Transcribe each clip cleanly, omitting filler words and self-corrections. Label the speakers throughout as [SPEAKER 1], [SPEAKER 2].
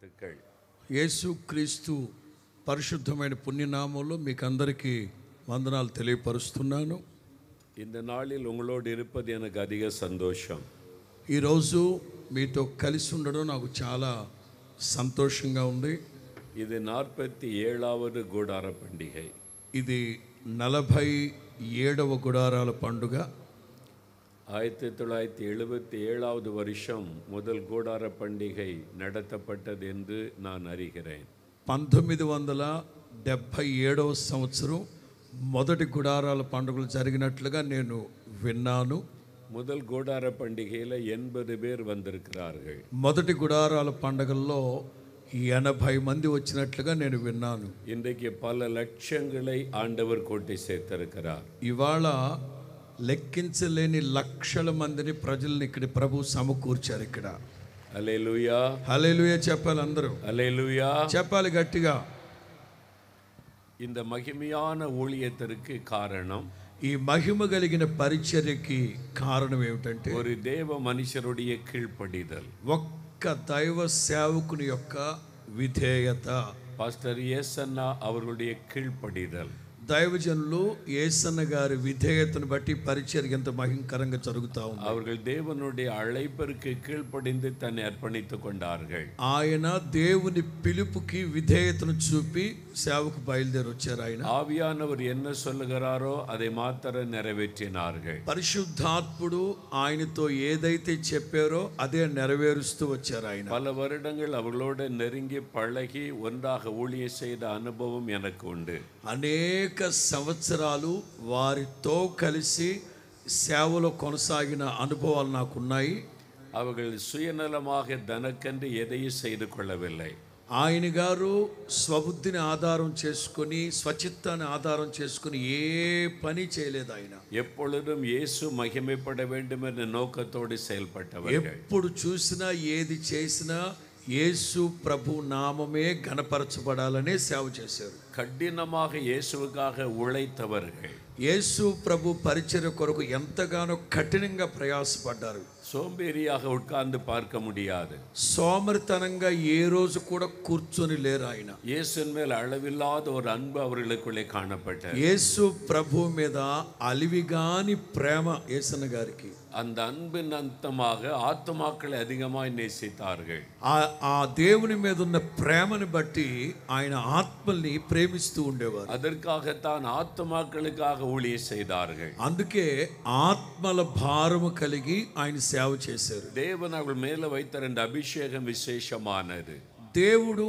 [SPEAKER 1] வாழ்த்துக்கள்.
[SPEAKER 2] యేసుక్రీస్తు పరిశుద్ధమైన పుణ్యనామంలో మీకు అందరికీ వందనాలు తెలియపరుస్తున్నాను.
[SPEAKER 1] இந்த நாளில் உங்களோடு இருப்பது எனக்கு அதிக சந்தோஷம்.
[SPEAKER 2] ఈరోజు మీతో కలిసి ఉండడం నాకు చాలా సంతోషంగా ఉంది.
[SPEAKER 1] இது 47வது கூடார பண்டிகை.
[SPEAKER 2] ఇది 47వ గుడారాల పండుగ.
[SPEAKER 1] 1977வது வருஷம் முதல் கூடார பண்டிகை நடத்தப்பட்டது என்று நான் அறிகிறேன்.
[SPEAKER 2] 1977వ సంవత్సరం మొదటి గుడారాల పండుగలు జరిగినట్లుగా నేను విన్నాను.
[SPEAKER 1] முதல் கூடார பண்டிகையில் 80 பேர் வந்திருக்கிறார்கள்.
[SPEAKER 2] మొదటి గుడారాల పండుగల్లో 80 మంది వచ్చినట్లుగా నేను విన్నాను.
[SPEAKER 1] இன்றைக்கு பல லட்சங்களை ஆண்டவர் கூட்டி சேர்த்திருக்கிறார்.
[SPEAKER 2] ఇవాళ లెక్కించలేని లక్షల మందిని ప్రజల్ని ఇక్కడ ప్రభు సమకూర్చారు. ఇక్కడ
[SPEAKER 1] హల్లెలూయా
[SPEAKER 2] హల్లెలూయా చెప్పాలి, అందరూ
[SPEAKER 1] హల్లెలూయా
[SPEAKER 2] చెప్పాలి గట్టిగా.
[SPEAKER 1] இந்த மகிமையான ஊழியத்திற்கு காரணம்,
[SPEAKER 2] ఈ మహిమ కలిగిన పరిచర్యకి కారణం ఏమిటంటే
[SPEAKER 1] ஒரு தேவ மனுஷருடைய கீழ்ப்படிதல்.
[SPEAKER 2] ఒక్క దైవ సేవకుని యొక్క విధేయత.
[SPEAKER 1] பாஸ்டர் ஏசன்னா அவர்களுடைய கீழ்ப்படிதல்.
[SPEAKER 2] దైవజనులు యేసన్న గారి విధేయతను బట్టి పరిచర్య ఎంత మహింకరంగా జరుగుతా ఉంది.
[SPEAKER 1] அவர்கள் தேவனுடைய அழைப்பிற்கு கீழ்ப்படிந்து தன்னை அர்ப்பணித்துக் கொண்டார்கள்.
[SPEAKER 2] ఆయన దేవుని పిలుపుకి విధేయతను చూపి సేవకు బయలుదేరి వచ్చారు. ఆయన
[SPEAKER 1] ஆவியானவர் என்ன சொல்லுகிறாரோ அதை மாத்திரம் நிறைவேற்றினார்கள்.
[SPEAKER 2] పరిశుద్ధాత్ముడు ఆయనతో ఏదైతే చెప్పారో అదే నెరవేరుస్తూ వచ్చారు. ఆయన
[SPEAKER 1] பல வருடங்கள் அவர்களோடு நெருங்கி பழகி ஒன்றாக ஊழியம் செய்த அனுபவம் எனக்கு உண்டு.
[SPEAKER 2] అనేక సంవత్సరాలు వారితో కలిసి సేవలో కొనసాగిన అనుభవాలు నాకున్నాయి.
[SPEAKER 1] அவர்கள் சுயநலமாக தனக்கென்று எதையும் செய்து கொள்ளவில்லை.
[SPEAKER 2] ఆయన గారు స్వబుద్ధిని ఆధారం చేసుకొని, స్వచిత్తాన్ని ఆధారం చేసుకొని ఏ పని చేయలేదు. ఆయన
[SPEAKER 1] எப்பொழுதும் இயேசு மகிமைப்பட வேண்டும் என்ற நோக்கத்தோடு செயல்பட்டவர்கள்.
[SPEAKER 2] ఎప్పుడు చూసినా ఏది చేసినా యేసు ప్రభు నామమే ఘనపరచబడాలనే సేవ చేశారు.
[SPEAKER 1] கடினமாக இயேசுவுக்காக உழைத்தவர்கள்.
[SPEAKER 2] యేసు ప్రభు పరిచర్య కొరకు ఎంతగానో కఠినంగా ప్రయాసపడ్డారు.
[SPEAKER 1] சோம்பேறியாக உட்கார்ந்து பார்க்க முடியாது.
[SPEAKER 2] సోమరితనంగా ఏ రోజు కూడా కూర్చొని లేరు. ఆయన
[SPEAKER 1] இயேசுவின் மேல் அளவில்லாத ஒரு அன்பு அவர்களுக்குள்ளே காணப்பட்டது.
[SPEAKER 2] యేసు ప్రభు మీద అలివిగాని ప్రేమ యేసన్న గారికి.
[SPEAKER 1] அந்த அன்பின் அந்தமாக ஆத்துமாக்களை அதிகமாய் நேசித்தார்கள்.
[SPEAKER 2] ఆ దేవుని మీద ఉన్న ప్రేమను బట్టి ఆయన ఆత్మల్ని ప్రేమిస్తూ ఉండేవారు.
[SPEAKER 1] அதற்காகத்தான் ஆத்துமாக்களுக்காக ஊழியம் செய்தார்கள்.
[SPEAKER 2] అందుకే ఆత్మల భారము కలిగి ఆయన సేవ చేశారు.
[SPEAKER 1] தேவன் அவர்கள் மேல வைத்திருந்த அபிஷேகம் விசேஷமானது.
[SPEAKER 2] దేవుడు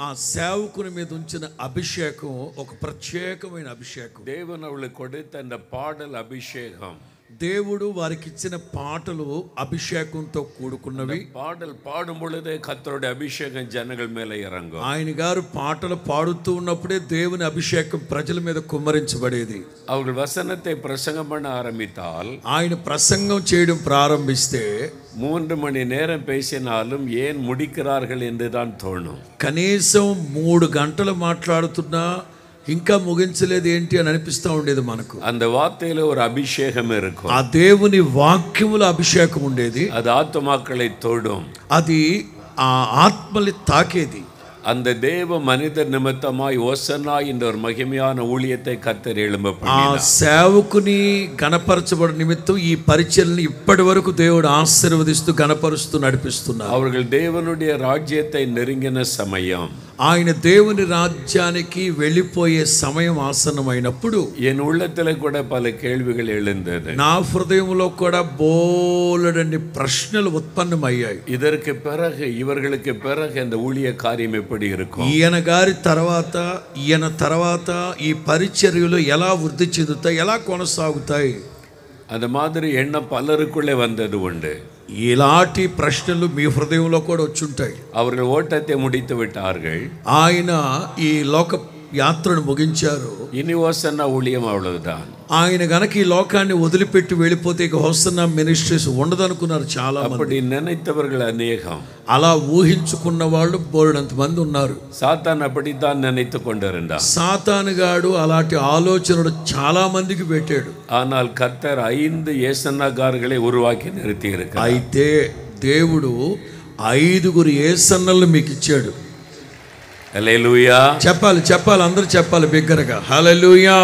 [SPEAKER 2] ఆ సేవకుని మీద ఉంచిన అభిషేకం ఒక ప్రత్యేకమైన అభిషేకం.
[SPEAKER 1] தேவன் அவர்களுக்கு கொடுத்த அந்த பாடல் அபிஷேகம்.
[SPEAKER 2] దేవుడు వారికి ఇచ్చిన పాటలు అభిషేకంతో కూడుకున్నవి.
[SPEAKER 1] பாடல் பாடும் பொழுதே கர்த்தருடைய அபிஷேகம் ஜனங்கள் மேல இறங்கும்.
[SPEAKER 2] ఆయన గారు పాటలు పాడుతూ ఉన్నప్పుడే దేవుని అభిషేకం ప్రజల మీద కుమ్మరించబడేది.
[SPEAKER 1] அவர்கள் వசனத்தை பிரசங்கம் பண்ண ஆரம்பித்தால்,
[SPEAKER 2] ఆయన ప్రసంగం చేయడం ప్రారంభిస్తే
[SPEAKER 1] 3 மணி நேரம் பேசினாலும் ஏன் முடிக்கிறார்கள் என்று தான் தோணும்.
[SPEAKER 2] కనీసం 3 గంటలు మాట్లాడుతున్నా ఇంకా ముగించలేదు ఏంటి అని అనిపిస్తూ ఉండేది మనకు.
[SPEAKER 1] அந்த வார்த்தையில ஒரு அபிஷேகம் இருக்கும்.
[SPEAKER 2] ఆ దేవుని వాక్యముల అభిషేకం ఉండేది.
[SPEAKER 1] அது ஆத்துமாக்களை தொடும்.
[SPEAKER 2] అది ఆ ఆత్మల్ని తాకేది.
[SPEAKER 1] அந்த தேவ மனிதர் நிமித்தமாய் ஓசன்னா என்ற ஒரு மகிமையான ஊழியத்தை கர்த்தர் எழும்ப
[SPEAKER 2] ఆ
[SPEAKER 1] பண்ணினார்.
[SPEAKER 2] సేవకుని గణపరచబడ నిమిత్తం ఈ పరిచర్యను ఇప్పటి వరకు దేవుడు ఆశీర్వదిస్తూ గణపరుస్తూ నడిపిస్తున్నారు.
[SPEAKER 1] அவர்கள் தேவனுடைய ராஜ்யத்தை நெருங்கின சமயம்,
[SPEAKER 2] ఆయన దేవుని రాజ్యానికి వెళ్ళిపోయే సమయం ఆసన్నమైనప్పుడు
[SPEAKER 1] என் உள்ளத்துல கூட பல கேள்விகள் எழுந்தது.
[SPEAKER 2] నా హృదయంలో కూడా బోలెడన్ని ప్రశ్నలు ఉత్పన్నమయ్యాయి.
[SPEAKER 1] இதற்கு பிறகு இவர்களுக்கு பிறகு அந்த ஊழிய காரியம் எப்படி இருக்கும்?
[SPEAKER 2] ఈయన గారి తర్వాత ఈ పరిచర్యలు ఎలా వృద్ధి చెందుతాయి, ఎలా కొనసాగుతాయి?
[SPEAKER 1] அந்த மாதிரி எண்ணம் பலருக்குள்ளே வந்தது உண்டு.
[SPEAKER 2] ఇలాంటి ప్రశ్నలు మీ హృదయంలో కూడా వచ్చుంటాయి.
[SPEAKER 1] அவர்கள் ஓட்டத்தை முடித்து விட்டார்கள்.
[SPEAKER 2] ఆయన ఈ లోక యాత్రను ముగించారు.
[SPEAKER 1] இனி ஓசன்னா ஊழியம் அவ்வளவுதான்.
[SPEAKER 2] ఆయన గనక ఈ లోకాన్ని వదిలిపెట్టి వెళ్ళిపోతే ఇక హోసన్నా మినిస్ట్రీస్ ఉండదనుకున్నారు చాలా మంది.
[SPEAKER 1] அப்படி நினைத்தவர்கள் அநேகம்.
[SPEAKER 2] అలా ఊహించుకున్న వాళ్ళు బోలెడంత మంది ఉన్నారు.
[SPEAKER 1] சாத்தான் அப்படித்தான் நினைத்து கொண்டிருந்தான்.
[SPEAKER 2] సాతానుగాడు అలాంటి ఆలోచనలు చాలా మందికి పెట్టాడు.
[SPEAKER 1] ஆனால் கர்த்தர் 5 ஏசன்னாகாரர்களை உருவாக்கி நிறுத்தி இருக்கிறார்.
[SPEAKER 2] అయితే దేవుడు 5 యేసన్నలను మీకు ఇచ్చాడు.
[SPEAKER 1] హల్లెలూయా.
[SPEAKER 2] చెప్పాలి అందరూ చెప్పాలి బిగ్గరగా హల్లెలూయా.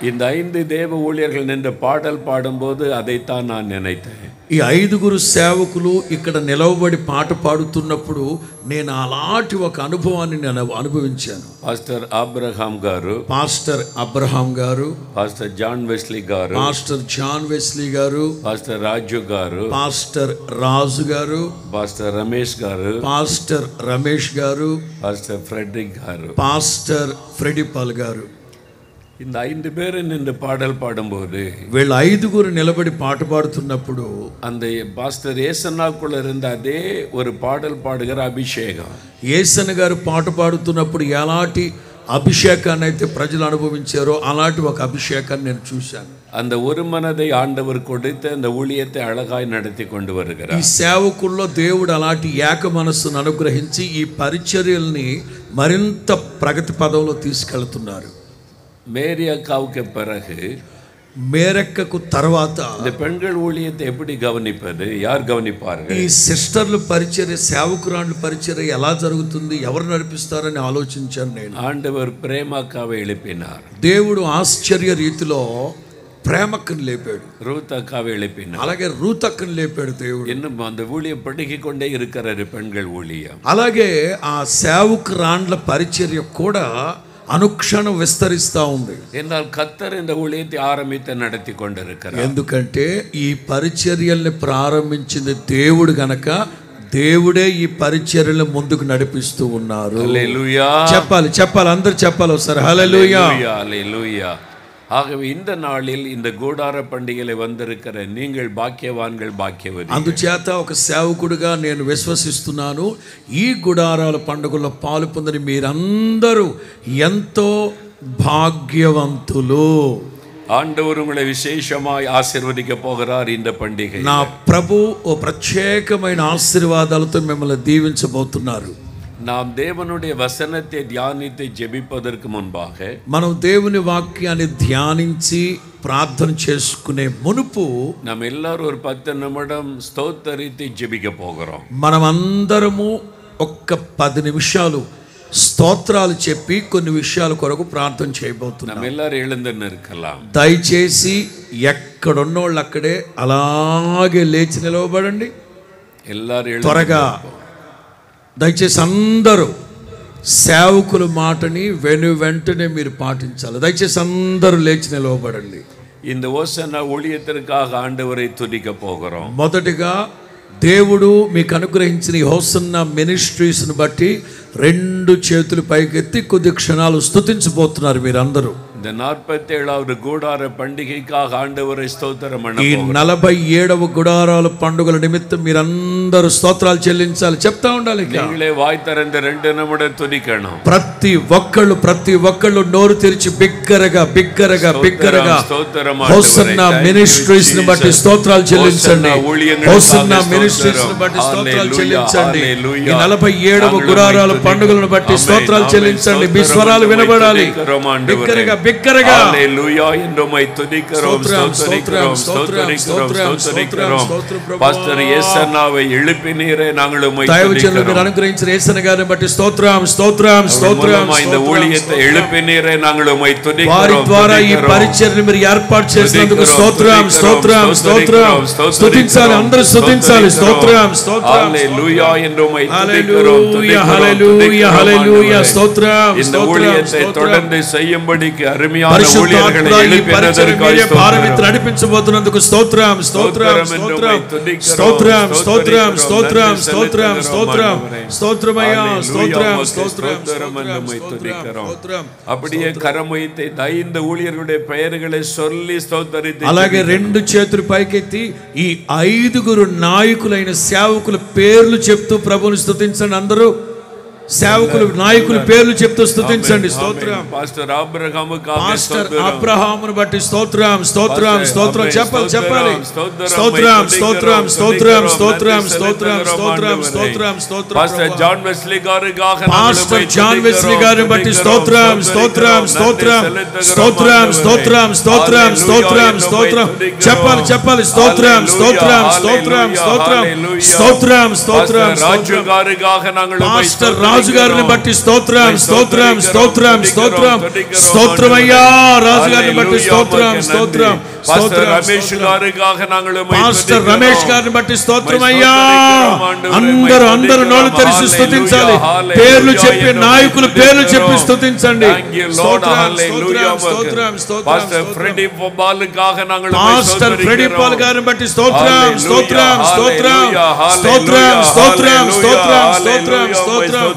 [SPEAKER 1] இந்த 5 தேவ ஊழியர்கள் நின்று பாடல் பாடும்போது அதைத்தான் நான் நினைத்தேன்.
[SPEAKER 2] ఈ 5 సేవకులు ఇక్కడ నిలవబడి పాట పాడుతున్నప్పుడు నేను అలాంటి ఒక అనుభవాన్ని నేను అనుభవించాను.
[SPEAKER 1] పాస్టర్ అబ్రహాం గారు, పాస్టర్ జాన్ వెస్లీ గారు, పాస్టర్ రాజు గారు, పాస్టర్ రమేష్ గారు, పాస్టర్ ఫ్రెడరిక్ గారు, పాస్టర్ ఫ్రెడిపాల్ గారు. இந்த 5 பேர் நின்று பாடல் பாடும்போது
[SPEAKER 2] వీళ్ళ 5 నిలబడి పాట పాడుతున్నప్పుడు
[SPEAKER 1] அந்த பாஸ்டர் ஏசன்னாக்குள்ள இருந்த அதே ஒரு பாடல் பாடுகிற అభిషేకం,
[SPEAKER 2] ఏసన్న గారు పాట పాడుతున్నప్పుడు ఎలాంటి అభిషేకాన్ని అయితే ప్రజలు అనుభవించారో అలాంటి ఒక అభిషేకాన్ని నేను చూశాను.
[SPEAKER 1] அந்த ஒரு மனதை ஆண்டவர் கொடுத்து அந்த ஊழியத்தை அழகாய் நடத்தி கொண்டு வருகிறார்.
[SPEAKER 2] ఈ సేవకుల్లో దేవుడు అలాంటి ఏక మనస్సును అనుగ్రహించి ఈ పరిచర్యల్ని మరింత ప్రగతి పదంలో తీసుకెళ్తున్నారు.
[SPEAKER 1] மேரி அக்காவுக்கு பிறகு
[SPEAKER 2] మేరక్కకు తర్వాత
[SPEAKER 1] இந்த பெண்கள் ஊழியத்தை எப்படி கவனிப்பது, யார் கவனிப்பார்கள்?
[SPEAKER 2] ఈ సిస్టర్ల పరిచర్య, సేవకురాండ్ల పరిచర్య ఎలా జరుగుతుంది, ఎవరు నడిపిస్తారని ఆలోచించాను నేను.
[SPEAKER 1] ఆండవర్ ప్రేమకాவை எழுப்பினார்.
[SPEAKER 2] దేవుడు ఆశ్చర్య రీతిలో ప్రేమక్కను లేపాడు,
[SPEAKER 1] రూత్ అక్కவை எழுப்பினார்.
[SPEAKER 2] అలాగే రూత్ అక్కను లేపాడు దేవుడు.
[SPEAKER 1] இன்னும் அந்த ஊழியம் படுகிக் கொண்டே இருக்கிறாரு பெண்கள் ஊழியம்.
[SPEAKER 2] అలాగే ఆ సేవకురాండ్ల పరిచర్య కూడా అనుక్షణం విస్తరిస్తూ ఉంది.
[SPEAKER 1] ఎన్నాల్ కర్తర్ இந்த ஊழியத்தை ஆரம்பித்து நடத்தி கொண்டிருக்கிறார்.
[SPEAKER 2] ఎందుకంటే ఈ పరిచర్యల్ని ప్రారంభించింది దేవుడు గనక దేవుడే ఈ పరిచర్యలను ముందుకు నడిపిస్తూ ఉన్నారు.
[SPEAKER 1] హల్లెలూయా.
[SPEAKER 2] చెప్పాలి అందరూ చెప్పాలి ఒకసారి హల్లెలూయా.
[SPEAKER 1] హల్లెలూయా. ஆகவே இந்த நாளில் இந்த கூடார பண்டிகையில வந்திருக்கிற நீங்கள் பாக்கியவான்கள், பாக்கியவதி.
[SPEAKER 2] అందుచేత ఒక సేవకుడిగా నేను విశ్వసిస్తున్నాను, ఈ గుడారాల పండుగలో పాలు పొందని మీరందరూ ఎంతో భాగ్యవంతులు.
[SPEAKER 1] ஆண்டவர் உங்களை விசேஷமாய் ஆசீர்வதிக்க போகிறார் இந்த பண்டிகை.
[SPEAKER 2] నా ప్రభు ఓ ప్రత్యేకమైన ఆశీర్వాదాలతో మిమ్మల్ని దీవించబోతున్నారు.
[SPEAKER 1] நாம் தேவனுடைய வசனத்தை தியானித்து ஜெபிப்பதற்கு முன்பாக,
[SPEAKER 2] మనం దేవుని వాక్యాన్ని ధ్యానించి ప్రార్థన చేసుకునే మునుపు
[SPEAKER 1] நாம் எல்லாரும் ஒரு 10 நிமிடம் ஸ்தோத்தரித்து ஜெபிக்க போகிறோம்.
[SPEAKER 2] మనమందరము ఒక్క 10 నిమిషాలు స్తోత్రాలు చెప్పి కొన్ని విషయాల కొరకు ప్రార్థన చేయబోతున్నాం.
[SPEAKER 1] நாம் எல்லாரும் எழுந்து நிற்கலாம்.
[SPEAKER 2] దయచేసి ఎక్కడున్నోళ్ళు అక్కడే అలాగే లేచి నిలవబడండి.
[SPEAKER 1] எல்லாரும்
[SPEAKER 2] త్వరగా దయచేసి అందరూ సేవకుల మాటని వెంటనే మీరు పాటించాలి. దయచేసి అందరూ లేచి నిలవబడండి.
[SPEAKER 1] இந்த ஓசன்னா ஊழியத்திற்காக ஆண்டவரை துதிக்க போகிறோம்.
[SPEAKER 2] మొదటిగా దేవుడు మీకు అనుగ్రహించిన ఈ హోసన్నా మినిస్ట్రీస్ని బట్టి 2 చేతులు పైకెత్తి కొద్ది క్షణాలు స్తుతించబోతున్నారు మీరందరూ.
[SPEAKER 1] இந்த 47வது கூடார பண்டிகைக்காக ஆண்டவரை ஸ்தோத்திரம் பண்ண
[SPEAKER 2] ఈ 47వ గుడారాల పండుగల నిమిత్తం మీరందరూ స్తోత్రాలు చెల్లించాలి. చెప్తా ఉండాలి.
[SPEAKER 1] நீங்களே வாய் திறந்து 2 நிமிடம் துதிக்கணும்.
[SPEAKER 2] ప్రతి ఒక్కళ్ళు నోరు తెరిచి బిగ్గరగా హోసన్నా మినిస్ట్రీస్ ని బట్టి స్తోత్రాలు చెల్లించండి. హోసన్నా మినిస్ట్రీస్ ని బట్టి స్తోత్రాలు చెల్లించండి. ఈ 47వ గుడారాల పండుగలను బట్టి స్తోత్రాలు చెల్లించండి. మీ స్వరాలు వినబడాలి. బిగ్గరగా
[SPEAKER 1] హల్లెలూయా. ఎందోమై తుదికరోం స్తోత్రికరోం. పాస్టర్ యేసన్నాவை எழுப்பினீரே நாங்கள் உம்மை
[SPEAKER 2] దైవజనులు మీరు అనుగ్రహించిన యేసన్న గారిని బట్టి స్తోత్రం.
[SPEAKER 1] இந்த ஊழியத்தை எழுப்பினீரே நாங்கள் உம்மை துதிக்கிறோம்.
[SPEAKER 2] వారి ద్వారా ఈ పరిచర్యను మీరు ఏర్పాటు చేసినందుకు స్తోత్రం. స్తుతించాలి, అందరూ స్తుతించాలి. స్తోత్రం.
[SPEAKER 1] హల్లెలూయా. ఎందోమై
[SPEAKER 2] హల్లెలూయా. స్తోత్రం.
[SPEAKER 1] இந்த ஊழியத்தை தொடர்ந்து செய்யும்படிக்கு அருமையான ஊழியர்களை எழுப்பினதற்காக
[SPEAKER 2] భారమిత్ర నడిపించబోతున్నందుకు స్తోత్రం.
[SPEAKER 1] அப்படியே கரம் வைத்து 5 ஊழியர்களுடைய பெயர்களை சொல்லி ஸ்தோத்தரித்து,
[SPEAKER 2] అలాగే 2 చేతులు పైకెత్తి ఈ 5 నాయకులైన సేవకుల పేర్లు చెప్తూ ప్రభువుని స్తుతించండి. అందరూ సేవకులు నాయకులు పేర్లు చెప్తూ స్తుతించండి. స్తోత్రం.
[SPEAKER 1] పాస్టర్
[SPEAKER 2] అబ్రహామును బట్టి స్తోత్రం, స్తోత్రం, స్తోత్రం. చెప్పాలి చెప్పాలి. స్తోత్రం, స్తోత్రం, స్తోత్రం, స్తోత్రం, స్తోత్రం, స్తోత్రం, స్తోత్రం, స్తోత్రం.
[SPEAKER 1] పాస్టర్ జాన్ వెస్లీ
[SPEAKER 2] గారిని బట్టి స్తోత్రం, స్తోత్రం, స్తోత్రం, స్తోత్రం, స్తోత్రం, స్తోత్రం, స్తోత్రం, స్తోత్రం. చెప్పాలి చెప్పాలి. స్తోత్రం, స్తోత్రం, స్తోత్రం, స్తోత్రం, స్తోత్రం, స్తోత్రం. పాస్టర్ రాజు గారిని బట్టి స్తోత్రం, స్తోత్రం, స్తోత్రం, స్తోత్రం, స్తోత్రం అయ్యా. రాజు గారిని బట్టి స్తోత్రం, స్తోత్రం. పాస్టర్ రమేష్ గారిని బట్టి స్తోత్రం అయ్యా. అందరూ నోళ్ళు తెరిచి స్తుతించాలి. పేర్లు చెప్పి నాయకులు పేర్లు చెప్పి స్తుతించండి. పాస్టర్ ఫ్రెడీ పాల్ గారిని బట్టి స్తోత్రం, స్తోత్రం, స్తోత్రం, స్తోత్రం, స్తోత్రం, స్తోత్రం, స్తోత్రం, స్తోత్రం.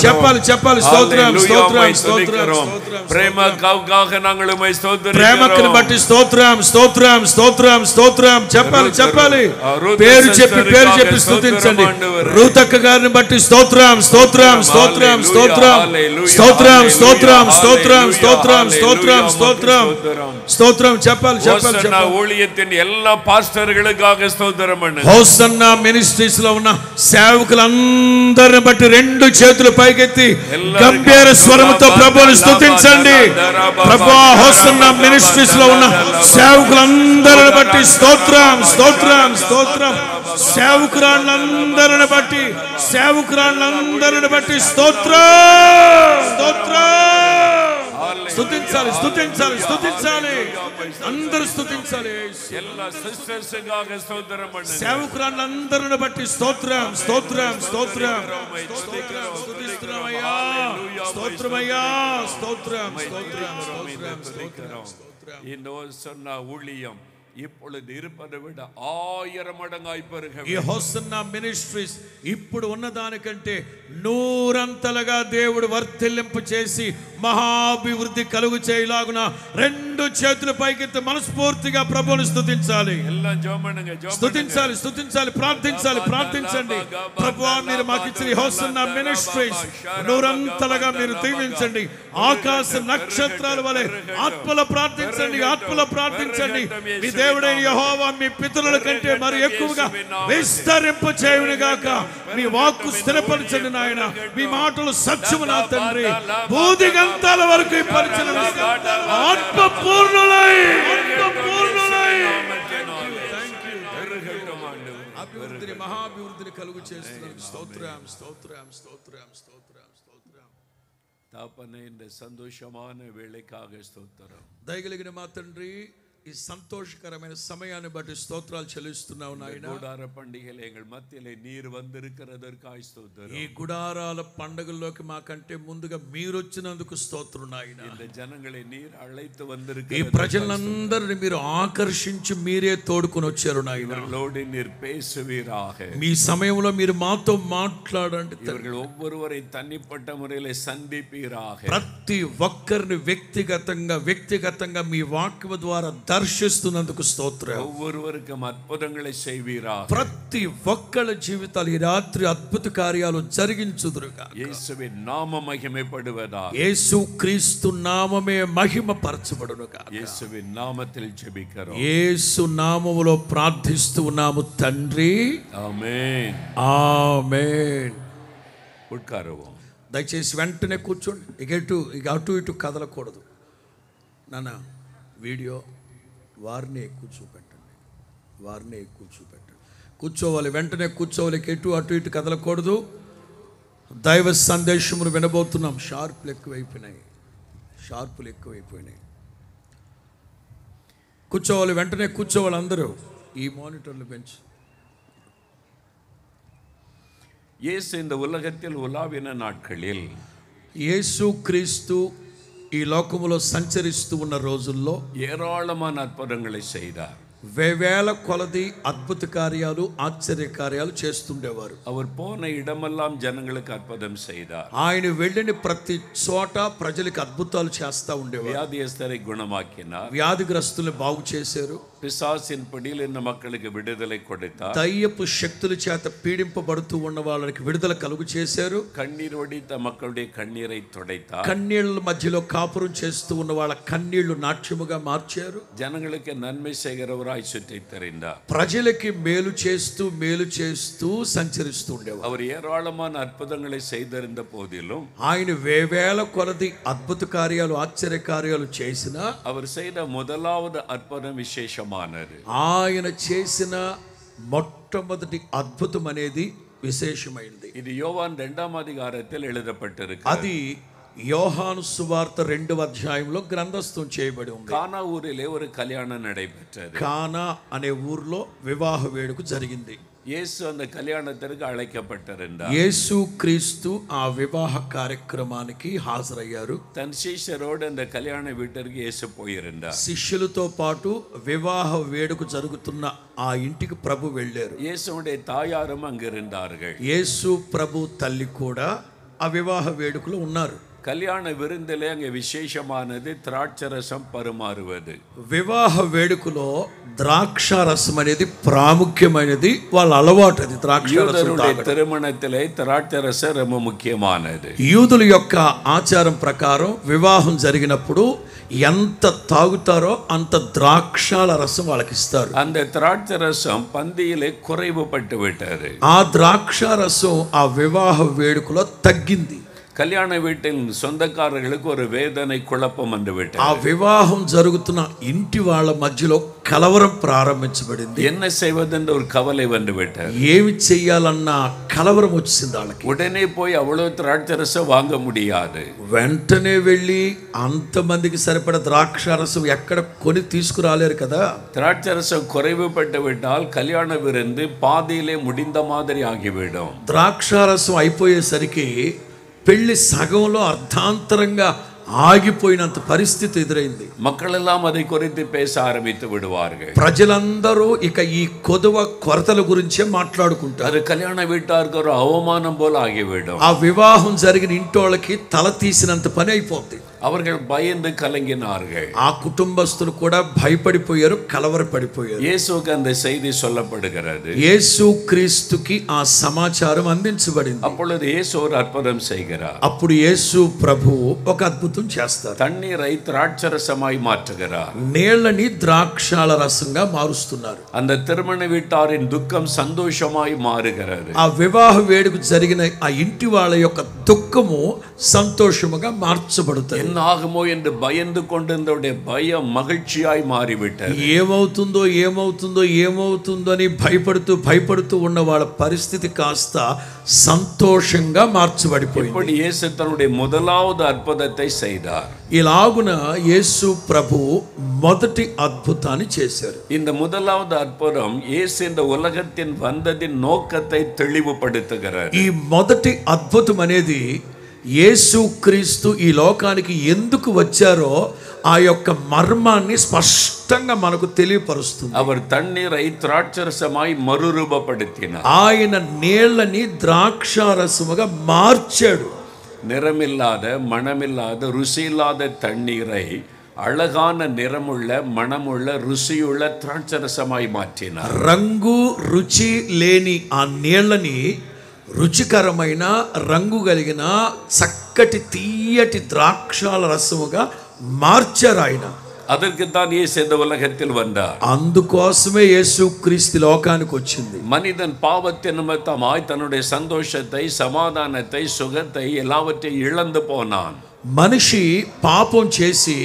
[SPEAKER 2] చెప్పాలి చెప్పాలి. స్తోత్రం, స్తోత్రం, స్తోత్రం. ప్రేమకుని బట్టి స్తోత్రం, స్తోత్రం, స్తోత్రం, స్తోత్రం. చెప్పాలి చెప్పాలి. పేరు చెప్పి స్తుతించండి. రూతక్క గారిని బట్టి స్తోత్రం, స్తోత్రం, స్తోత్రం, స్తోత్రం, స్తోత్రం, స్తోత్రం, స్తోత్రం, స్తోత్రం, స్తోత్రం, స్తోత్రం, స్తోత్రం. చెప్పాలి చెప్పాలి.
[SPEAKER 1] ஊழியத்தின் எல்லா பாஸ்டர்களுக்காக ஸ்தோத்திரம் பண்ணு.
[SPEAKER 2] హోసన్నా మినిస్ట్రీస్ లో ఉన్న సేవకులందరిని బట్టి రెండు చేతులు పైకెత్తి గంభీర స్వరముతో ప్రభువుని స్తుతించండి. ప్రభువా, హోసన్నా మినిస్ట్రీస్ లో ఉన్న సేవకులందరిని బట్టి స్తోత్రం, స్తోత్రం, స్తోత్రం. సేవకురాళ్ళందరిని బట్టి స్తోత్రం, స్తోత్రం. స్తుతించాలి, స్తుతించాలి, స్తుతించాలి. అందరూ స్తుతించాలి. సేవకురాళ్ళందరిని బట్టి స్తోత్రం, స్తోత్రం, స్తోత్రం, స్తుతిస్తున్నామయ్యా, స్తోత్రమయ్యా, స్తోత్రం, స్తోత్రం, స్తోత్రం, స్తోత్రం.
[SPEAKER 1] சொன்ன ஊழியம் இப்பொழுது இருப்பதை விட 1000 மடங்காய் பெருக.
[SPEAKER 2] ఈ హోసన్నా మినిస్ట్రీస్ ఇప్పుడు ఉన్నదానికంటే 100 దేవుడు వర్ధిల్లింపు చేసి మహాభివృద్ధి కలుగు చేయలాగున రెండు చేతులు పైకెత్తి మనస్ఫూర్తిగా ప్రభువుని స్తుతించాలి. స్తుతించాలి, స్తుతించాలి, ప్రార్థించాలి, ప్రార్థించండి. ప్రభువా, మీరు మాకు ఇచ్చిన హోసన్నా మినిస్ట్రీస్ 100 మీరు దీవించండి. ఆకాశ నక్షత్రాల వలె ఆత్మలో ప్రార్థించండి, ఆత్మలో ప్రార్థించండి. మీ దేవుడైన యెహోవా మీ పితరుల కంటే మరి ఎక్కువగా విస్తరింపు చేయును గాక. మీ వాక్కు స్థిరపరచండి నాయన. మీ మాటలు సత్యము నా తండ్రి. భూదిగంతాల వరకు ఈ పరిచయం ఆత్మ పూర్ణులై అభివృద్ధిని మహాభివృద్ధిని కలుగు చేస్తున్నాను. స్తోత్రం, స్తోత్రం, స్తోత్రం, స్తోత్రం, స్తోత్రం.
[SPEAKER 1] தாப்பனே, இந்த சந்தோஷமான வேளைக்காக ஸ்தோத்திரம்.
[SPEAKER 2] దయగలిగిన మా తండ్రి, ఈ సంతోషకరమైన సమయాన్ని బట్టి స్తోత్రాలు చెల్లిస్తున్నావు నాయన.
[SPEAKER 1] గుడార పండుగలు ఎங்கள் మధ్యలో నీరు వందిరుக்கிறదర్కాయి స్తోత్రం.
[SPEAKER 2] ఈ గుడారాల పండుగల్లోకి మాకంటే ముందుగా మీరు వచ్చినందుకు స్తోత్రం నాయన.
[SPEAKER 1] இந்த జనங்களை நீர் அழைத்து வந்திருக்கிற
[SPEAKER 2] ఈ ప్రజలందరిని మీరు ఆకర్షించి మీరే తోడుకొని వచ్చారు నాయన.
[SPEAKER 1] இவர்களோடு நீர் பேசுவீராக.
[SPEAKER 2] మీ సమయంలో మీరు మాతో మాట్లాడండి.
[SPEAKER 1] இவர்கள் ஒவ்வொருவரை தனிப்பட்ட முறையில் சந்திப்பீராக.
[SPEAKER 2] ప్రతి ఒక్కరిని వ్యక్తిగతంగా మీ వాక్యం ద్వారా దర్శిస్తున్నందుకు స్తోత్రం.
[SPEAKER 1] ஒவ்வொருவருக்கும் அற்புதங்களை செய்வீராக.
[SPEAKER 2] ప్రతి ఒక్కళ్ళ జీవితాలు ఈ రాత్రి అద్భుత కార్యాలు జరిగించుదురుగా.
[SPEAKER 1] యేసువిன் నామం మహిమపడువதாக.
[SPEAKER 2] యేసు క్రీస్తు నామమే మహిమపరచబడునుగా.
[SPEAKER 1] యేసువిன் నామத்தில் జెబికరోం.
[SPEAKER 2] యేసు నామములో ప్రార్థిస్తూ ఉన్నాము తండ్రి.
[SPEAKER 1] ఆమేన్,
[SPEAKER 2] ఆమేన్.
[SPEAKER 1] ఉట్కారవం.
[SPEAKER 2] దయచేసి వెంటనే కూర్చోండి. ఇక అటు ఇటు కదలకూడదు నాన్న. వీడియో వారిని ఎక్కువ చూపెట్టండి, కూర్చోవాలి. వెంటనే కూర్చోవాలి. అటు ఇటు కదలకూడదు. దైవ సందేశమును వినబోతున్నాం. షార్పులు ఎక్కువైపోయినాయి. కూర్చోవాలి, వెంటనే కూర్చోవాలి అందరూ. ఈ మానిటర్లు పెంచి.
[SPEAKER 1] இயேசு இந்த உலகத்தில் உலாவின நாட்களில்,
[SPEAKER 2] యేసు క్రీస్తు ఈ లోకములో సంచరిస్తూ ఉన్న రోజుల్లో
[SPEAKER 1] ஏராளமான అద్భుతங்களை செய்தார்.
[SPEAKER 2] వేవేల కొలది అద్భుత కార్యాలు, ఆశ్చర్య కార్యాలు చేస్తుండేవారు.
[SPEAKER 1] அவர் போன இடமெல்லாம் ஜனங்களுக்கு அற்புதம் செய்தார்.
[SPEAKER 2] ఆయన వెళ్ళిన ప్రతి చోట ప్రజలకు అద్భుతాలు చేస్తూ ఉండేవారు.
[SPEAKER 1] వ్యాధిగ్రస్తులను గుణమాకినార్.
[SPEAKER 2] వ్యాధిగ్రస్తులను బాగు చేశారు.
[SPEAKER 1] பிசாசின் பிடியில் இந்த மக்களுக்கு விடுதலை கொடுத்தார்.
[SPEAKER 2] దయ్యపు శక్తుల చేత పీడింపబడుతూ ఉన్న వాళ్ళకి విడుదల కలుగు చేశారు.
[SPEAKER 1] కన్నీరు వడిత மக்களுடைய కన్నీரை துடைத்தார்.
[SPEAKER 2] కన్నీళ్ళ మధ్యలో కాపురం చేస్తూ ఉన్న వాళ్ళ కన్నీళ్లు నాట్యముగా మార్చారు.
[SPEAKER 1] జనங்களுக்கு నన్மை செய்கிறவராய் சுற்றித் திரிந்தார்.
[SPEAKER 2] ప్రజలకి మేలు చేస్తూ సంచరిస్తూ ఉండేవారు.
[SPEAKER 1] அவர் ஏராளமான அற்புதங்களை செய்திருந்த போதிலும்
[SPEAKER 2] ఆయన వేవేల కొలది అద్భుత కార్యాలు ఆశ్చర్య కార్యాలు చేసినా
[SPEAKER 1] அவர் செய்த முதலாவது அற்புதம் விசேஷமானது.
[SPEAKER 2] ఆయన చేసిన మొట్టమొదటి అద్భుతం అనేది విశేషమైనది.
[SPEAKER 1] ఇది యోవాన్ 2వ అధ్యాయத்தில் எழுதப்பட்டிருக்கு.
[SPEAKER 2] అది యోహాను సువార్త 2వ అధ్యాయంలో గ్రంథస్థం చేయబడి ఉంది.
[SPEAKER 1] కానా ఊరిలో ఒక కళ్యాణం నడిపెట్టదు.
[SPEAKER 2] కానా అనే ఊర్లో వివాహ వేడుక జరిగింది.
[SPEAKER 1] యేసు அந்த కళ్యాణத்திற்கு அழைக்கப்பட்டிருந்தார்.
[SPEAKER 2] యేసు క్రీస్తు ఆ వివాహ కార్యక్రమానికి హాజరయ్యారు.
[SPEAKER 1] తన శిష్యురోடு அந்த కళ్యాణ வீட்டிற்கு యేసు పోయిరుండాர்.
[SPEAKER 2] శిష్యులతో పాటు వివాహ వేడుక జరుగుతున్న ఆ ఇంటికి ప్రభు వెళ్ళారు.
[SPEAKER 1] యేసువుடைய தாயாரும் அங்கு இருந்தார்கள்.
[SPEAKER 2] యేసు ప్రభు తల్లి కూడా ఆ వివాహ వేడుకలో ఉన్నారు.
[SPEAKER 1] కళ్యాణ విరుందులే అங்கே విశేషமானது திராட்சரசம் பரிமாறுவது.
[SPEAKER 2] వివాహ వేడుకలో ద్రాక్షారసం అనేది ప్రాముఖ్యమైనది, వాళ్ళ అలవాటు. అది ద్రాక్షారసం
[SPEAKER 1] తిరుమణத்திலே திராட்சரசம் ரொம்ப ముఖ్యமானது.
[SPEAKER 2] యూదుల యొక్క ఆచారం ప్రకారం వివాహం జరిగినప్పుడు ఎంత తాగుతారో అంత ద్రాక్షాల రసం వాళ్ళకి ఇస్తారు.
[SPEAKER 1] அந்த திராட்சரசம் பந்தியிலே குறைவுபட்டு விட்டது.
[SPEAKER 2] ఆ ద్రాక్షారసం ఆ వివాహ వేడుకలో తగ్గింది.
[SPEAKER 1] కళ్యాణ వీటిల్ సొంతకారులకు ఒక వేదన కుళపం అందుబెట్టారు.
[SPEAKER 2] ఆ వివాహం జరుగుతున్న ఇంటి వాళ్ళ మధ్యలో కలవరం ప్రారంభించబడింది.
[SPEAKER 1] என்ன செய்வதென்று ஒரு கவலை வந்துவிட்டார்.
[SPEAKER 2] ఏమి చెయ్యాలన్న కలవరం వచ్చింది వాళ్ళకి.
[SPEAKER 1] ఉడనే పోయి అவ்வளவு திராட்சரசம் வாங்க முடியாது.
[SPEAKER 2] వెంటనే వెళ్ళి అంతమందికి సరిపడ ద్రాక్షారసం ఎక్కడ కొని తీసుకురాలేరు కదా.
[SPEAKER 1] திராட்சரசம் குறைவுபட்டு விட்டால் கல்யாண விருந்து பாதியிலே முடிந்த மாதிரி ஆகிவிடும்.
[SPEAKER 2] ద్రాక్షారసం అయిపోయేసరికి పెళ్లి సగంలో అర్ధాంతరంగా ఆగిపోయినంత పరిస్థితి ఎదురైంది.
[SPEAKER 1] மக்களெல்லாம் அதை குறித்து பேச ஆரம்பித்து விடுவார்கள்.
[SPEAKER 2] ప్రజలందరూ ఇక ఈ కొదువ కొరతల గురించే మాట్లాడుకుంటారు.
[SPEAKER 1] அது కళ్యాణ వీటాருக்கு ஒரு అవమానం போல ஆகிவிடும்.
[SPEAKER 2] ఆ వివాహం జరిగిన ఇంటోళ్ళకి తల తీసినంత పని అయిపోద్ది.
[SPEAKER 1] அவர்கள் பயந்து கலங்கினார்கள்.
[SPEAKER 2] ఆ కుటుంబస్తులు కూడా భయపడిపోయారు, కలవరపడిపోయారు.
[SPEAKER 1] యేసుకు அந்த செய்தி சொல்லப்படுகிறது.
[SPEAKER 2] యేసు క్రీస్తుకి ఆ సమాచారం అందించబడింది.
[SPEAKER 1] அப்பொழுது இயேசு ஒரு அற்புதம் செய்கிறார்.
[SPEAKER 2] అప్పుడు యేసు ప్రభు ఒక అద్భుతం చేస్తారు.
[SPEAKER 1] தண்ணீரை திராட்சரசமாய் மாற்றுகிறார்.
[SPEAKER 2] నీళ్ళని ద్రాక్షాల రసంగా మారుస్తున్నారు.
[SPEAKER 1] அந்த திருமண வீட்டாரின் துக்கம் சந்தோஷமாய் மாறுகிறது.
[SPEAKER 2] ఆ వివాహ వేడుక జరిగిన ఆ ఇంటి వాళ్ళ యొక్క దుఃఖము సంతోషముగా మార్చబడుతుంది.
[SPEAKER 1] என்ன ஆகுமோ என்று பயந்து கொண்டிருந்தவருடைய பயம் மகிழ்ச்சியாய் மாறிவிட்டது.
[SPEAKER 2] ఏమవుతుందో ఏమవుతుందో ఏమవుతుందో అని భయపడుతూ ఉన్న వాళ్ళ పరిస్థితి కాస్త సంతోషంగా మార్చబడిపోయింది.
[SPEAKER 1] இப்படி இயேசு தன்னுடைய முதலாவது அற்புதத்தை செய்தார்.
[SPEAKER 2] ఇలాగున యేసు ప్రభు మొదటి అద్భుతాన్ని చేశారు.
[SPEAKER 1] இந்த முதலாவது அற்புதம் இயேசு இந்த உலகத்தின் வந்ததின் நோக்கத்தை தெளிவுபடுத்துகிறார்.
[SPEAKER 2] ఈ మొదటి అద్భుతం అనేది యేసు క్రీస్తు ఈ లోకానికి ఎందుకు వచ్చారో ఆ యొక్క మర్మాన్ని స్పష్టంగా మనకు తెలియపరుస్తుంది.
[SPEAKER 1] அவர் தண்ணீரை திராட்சரசமாய் மறுரூபப்படுத்தினார்.
[SPEAKER 2] ఆయన నీళ్ళని ద్రాక్షారసముగా మార్చాడు.
[SPEAKER 1] நிறமில்லாத மணமில்லாத ருசியில்லாத தண்ணீரை அழகான நிறமுள்ள மணமுள்ள ருசியுள்ள திராட்சரசமாய் மாற்றினார்.
[SPEAKER 2] రంగు రుచి లేని ఆ నీళ్ళని రుచికరమైన రంగు కలిగిన చక్కటి తీయటి ద్రాక్షాల రసముగా మార్చారు ఆయన.
[SPEAKER 1] அதற்குத்தான் இயேசு இந்த உலகத்தில் வந்தார்.
[SPEAKER 2] అందుకోసమే యేసు క్రీస్తు లోకానికి వచ్చింది.
[SPEAKER 1] மனிதன் பாவத்தின் நிமித்தமாய் தன்னுடைய சந்தோஷத்தை சமாதானத்தை சுகத்தை எல்லாவற்றையும் இழந்து போனான்.
[SPEAKER 2] మనిషి పాపం చేసి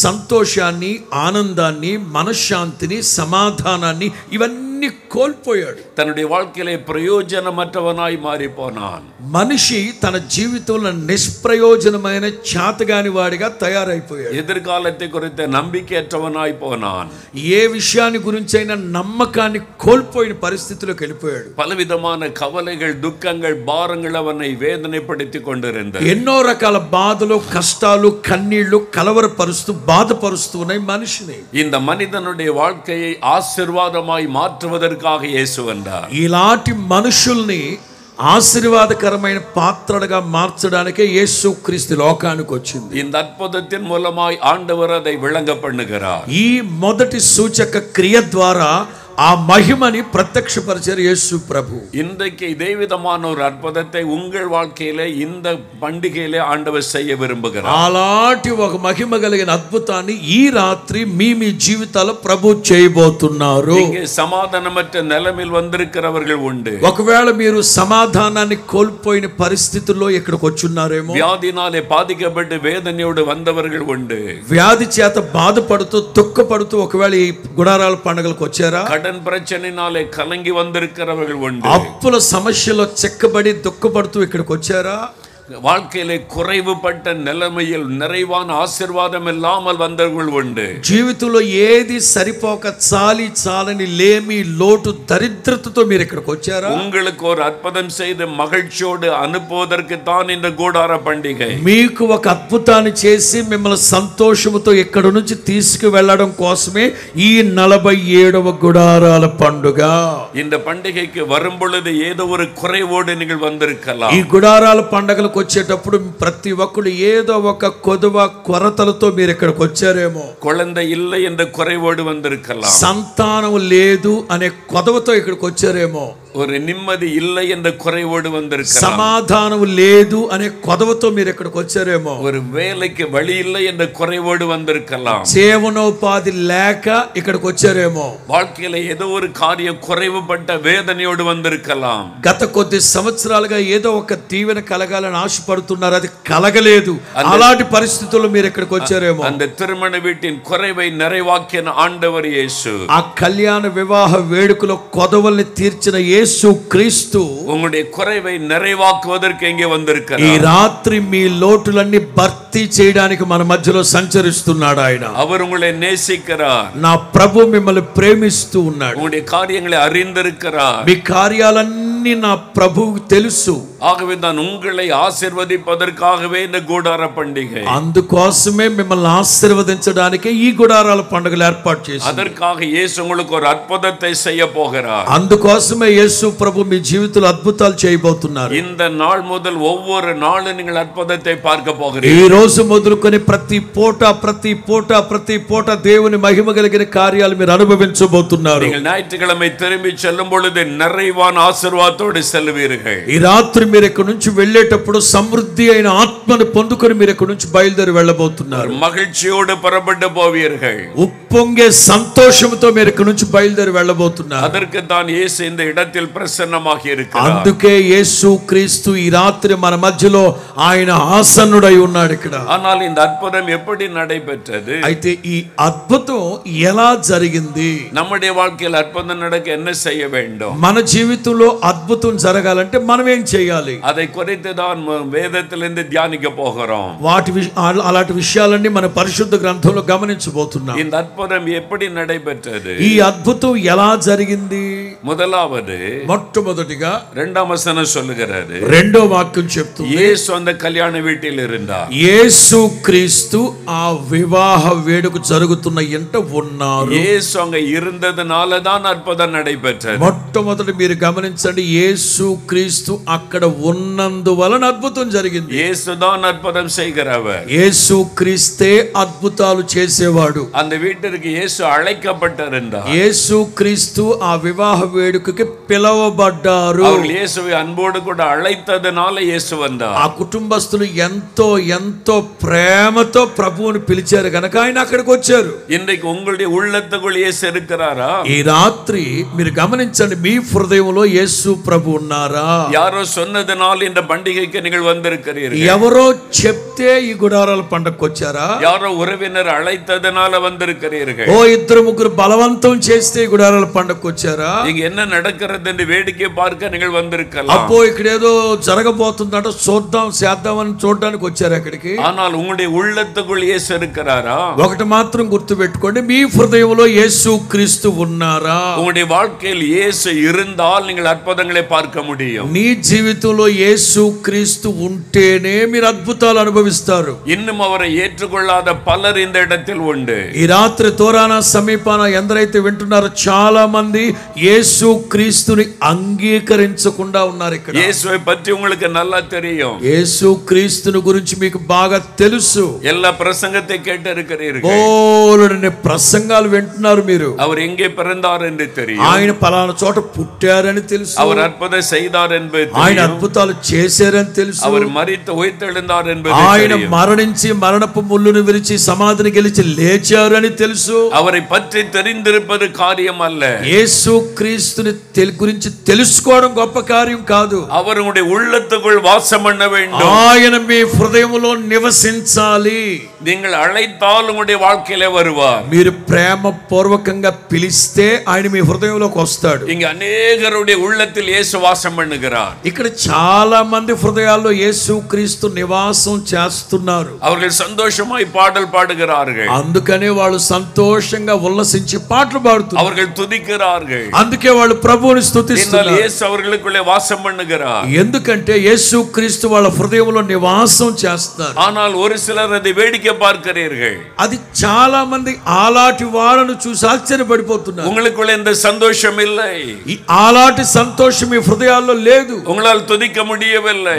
[SPEAKER 2] సంతోషాన్ని, ఆనందాన్ని, మనశ్శాంతిని, సమాధానాన్ని ఇవన్నీ కోల్పోయాడు.
[SPEAKER 1] தன்னுடைய வாழ்க்கையிலே பிரயோஜனமற்றவனாய் மாறி போனான்.
[SPEAKER 2] మనిషి తన జీవితంలో నిష్ప్రయోజనమైన చేతగాని వాడిగా తయారైపోయాడు.
[SPEAKER 1] ఎదుర్కాలத்தை குறித்த நம்பிக்கையற்றவனாய் போனான்.
[SPEAKER 2] ఏ విషయాన్ని గురించైనా నమ్మకాన్ని కోల్పోయిన పరిస్థితిలోకి వెళ్ళిపోయాడు.
[SPEAKER 1] பலவிதமான கவலைகள் துக்கங்கள் பாரங்கள் அவனை வேதனைப்படுத்தி கொண்டிருந்தது.
[SPEAKER 2] ఎన్నో రకాల బాధలు, కష్టాలు, కన్నీళ్లు కలవరపరుస్తూ బాధపరుస్తూ ఉన్నాయి మనిషిని.
[SPEAKER 1] இந்த மனிதனுடைய வாழ்க்கையை ஆశీర్వాదமாய் மாற்றுவதற்காக இயேசு வந்தார்.
[SPEAKER 2] ఇలాంటి మనుషుల్ని ఆశీర్వాదకరమైన పాత్రలుగా మార్చడానికే యేసుక్రీస్తు లోకానికి వచ్చింది.
[SPEAKER 1] இந்த அற்புதத்தின் மூலமாய் ஆண்டவர் அதை விளங்க பண்ணுகிறார்.
[SPEAKER 2] ఈ మొదటి సూచక క్రియ ద్వారా ఆ మహిమని ప్రత్యక్షపరిచారు యేసు ప్రభు.
[SPEAKER 1] இன்றைக்கு இதே விதமான ஒரு அற்புதத்தை உங்கள் வாழ்க்கையிலே இந்த பண்டிகையிலே ஆண்டவர் செய்ய விரும்புகிறார்.
[SPEAKER 2] అలాంటి ఒక మహిమ కలిగిన అద్భుతాన్ని ఈ రాత్రి మీ జీవితాల్లో ప్రభు చేయబోతున్నారు.
[SPEAKER 1] இங்கே సమాధానమற்ற నిలమిల్ வந்திருக்கிறவர்கள் உண்டு.
[SPEAKER 2] ఒకవేళ మీరు సమాధానాన్ని కోల్పోయిన పరిస్థితుల్లో ఇక్కడికి వచ్చున్నారేమో.
[SPEAKER 1] వ్యాధినాలే బాధిக்கப்பட்டு వేదనயோடு வந்தவர்கள் உண்டு.
[SPEAKER 2] వ్యాధి చేత బాధపడుతూ దుఃఖపడుతూ ఒకవేళ ఈ గుడారాల పండుగలకు వచ్చారా.
[SPEAKER 1] கடன் பிரச்சனையினாலே கலங்கி வந்திருக்கிறவர்கள் உண்டு.
[SPEAKER 2] అప్పుల సమస్యలో చెక్కబడి దుఃఖపడుతూ ఇక్కడికి వచ్చారా.
[SPEAKER 1] வாழ்க்கையிலே குறைவுபட்ட நிலைமையில் நிறைவான ஆசீర్వాదం இல்லாமல் வந்தவர்கள் உண்டு.
[SPEAKER 2] జీవితంలో ఏది సరిపోక చాలని లేమి లోటు దరిద్రతతో మీరు ఇక్కడికి వచ్చారా.
[SPEAKER 1] உங்களுக்கு ஒரு అద్భుతం செய்து మகிழ்ச்சியோடு అనుపోదற்கு தான் இந்த கூடார பண்டிகை.
[SPEAKER 2] మీకు ఒక అద్భుతాన్ని చేసి మిమ్మల్ని సంతోషముతో ఇక్కడ నుంచి తీసుకువెళ్ళడం కోసమే ఈ 47వ గుడారాల పండుగ.
[SPEAKER 1] இந்த பண்டிகைக்கு வரும் பொழுது ஏதோ ஒரு குறைவோடு நீங்கள் வந்திருக்கலாம்.
[SPEAKER 2] ఈ గుడారాల పండుగలకు వచ్చేటప్పుడు ప్రతి ఒక్కరు ఏదో ఒక కొరతలతో మీరు ఇక్కడికి వచ్చారేమో.
[SPEAKER 1] குழந்தை இல்லை என்ற குறைவோடு வந்திருக்கலாம்.
[SPEAKER 2] సంతానం లేదు అనే కొదవతో ఇక్కడికి వచ్చారేమో.
[SPEAKER 1] ஒரு நிம்மதி இல்லை என்ற குறைவோடு வந்திருக்கலாம்.
[SPEAKER 2] సమాధానం లేదు అనే కొదవతో మీరు ఇక్కడికి వచ్చారేమో.
[SPEAKER 1] ஒரு வேலைக்கு வழி இல்லை என்ற குறைவோடு வந்திருக்கலாம்.
[SPEAKER 2] జీవనోపాధి లేక ఇక్కడికి వచ్చారేమో.
[SPEAKER 1] வாழ்க்கையில ஏதோ ஒரு காரியம் குறைவுபட்ட வேதனையோடு வந்திருக்கலாம்.
[SPEAKER 2] గత కొద్ది సంవత్సరాలుగా ఏదో ఒక దీవెన కలగాలని ఆశపడుతున్నారు, అది కలగలేదు. అలాంటి పరిస్థితుల్లో మీరు ఇక్కడికి వచ్చారేమో.
[SPEAKER 1] அந்த திருமண வீட்டின் குறைவை நிறைவாக்கின ஆண்டவர் இயேசு.
[SPEAKER 2] ఆ కళ్యాణ వివాహ వేడుకలో కొదవల్ని తీర్చిన యేసు క్రీస్తు
[SPEAKER 1] உங்களுடைய குறைவை நிறைவாக்குவதற்கு இங்கே வந்திருக்கிறார்.
[SPEAKER 2] ఈ రాత్రి మీ లోటులన్నీ భర్తీ చేయడానికి మన మధ్యలో సంచరిస్తున్నాడు ఆయన.
[SPEAKER 1] அவர் உங்களை நேசிக்கிறார்.
[SPEAKER 2] నా ప్రభు మిమ్మల్ని ప్రేమిస్తూ ఉన్నాడు.
[SPEAKER 1] உங்களுடைய காரியங்களை அறிந்திருக்கிறார்.
[SPEAKER 2] మీ కార్యాలన్నీ నా ప్రభువుకు తెలుసు.
[SPEAKER 1] ஆகவே தான் உங்களை ஆசீர்வதிப்பதற்காகவே இந்த கூடார பண்டிகை.
[SPEAKER 2] అందుకోసమే మిమ్మల్ని ఆశీర్వదించడానికి ఈ గుడారాల పండుగలు ఏర్పాటు చేశారు.
[SPEAKER 1] அதற்காக இயேசு உங்களுக்கு ஒரு అద్భుతத்தை செய்ய போகிறார்.
[SPEAKER 2] అందుకోసమే యేసు ప్రభు మీ జీవితంలో అద్భుతాలు చేయబోతున్నారు.
[SPEAKER 1] இந்த நாள் முதல் ஒவ்வொரு நாளும் நீங்கள் அற்புதத்தை பார்க்க
[SPEAKER 2] ఈ
[SPEAKER 1] போகிறீர்கள்.
[SPEAKER 2] రోజు మొదలుకొని ప్రతి పూట దేవుని మహిమ కలిగిన కార్యాలు మీరు అనుభవించబోతున్నారు.
[SPEAKER 1] நீங்கள் ஞாயிற்றுக்கிழமை திரும்பி செல்லும் பொழுது நிறைவான ஆசீர்வாதத்தோடு செல்வீர்கள்.
[SPEAKER 2] ఈ రాత్రి మీరు ఇక్కడ నుంచి వెళ్ళేటప్పుడు సమృద్ధి అయిన ఆత్మను పొందుకొని మీరు ఇక్కడ నుంచి బయలుదేరి వెళ్ళబోతున్నారు.
[SPEAKER 1] மகிழ்ச்சியோடு புறப்பட்டு போவீர்கள்.
[SPEAKER 2] ఉప్పొంగే సంతోషంతో మీరు ఇక్కడ నుంచి బయలుదేరి వెళ్ళబోతున్నారు.
[SPEAKER 1] அதற்கு தான் இயேசு இந்த இடத்தில் பிரசன்னமாகி இருக்கிறார்.
[SPEAKER 2] అందుకే యేసు క్రీస్తు ఈ రాత్రి మన మధ్యలో ఆయన ఆసన్నుడై ఉన్నాడు ఇక్కడ.
[SPEAKER 1] ஆனால் இந்த அற்புதம் எப்படி நடைபெற்றது?
[SPEAKER 2] అయితే ఈ అద్భుతం ఎలా జరిగింది?
[SPEAKER 1] நம்முடைய வாழ்க்கையில் அற்புதம் நடக்க என்ன செய்ய வேண்டும்?
[SPEAKER 2] మన జీవితంలో అద్భుతం జరగాలంటే మనం ఏం చేయాలి?
[SPEAKER 1] அதை குறித்து தான் வேதத்திலிருந்து தியானிக்க போகிறோம்.
[SPEAKER 2] అలాంటి విషయాలన్నీ మన పరిశుద్ధ గ్రంథంలో గమనించబోతున్నాం.
[SPEAKER 1] இந்த அற்புதம் எப்படி நடைபெற்றது?
[SPEAKER 2] ఈ అద్భుతం ఎలా జరిగింది?
[SPEAKER 1] முதலாவது
[SPEAKER 2] మొట్టమొదటిగా
[SPEAKER 1] 2వ వచనం சொல்லுகிறது.
[SPEAKER 2] రెండో వాక్యం చెప్తుంది,
[SPEAKER 1] இயேசு அந்த கல்யாண வீட்டில் இருந்தார்.
[SPEAKER 2] యేసు క్రీస్తు ఆ వివాహ వేడుక జరుగుతున్న ఇంట ఉన్నారు.
[SPEAKER 1] இயேசு அங்க இருந்ததனால தான் அற்புதம் நடைபெற்றது.
[SPEAKER 2] మొట్టమొదటి మీరు గమనించండి, యేసు క్రీస్తు అక్కడ ఉన్నందువలన అద్భుతం జరిగింది.
[SPEAKER 1] இயேசு தான் அற்புதம் செய்கிறவர்.
[SPEAKER 2] యేసు క్రీస్తే అద్భుతాలు చేసేవాడు.
[SPEAKER 1] அந்த வீட்டிற்கு இயேசு அழைக்கப்பட்டிருந்தார்.
[SPEAKER 2] యేసు క్రీస్తు ఆ వివాహ వేడుకకి పిలవబడ్డారు.
[SPEAKER 1] அவர்கள் இயேசுவை அன்போடு கூட அழைத்ததனால இயேசு வந்தார்.
[SPEAKER 2] ఆ కుటుంబస్తులు ఎంతో ప్రేమతో ప్రభువుని పిలిచారు కనుక ఆయన అక్కడికి వచ్చారు.
[SPEAKER 1] இன்றைக்கு உங்களுடைய உள்ளத்துக்குள் இயேசு இருக்கிறாரா?
[SPEAKER 2] ఈ రాత్రి మీరు గమనించండి, మీ హృదయంలో యేసు ప్రభు ఉన్నారా?
[SPEAKER 1] யாரோ சொன்னதனால் இந்த பண்டிகைக்கு நீங்கள் வந்திருக்கிறீர்கள்.
[SPEAKER 2] ఎవరో చెప్తే ఈ గుడారాల పండగకు వచ్చారా?
[SPEAKER 1] யாரோ உறவினர் அழைத்ததனால வந்திருக்கிறீர்கள்.
[SPEAKER 2] ఓ ఇద్దరు ముగ్గురు బలవంతం చేస్తే ఈ గుడారాల పండగకు వచ్చారా?
[SPEAKER 1] இங்க என்ன நடக்கிறது என்று வேடிக்கை பார்க்க நீங்கள் வந்திருக்கலாம்.
[SPEAKER 2] అప్పో ఇక్కడ ఏదో జరగబోతుందంట చేద్దామని చూడడానికి వచ్చారు అక్కడికి.
[SPEAKER 1] ஆனால் உங்களுடைய உள்ளத்துக்குள் இயேசு இருக்கிறாரா?
[SPEAKER 2] ఒకటి మాత్రం గుర్తు పెట్టుకోండి, మీ హృదయంలో యేసు క్రీస్తు ఉన్నారా?
[SPEAKER 1] உங்களுடைய வாழ்க்கையில் இயேசு இருந்தால் நீங்கள் அற்புதங்களை பார்க்க முடியும்.
[SPEAKER 2] నీ జీవితంలో యేసు క్రీస్తు ఉంటేనే మీరు అద్భుతాలు అనుభవిస్తారు.
[SPEAKER 1] இன்னும் அவரை ஏற்றுக்கொள்ளாத பலர் இந்த இடத்தில் உண்டு.
[SPEAKER 2] ఈ రాత్రి తోరానా సమీపాన ఎందరైతే వింటున్నారో చాలా మంది యేసు యేసు క్రీస్తుని అంగీకరించకుండా ఉన్నారు. ఇక్కడ
[SPEAKER 1] இயேசுவை பற்றி உங்களுக்கு நல்லா தெரியும்.
[SPEAKER 2] యేసు క్రీస్తుని గురించి మీకు బాగా తెలుసు.
[SPEAKER 1] எல்லா பிரசங்கத்தை கேட்டு இருக்கிறீர்கள்.
[SPEAKER 2] బోలెడన్ని ప్రసంగాలు వింటున్నారు మీరు.
[SPEAKER 1] அவர் எங்கே பிறந்தார் என்று தெரியும்.
[SPEAKER 2] ఆయన పలానా చోట పుట్టారని తెలుసు.
[SPEAKER 1] அவர் అద్భుతం செய்தார் என்பது தெரியும்.
[SPEAKER 2] ఆయన అద్భుతాలు చేశారని తెలుసు.
[SPEAKER 1] அவர் மரித்து ఉయిర్తెழுந்தார் என்பது
[SPEAKER 2] ఆయన
[SPEAKER 1] தெரியும்.
[SPEAKER 2] మరణించి మరణపు ముళ్ళును విరిచి సమాధిని గెలిచి లేచారు అని తెలుసు.
[SPEAKER 1] அவரை பற்றி தெரிந்திருப்பது காரியம் அல்ல.
[SPEAKER 2] యేసు క్రీస్తుని గురించి తెలుసుకోవడం గొప్ప కార్యం కాదు.
[SPEAKER 1] அவருடைய உள்ளத்துக்குள் வாசம் பண்ண வேண்டும்.
[SPEAKER 2] ఆయన మీ హృదయములో నివసించాలి.
[SPEAKER 1] நீங்கள் அழைத்தால் உங்களுடைய வாழ்க்கையிலே வருவார்.
[SPEAKER 2] మీరు ప్రేమ పూర్వకంగా పిలిస్తే ఆయన మీ హృదయంలోకి వస్తాడు.
[SPEAKER 1] இங்க அநேகருடைய உள்ளத்தில் இயேசு வாசம் பண்ணுகிறார்.
[SPEAKER 2] ఇక్కడ చాలా మంది హృదయాల్లో యేసు క్రీస్తు నివాసం చేస్తున్నారు.
[SPEAKER 1] அவர்கள் சந்தோஷமாய் பாடல் பாடுகிறார்கள்.
[SPEAKER 2] అందుకనే వాళ్ళు సంతోషంగా ఉల్లసించి పాటలు పాడుతున్నారు.
[SPEAKER 1] அவர்கள் துதிக்கிறார்கள்.
[SPEAKER 2] అందుకే వాళ్ళు ప్రభువుని స్తుతిస్తున్నారు.
[SPEAKER 1] இயேசு அவர்களுக்குள்ளே வாசம் பண்ணுகிறார்.
[SPEAKER 2] ఎందుకంటే యేసు క్రీస్తు వాళ్ళ హృదయంలో నివాసం చేస్తారు.
[SPEAKER 1] ஆனால் ஒரு சிலர் அதை வேடிக்கை பார்க்கிறீர்கள்.
[SPEAKER 2] అది చాలా మంది ఆలాటి వాళ్ళను చూసి ఆశ్చర్యపడిపోతున్నారు.
[SPEAKER 1] உங்களுக்குள்ள இந்த சந்தோஷம் இல்லை.
[SPEAKER 2] ఈ ఆలాటి సంతోషం మీ హృదయాల్లో లేదు.
[SPEAKER 1] உங்களால் துதிக்க முடியவில்லை.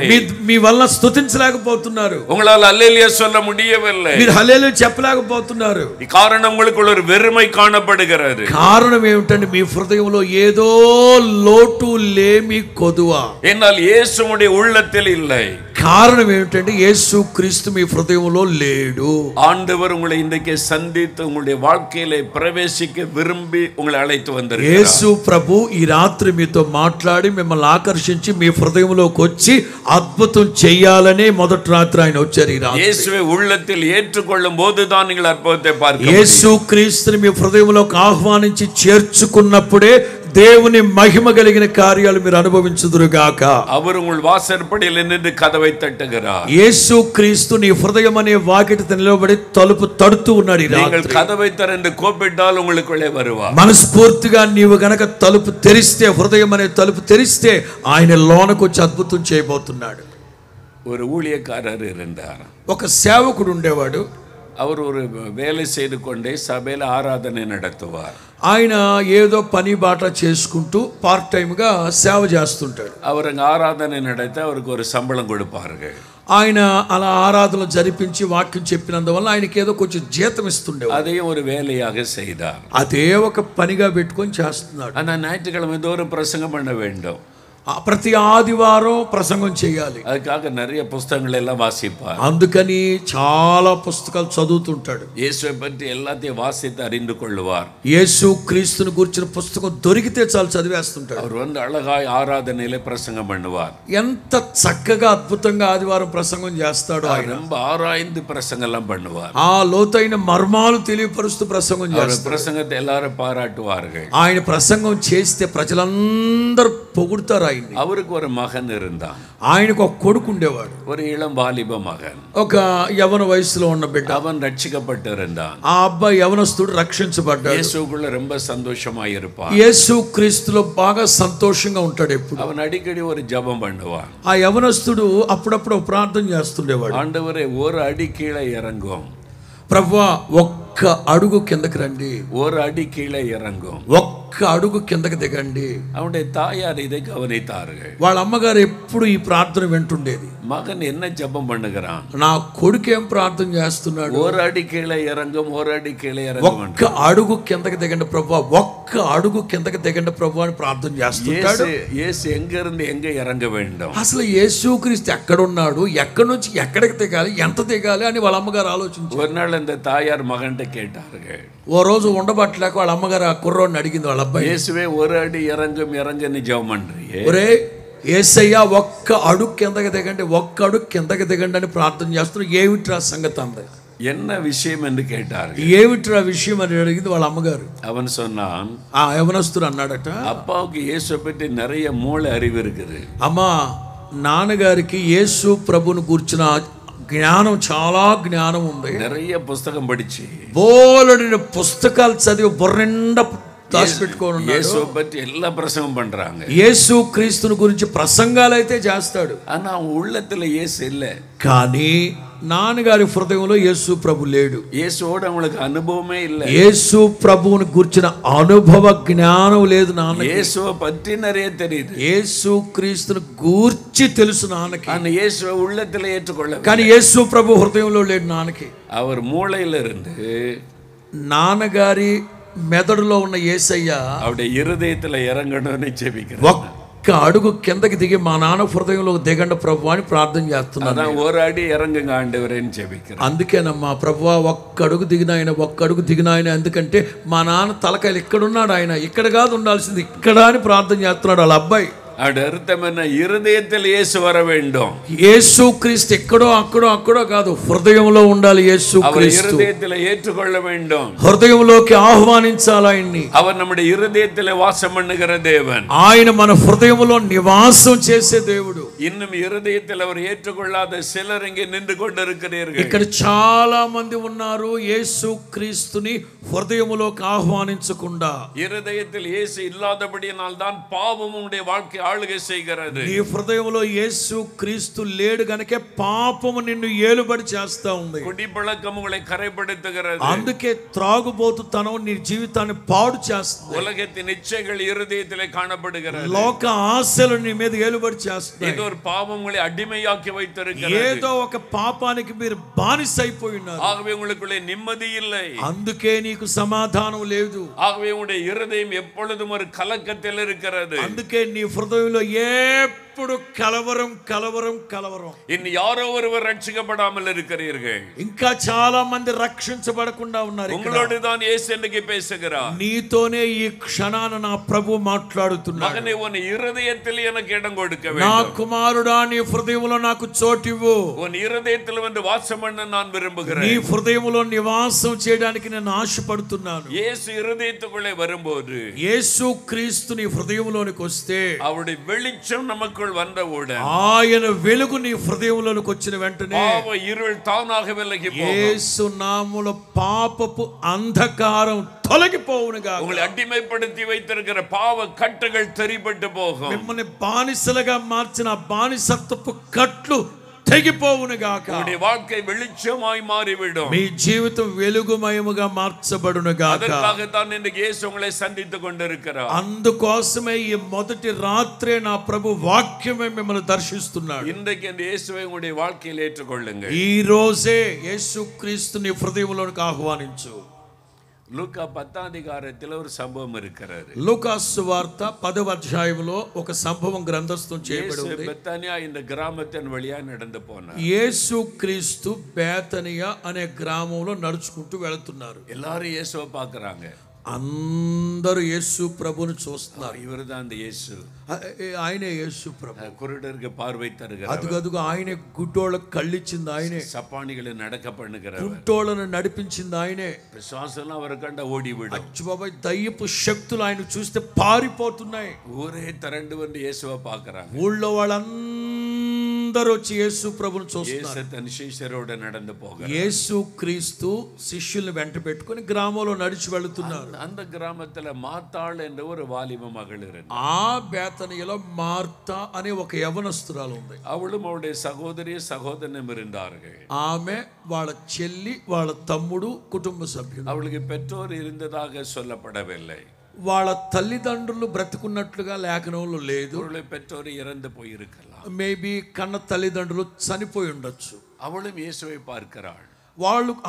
[SPEAKER 2] మీ వల్ల స్తుతించలేకపోతున్నారు.
[SPEAKER 1] உங்களால் அல்லேலூயா சொல்ல முடியவில்லை.
[SPEAKER 2] మీరు హల్లెలూయా చెప్పలేకపోతున్నారు.
[SPEAKER 1] காரணம் உங்களுக்குள்ள ஒரு வெறுமை காணப்படுகிறது.
[SPEAKER 2] కారణం ఏమిటంటే మీ హృదయంలో ఏదో లోటు లేమి కొదువ.
[SPEAKER 1] என்னால் இயேசுவுடைய உள்ளத்தில் இல்லை.
[SPEAKER 2] కారణం ఏమిటంటే యేసు క్రీస్తు మీ హృదయంలో లేడు.
[SPEAKER 1] ஆண்டவர் உங்களை இன்றைக்கு சந்தித்து உங்களுடைய வாழ்க்கையிலே பிரவேசிக்க விரும்பி உங்களை அழைத்து வந்திருக்கிறார்.
[SPEAKER 2] యేసు ప్రభు ఈ రాత్రి మీతో మాట్లాడి మిమ్మల్ని ఆకర్షించి మీ హృదయంలోకి వచ్చి అద్భుతం చేయాలని మొదటి రాత్రి ఆయన వచ్చారు. ఈ రాత్రి
[SPEAKER 1] இயேசுவை உள்ளத்தில் ஏற்றுக்கொள்ளும் போதுதான் நீங்கள் அற்புதத்தை பார்க்க முடியும்.
[SPEAKER 2] యేసు క్రీస్తుని మీ హృదయంలోకి ఆహ్వానించి చేర్చుకున్నప్పుడే దేవుని మహిమ కలిగిన కార్యాలు మీరు అనుభవించుదురుగాక.
[SPEAKER 1] அவர் உங்கள் வாசற்படியில் நின்று கதவை தட்டுகிறார்.
[SPEAKER 2] యేసు క్రీస్తు నీ హృదయం అనే వాకిట నిలబడి తలుపు తడుతూ ఉన్నాడు.
[SPEAKER 1] நீங்கள் கதவை திறந்து கூப்பிட்டால் உங்களுக்குள்ளே வருவார்.
[SPEAKER 2] మనస్ఫూర్తిగా నీవు గనక తలుపు తెరిస్తే, హృదయం అనే తలుపు తెరిస్తే ఆయన లోనకు వచ్చి అద్భుతం చేయబోతున్నాడు.
[SPEAKER 1] ஒரு ஊழியக்காரர் இருந்தார்.
[SPEAKER 2] ఒక సేవకుడు ఉండేవాడు.
[SPEAKER 1] அவர் ஒரு வேலை செய்து கொண்டே சபையில் ஆராதனை நடத்துவார்.
[SPEAKER 2] ఆయన ఏదో పని బాట చేసుకుంటూ పార్ట్ టైమ్గా సేవ చేస్తుంటాడు.
[SPEAKER 1] அவர் அங்கே ஆராதனை நடத்த அவருக்கு ஒரு சம்பளம் கொடுப்பார்கள்.
[SPEAKER 2] ఆయన అలా ఆరాధనలు జరిపించి వాక్యం చెప్పినందువల్ల ఆయనకి ఏదో కొంచెం జీతం ఇస్తుండేవాడు.
[SPEAKER 1] அதையும் ஒரு வேலையாக செய்தார்.
[SPEAKER 2] అదే ఒక పనిగా పెట్టుకొని చేస్తున్నాడు.
[SPEAKER 1] ஆனால் ஞாயிற்றுக்கிழமை தோறும் பிரசங்கம் பண்ண வேண்டும்.
[SPEAKER 2] ప్రతి ఆదివారం ప్రసంగం చేయాలి.
[SPEAKER 1] அதுக்காக நிறைய புஸ்தகங்கள் எல்லாம் வாசிப்பார்.
[SPEAKER 2] అందుకని చాలా పుస్తకాలు చదువుతుంటాడు.
[SPEAKER 1] இயேசுவை பற்றி எல்லாத்தையும் வாசித்து அறிந்து கொள்ளுவார்.
[SPEAKER 2] యేసు క్రీస్తుని గురించిన పుస్తకం దొరికితే చాలు చదివేస్తుంటాడు.
[SPEAKER 1] அவர் வந்து அழகாய் ஆராதனையில பிரசங்கம் பண்ணுவார்.
[SPEAKER 2] ఎంత చక్కగా అద్భుతంగా ఆదివారం ప్రసంగం చేస్తాడు ఆయన.
[SPEAKER 1] ரொம்ப ఆరాய்ந்து பிரசங்கம் எல்லாம் பண்ணுவார்.
[SPEAKER 2] ఆ లోతైన మర్మాలు తెలియపరుస్తూ ప్రసంగం చేస్తాడు.
[SPEAKER 1] பிரசங்கத்தை எல்லாரும் பாராட்டுவார்கள்.
[SPEAKER 2] ఆయన ప్రసంగం చేస్తే ప్రజలందరూ పొగుడుతారు.
[SPEAKER 1] அவருக்கு ஒரு மகன் இருந்தான்.
[SPEAKER 2] ఆయనకు ఒక కొడుకు ఉండేవాడు.
[SPEAKER 1] ஒரு இளம் வாலிப மகன்.
[SPEAKER 2] ఒక యవన వయసులో ఉన్న బిడ్డ.
[SPEAKER 1] அவன் ரட்சிக்கப்பட்டிருந்தான்.
[SPEAKER 2] ఆ అబ్బాయి యవనస్తుడు రక్షించబడ్డాడు.
[SPEAKER 1] இயேசுக்குள்ள ரொம்ப சந்தோஷமா இருப்பான்.
[SPEAKER 2] యేసు క్రీస్తులో బాగా సంతోషంగా ఉంటాడు ఎప్పుడు.
[SPEAKER 1] அவன் అడిக்கடி ஒரு ஜெபம் பண்ணுவான்.
[SPEAKER 2] ఆ యవనస్తుడు అప్పుడప్పుడు ప్రార్థన చేస్తుండేవాడు.
[SPEAKER 1] ஆண்டவரே ஒரு அடி கீழே இறங்கும்.
[SPEAKER 2] ప్రభువా ఒక్క అడుగు కిందకి రండి.
[SPEAKER 1] ஒரு அடி கீழே இறங்கும்.
[SPEAKER 2] ఒక్క అడుగు కిందకి దిగండి.
[SPEAKER 1] அவனுடைய தாயார் இதை கவனித்தார்கள்.
[SPEAKER 2] వాళ్ళ అమ్మగారు ఎప్పుడు ఈ ప్రార్థన వింటుండేది.
[SPEAKER 1] மகன் என்ன ஜெபம் பண்ணுகிறான்?
[SPEAKER 2] నా కొడుకు ఏం ప్రార్థన చేస్తున్నాడు?
[SPEAKER 1] ஒரு அடி கீழே இறங்கும், ஒரு అడి కీழే ఇறங்கும்.
[SPEAKER 2] ఒక్క అడుగు కిందకి దిగండి ప్రభువా, ఒక్క అడుగు కిందకి దిగండి ప్రభువా అని ప్రార్థన చేస్తుంటాడు.
[SPEAKER 1] இயேசு எங்க இருந்து எங்க இறங்க வேண்டும்?
[SPEAKER 2] అసలు యేసుక్రీస్తు ఎక్కడున్నాడు, ఎక్కడి నుంచి ఎక్కడికి దిగాలి, ఎంత దిగాలి అని వాళ్ళ అమ్మగారు ఆలోచించారు.
[SPEAKER 1] ஒரு நாள் இந்த தாயார் மகன்கிட்ட கேட்டார்கள்.
[SPEAKER 2] ఓ రోజు ఉండబట్టలేక వాళ్ళ అమ్మగారు ఆ కుర్రోడిని అడిగింది వాళ్ళ అబ్బాయి.
[SPEAKER 1] இயேசுவே ஒரு அடி இறங்கும் இறங்குன்னு ஜெபம் பண்றியே.
[SPEAKER 2] ఒరే యేసయ్య ఒక్క అడుగు కిందకి దిగండి, ఒక్క అడుగు కిందకి దిగండి అని ప్రార్థన చేస్తున్నారు. ఏమిట్రా సంగతి అంది.
[SPEAKER 1] என்ன விஷயம் என்று கேட்டார்கள்.
[SPEAKER 2] ఏమిట్రా విషయం అని అడిగింది వాళ్ళ అమ్మగారు.
[SPEAKER 1] அவன் சொன்னான்,
[SPEAKER 2] ఆ యవనస్తుడు అన్నాడట,
[SPEAKER 1] அப்பாவுக்கு இயேசுவை பற்றி நிறைய மூளை அறிவு இருக்குது.
[SPEAKER 2] అమ్మా నాన్నగారికి యేసు ప్రభుని గూర్చిన జ్ఞానం, చాలా జ్ఞానం ఉంది.
[SPEAKER 1] நிறைய புஸ்தகம் படிச்சு
[SPEAKER 2] బోలెడైన పుస్తకాలు చదివి బుర్రెండా దాచిపెట్టుకొని
[SPEAKER 1] இயேசுவை பற்றி எல்லா பிரசங்கம் பண்றாங்க.
[SPEAKER 2] యేసు క్రీస్తుని గురించి ప్రసంగాలు అయితే చేస్తాడు.
[SPEAKER 1] ஆனா அவன் உள்ளத்துல இயேசு இல்லை.
[SPEAKER 2] కానీ నాన్నగారి హృదయంలో యేసు ప్రభు లేడు.
[SPEAKER 1] இயேசுவோட அவங்களுக்கு அனுபவமே இல்லை.
[SPEAKER 2] యేసు ప్రభువుని గుర్చిన అనుభవ జ్ఞానం లేదు నాన్నకి.
[SPEAKER 1] இயேசுவை பற்றி நிறைய தெரியுது.
[SPEAKER 2] యేసు క్రీస్తుని గూర్చి తెలుసు నాన్నకి.
[SPEAKER 1] ஆனா இயேசுவை உள்ளத்துல ஏற்றுக்கொள்ள.
[SPEAKER 2] కానీ యేసు ప్రభు హృదయంలో లేడు నాన్నకి.
[SPEAKER 1] அவர் மூளையில இருந்து
[SPEAKER 2] నాన్నగారి మెదడులో ఉన్న యేసయ్య
[SPEAKER 1] அவருடைய இருதயத்துல இறங்கணும்னு ஜெபிக்கிறார்.
[SPEAKER 2] ఒక్క అడుగు కిందకి దిగి మా నాన్న హృదయంలో దిగండి ప్రభు అని ప్రార్థన చేస్తున్నాను.
[SPEAKER 1] அதான் ஒரு அடி இறங்குங்க ஆண்டவரேன்னு ஜெபிக்கிறார்.
[SPEAKER 2] అందుకేనమ్మా ప్రభువా ఒక్క అడుగు దిగిన ఆయన, ఒక్క అడుగు దిగిన ఆయన. ఎందుకంటే మా నాన్న తలకాయలు ఇక్కడ ఉన్నాడు, ఆయన ఇక్కడ కాదు ఉండాల్సింది ఇక్కడ అని ప్రార్థన చేస్తున్నాడు వాళ్ళ అబ్బాయి.
[SPEAKER 1] அது அர்த்தம் என்ன? இருதயத்தில் இயேசு வர வேண்டும்.
[SPEAKER 2] యేసు క్రీస్తు ఎక్కడో అక్కడో కాదు, హృదయంలో ఉండాలి. యేసు క్రీస్తు
[SPEAKER 1] இருதயத்தில் ஏற்றுக்கொள்ள வேண்டும்.
[SPEAKER 2] హృదయంలోకి ఆహ్వానించాలి ఆయన్ని.
[SPEAKER 1] அவர் நம்முடைய இருதயத்தில் வாசம் பண்ணுகிற தேவன்.
[SPEAKER 2] ఆయన మన హృదయంలో నివాసం చేసే దేవుడు.
[SPEAKER 1] இன்னும் இருதயத்தில் அவர் ஏற்றுக்கொள்ளாத சிலர் இங்கே நின்று கொண்டிருக்கிறீர்கள்.
[SPEAKER 2] ఇక్కడ చాలా మంది ఉన్నారు యేసు క్రీస్తుని హృదయములోకి ఆహ్వానించకుండా.
[SPEAKER 1] இருதயத்தில் இயேசு இல்லாதபடியினால் தான் பாவம் உடைய வாழ்க்கை ஆளுகை செய்கிறது.
[SPEAKER 2] నీ హృదయంలో యేసు క్రీస్తు లేడు గనుకే పాపము నిన్ను ఏలుబడి చేస్తా ఉంది.
[SPEAKER 1] குடிப்பழக்கம் உங்களை கரைப்படுத்துகிறது.
[SPEAKER 2] అందుకే త్రాగుబోతుతనం నీ జీవితాన్ని పాడు చేస్తుంది.
[SPEAKER 1] உலகத்தின் இச்சைகள் இருதயத்திலே காணப்படுகிறது.
[SPEAKER 2] లోక ఆశలు నీ మీద ఏలుబడి చేస్తాయి.
[SPEAKER 1] ஏதோ ஒரு பாவம் உங்களை அடிமையாக்கி வைத்திருக்கிறது.
[SPEAKER 2] ఏదో ఒక పాపానికి మీరు బానిస అయిపోయి ఉన్నారు.
[SPEAKER 1] ஆகவே உங்களுக்குள்ளே நிம்மதி இல்லை.
[SPEAKER 2] అందుకే నీకు సమాధానం లేదు.
[SPEAKER 1] ஆகவே உங்களுடைய இருதயம் எப்பொழுதும் ஒரு கலக்கத்தில் இருக்கிறது.
[SPEAKER 2] అందుకే నీ హృదయంలో ఎప్పుడు కలవరం కలవరం కలవరం.
[SPEAKER 1] இன்னும் யாரோ ஒருவர் ரட்சிக்கப்படாமல் இருக்கிறீர்கள்.
[SPEAKER 2] ఇంకా చాలా మంది రక్షించబడకుండా ఉన్నారు.
[SPEAKER 1] உங்களோடு தான் இயேசு இன்னைக்கு பேசுகிறார்.
[SPEAKER 2] నీతోనే ఈ క్షణాన నా ప్రభు మాట్లాడుతున్నాడు.
[SPEAKER 1] மகனே, உன் இருதயத்தில் எனக்கு இடம் கொடுக்க வேண்டும்.
[SPEAKER 2] నా కుమారుడా నీ హృదయంలో నాకు చోటివ్వు.
[SPEAKER 1] உன் இருதயத்தில் வந்து வாசம் பண்ண நான் விரும்புகிறேன்.
[SPEAKER 2] నీ హృదయంలో నివాసం చేయడానికి నేను ఆశపడుతున్నాను.
[SPEAKER 1] இயேசு இருதயத்துக்குள்ளே வரும்போது,
[SPEAKER 2] యేసు క్రీస్తు నీ హృదయంలోనికి వస్తే,
[SPEAKER 1] அவருடைய வெளிச்சம் நமக்குள் வந்தவுடன்,
[SPEAKER 2] ఆయన వెలుగు నీ హృదయంలోనికి వచ్చిన వెంటనే
[SPEAKER 1] பாவ இருள் தானாக விலகி போகும்.
[SPEAKER 2] యేసు నామములో పాపపు అంధకారం తొలగిపోవునుగా.
[SPEAKER 1] உங்களை அடிமைப்படுத்தி வைத்திருக்கிற பாவ கட்டுகள் தெரிபட்டு போகும்.
[SPEAKER 2] మిమ్మల్ని బానిసలుగా మార్చిన బానిసత్వపు కట్లు తెగిపోవునుగాక.
[SPEAKER 1] உங்களுடைய வாழ்க்கை வெளிச்சமாய் மாறிவிடும்.
[SPEAKER 2] మీ జీవితం వెలుగుమయముగా మార్చబడునుగాక.
[SPEAKER 1] அதற்காகத்தான் இன்றைக்கு இயேசு உங்களை சந்தித்துக் கொண்டிருக்கிறார்.
[SPEAKER 2] అందుకోసమే ఈ మొదటి రాత్రే నా ప్రభు వాక్యమే మిమ్మల్ని దర్శిస్తున్నాడు.
[SPEAKER 1] இன்றைக்கு இந்த இயேசுவை உங்களுடைய வாழ்க்கையில் ஏற்றுக்கொள்ளுங்கள்.
[SPEAKER 2] ఈ రోజే యేసు క్రీస్తుని హృదయంలోనికి ఆహ్వానించు.
[SPEAKER 1] லூக்கா 10 அதிகாரத்தில் ஒரு சம்பவம் இருக்கிறது.
[SPEAKER 2] లూకా సువార్త 10వ అధ్యాయంలో ఒక సంభవం గ్రంథస్థం చేయబడి ఉంది.
[SPEAKER 1] பெத்தானியா இந்த கிராமத்தின் வழியா நடந்து போனார்.
[SPEAKER 2] యేసు క్రీస్తు బేతనియా అనే గ్రామంలో నడుచుకుంటూ వెళుతున్నారు.
[SPEAKER 1] எல்லாரும் இயேசுவை பார்க்கறாங்க.
[SPEAKER 2] అందరూ యేసు ప్రభుని చూస్తున్నారు.
[SPEAKER 1] இவர்தான் அந்த இயேசு.
[SPEAKER 2] ఆయనే యేసు ప్రభు.
[SPEAKER 1] குருடருக்கு பார்வை தருகிறவர்.
[SPEAKER 2] అదుగదుగు ఆయనే గుడ్డోళ్ళకు కళ్ళిచ్చింది ఆయనే.
[SPEAKER 1] சப்பானிகளை நடக்க பண்ணுகிறவர்.
[SPEAKER 2] కుంటోళ్ళను నడిపించింది ఆయనే.
[SPEAKER 1] பிசாசெல்லாம் அவர் கண்ட ஓடிவிடும்.
[SPEAKER 2] అచ్చుబాబాయ్ దయ్యపు శక్తులు ఆయన చూస్తే పారిపోతున్నాయి.
[SPEAKER 1] ஊரே திரண்டு வந்து இயேசுவை பார்க்கறாங்க.
[SPEAKER 2] ఊళ్ళో వాళ్ళందరూ వచ్చి యేసు ప్రభుని చూస్తున్నారు.
[SPEAKER 1] இயேசு தன் சீஷரோட நடந்து போகிறார்.
[SPEAKER 2] యేసు క్రీస్తు శిష్యుల్ని వెంట పెట్టుకొని గ్రామంలో నడిచి వెళుతున్నారు.
[SPEAKER 1] அந்த கிராமத்துல மாத்தாள் என்ற ஒரு வாலிப மகள் இருந்தார்.
[SPEAKER 2] ఆ బేతనియలో మార్తా అనే ఒక యవనస్తురాలు ఉంది.
[SPEAKER 1] அவளும் அவளுடைய சகோதரி சகோதரனும் இருந்தார்கள்.
[SPEAKER 2] ఆమె వాళ్ళ చెల్లి వాళ్ళ తమ్ముడు కుటుంబ సభ్యులు.
[SPEAKER 1] அவளுக்கு பெற்றோர் இருந்ததாக சொல்லப்படவில்லை.
[SPEAKER 2] వాళ్ళ తల్లిదండ్రులు బ్రతుకున్నట్లుగా లేఖనంలో లేదు.
[SPEAKER 1] அவளுடைய பெற்றோர் இறந்து போயிருக்கலாம்.
[SPEAKER 2] మేబీ కన్న తల్లిదండ్రులు చనిపోయి ఉండొచ్చు.
[SPEAKER 1] அவளும் இயேசுவை பார்க்கிறாள்.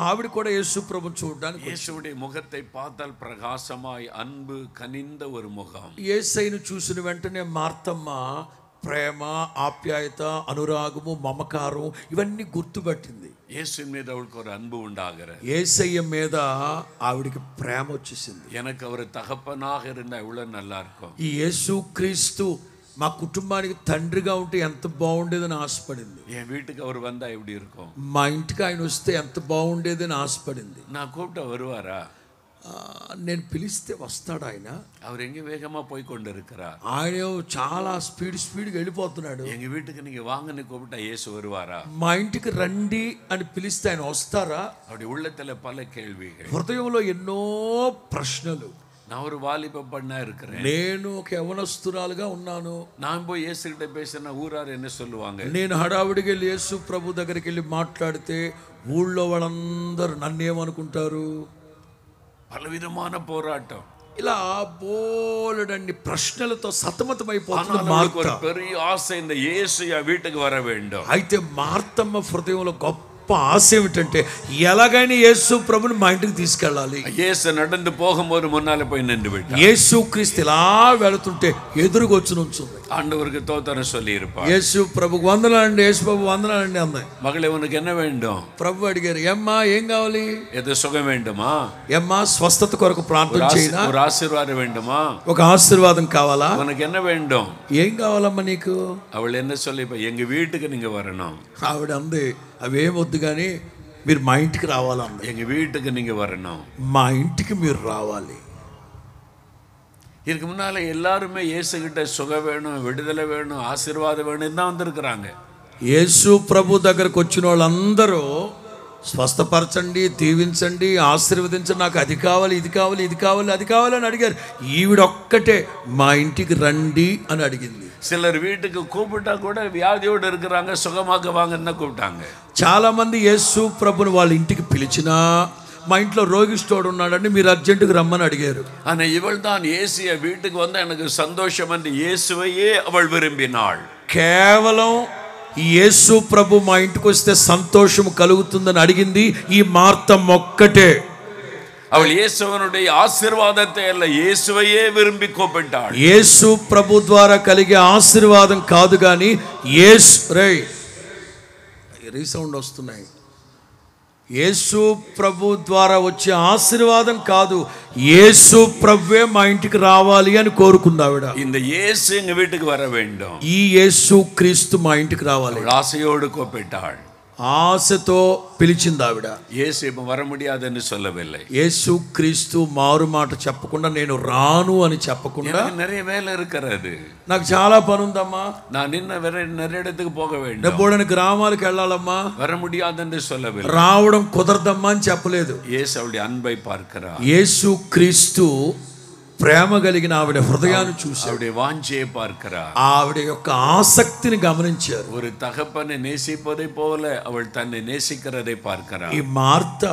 [SPEAKER 2] ఆవిడ కూడా యేసు ప్రభు చూడడానికి.
[SPEAKER 1] இயேசுவுடைய முகத்தை பார்த்தால் பிரகாசமாய் அன்பு கனிந்த ஒரு முகம்.
[SPEAKER 2] యేసయ్యను చూసిన వెంటనే మార్తమ్మ ప్రేమ, ఆప్యాయత, అనురాగము, మమకారం ఇవన్నీ గుర్తుపట్టింది.
[SPEAKER 1] இயேசுவின் மீது அவளுக்கு ஒரு அன்பு உண்டாகிறது.
[SPEAKER 2] యేసయ్య మీద ఆవిడికి ప్రేమ వచ్చేసింది.
[SPEAKER 1] எனக்கு அவர் தகப்பனாக இருந்தா எவ்வளவு நல்லா இருக்கும்.
[SPEAKER 2] ఈ యేసు క్రీస్తు మా కుటుంబానికి తండ్రిగా ఉంటే ఎంత బాగుండేదని ఆశపడింది.
[SPEAKER 1] என் வீட்டுக்கு அவர் வந்தா எப்படி இருக்கும்?
[SPEAKER 2] మా ఇంటికి ఆయన వస్తే ఎంత బాగుండేదని ఆశపడింది.
[SPEAKER 1] நான் கூப்பிட்ட வருவாரா?
[SPEAKER 2] నేను పిలిస్తే వస్తాడు ఆయన.
[SPEAKER 1] அவர் எங்க வேகமா போய் கொண்டு இருக்கிறார்.
[SPEAKER 2] ఆయన చాలా స్పీడ్గా వెళ్ళిపోతున్నాడు.
[SPEAKER 1] எங்க வீட்டுக்கு நீங்க வாங்கன்னு கூப்பிட்டா இயேசு வருவாரா?
[SPEAKER 2] మా ఇంటికి రండి అని పిలిస్తే ఆయన వస్తారా?
[SPEAKER 1] அவருடைய உள்ளத்துல பல கேள்விகள்.
[SPEAKER 2] హృదయంలో ఎన్నో ప్రశ్నలు.
[SPEAKER 1] நான் ஒரு வாலிப பண்ணா இருக்கிறேன்,
[SPEAKER 2] నేను ఒక యవనస్తురాలుగా ఉన్నాను.
[SPEAKER 1] நான் போய் இயேசு கிட்ட பேசினா ஊரார் என்ன சொல்லுவாங்க?
[SPEAKER 2] నేను హడావుడికి వెళ్ళి యేసు ప్రభు దగ్గరికి వెళ్ళి మాట్లాడితే ఊళ్ళో వాళ్ళందరూ నన్నేమనుకుంటారు?
[SPEAKER 1] பலவிதமான போராட்டம்,
[SPEAKER 2] ఇలా బోలెడన్ని ప్రశ్నలతో సతమతమైపోతున్న
[SPEAKER 1] ஒரு
[SPEAKER 2] మార్త.
[SPEAKER 1] பெரிய ஆசை, இந்த இயேசு என் வீட்டுக்கு வர வேண்டும்.
[SPEAKER 2] అయితే మార్తమ్మ హృదయంలో గొప్ప ఆశ ఏమిటంటే ఎలాగైనా యేసు ప్రభుని మా ఇంటికి తీసుకెళ్ళాలి.
[SPEAKER 1] இயேசு நடந்து போகும்போது முன்னால போய் நின்று விட்டார்.
[SPEAKER 2] యేసు క్రీస్తు ఇలా వెళుతుంటే ఎదురుగా వచ్చి నుంచుంది.
[SPEAKER 1] ஆண்டவருக்கு தோத்திரம் சொல்லி இருப்பார்.
[SPEAKER 2] యేసు ప్రభుకు వందనాలండి, యేసు ప్రభు వందనాలండి అంది.
[SPEAKER 1] மகளே, உனக்கு என்ன வேண்டும்?
[SPEAKER 2] ప్రభు అడిగారు, ఏమ్మా ఏం కావాలి?
[SPEAKER 1] எது சுகம் வேண்டுமா?
[SPEAKER 2] ఏమ్మా స్వస్థత కొరకు ప్రార్థన చేయనా?
[SPEAKER 1] ஒரு ఆశీర్వాదం வேண்டுமா?
[SPEAKER 2] ఒక ఆశీర్వాదం కావాలా?
[SPEAKER 1] உனக்கு என்ன வேண்டும்?
[SPEAKER 2] ఏం కావాలమ్మా నీకు?
[SPEAKER 1] அவள் என்ன சொல்லி, எங்க வீட்டுக்கு நீங்க வரணும்.
[SPEAKER 2] ఆవిడ అంది, అవేం వద్దు కానీ మీరు మా ఇంటికి రావాలంది.
[SPEAKER 1] எங்க வீட்டுக்கு நீங்க வரணும்.
[SPEAKER 2] మా ఇంటికి మీరు రావాలి.
[SPEAKER 1] இதுக்கு முன்னால எல்லாருமே இயேசு கிட்ட சுகம் வேணும், விடுதலை வேணும், ஆசீர்வாதம் வேணும் தான் வந்திருக்கிறாங்க.
[SPEAKER 2] యేసు ప్రభు దగ్గరకు వచ్చిన వాళ్ళందరూ స్వస్థపరచండి, దీవించండి, ఆశీర్వదించండి, నాకు అది కావాలి, ఇది కావాలి, ఇది కావాలి, అది కావాలి అని అడిగారు. ఈవిడొక్కటే మా ఇంటికి రండి అని అడిగింది.
[SPEAKER 1] சிலர் வீட்டுக்கு கூப்பிட்டா கூட வியாதியோடு இருக்கிறாங்க, சுகமாக வாங்கன்னு தான் கூப்பிட்டாங்க.
[SPEAKER 2] చాలా మంది యేసు ప్రభుని వాళ్ళ ఇంటికి పిలిచినా మా ఇంట్లో రోగిష్టోడు ఉన్నాడని మీరు అర్జెంటుగా రమ్మని అడిగారు.
[SPEAKER 1] ஆனா இவள் தான் இயேசுய வீட்டுக்கு வந்தா எனக்கு சந்தோஷம் என்று இயேசுவையே அவள் விரும்பினாள்.
[SPEAKER 2] కేవలం యేసు ప్రభు మా ఇంటికి వస్తే సంతోషం కలుగుతుందని అడిగింది ఈ మార్తమ్మ ఒక్కటే.
[SPEAKER 1] அவள் இயேசுவனுடைய ఆశీర్వాదத்தை அல்ல, இயேசுவையே விரும்பி கூப்பிட்டாள்.
[SPEAKER 2] యేసు ప్రభు ద్వారా కలిగే ఆశీర్వాదం కాదు కానీ రీసౌండ్ వస్తున్నాయి. యేసు ప్రభు ద్వారా వచ్చే ఆశీర్వాదం కాదు, యేసు ప్రభువే మా ఇంటికి రావాలి అని కోరుకుంది ఆవిడ.
[SPEAKER 1] இந்த இயேசு எங்க வீட்டுக்கு வர வேண்டும்.
[SPEAKER 2] ఈ యేసు క్రీస్తు మా ఇంటికి రావాలి.
[SPEAKER 1] ஆசையோடு கூப்பிட்டாள்,
[SPEAKER 2] ఆశతో పిలిచింది ఆవిడ.
[SPEAKER 1] இயேசு இப்ப வர முடியாதுன்னு சொல்லவில்லை.
[SPEAKER 2] యేసు క్రీస్తు మారు మాట చెప్పకుండా, నేను రాను అని చెప్పకుండా,
[SPEAKER 1] நிறைய வேலை இருக்கிறது,
[SPEAKER 2] నాకు చాలా పని ఉందమ్మా,
[SPEAKER 1] நான் நிறைய இடத்துக்கு போக வேண்டும்,
[SPEAKER 2] డబ్బోడని గ్రామాలకు వెళ్ళాలమ్మా,
[SPEAKER 1] வர முடியாதுன்னு சொல்லவில்லை.
[SPEAKER 2] రావడం కుదరదమ్మా అని చెప్పలేదు.
[SPEAKER 1] இயேசு அவளுடைய அன்பை பார்க்கிறார்.
[SPEAKER 2] యేసు క్రీస్తు ప్రేమ కలిగిన ఆవిడ హృదయాన్ని చూశాడు,
[SPEAKER 1] அவருடைய வாஞ்சையை பார்க்கிறார்.
[SPEAKER 2] ఆవిడ యొక్క ఆసక్తిని గమనించారు.
[SPEAKER 1] ஒரு தகப்பனை நேசிப்பதை போல அவள் தன்னை நேசிக்கிறதை பார்க்கிறார்.
[SPEAKER 2] ఈ మార్త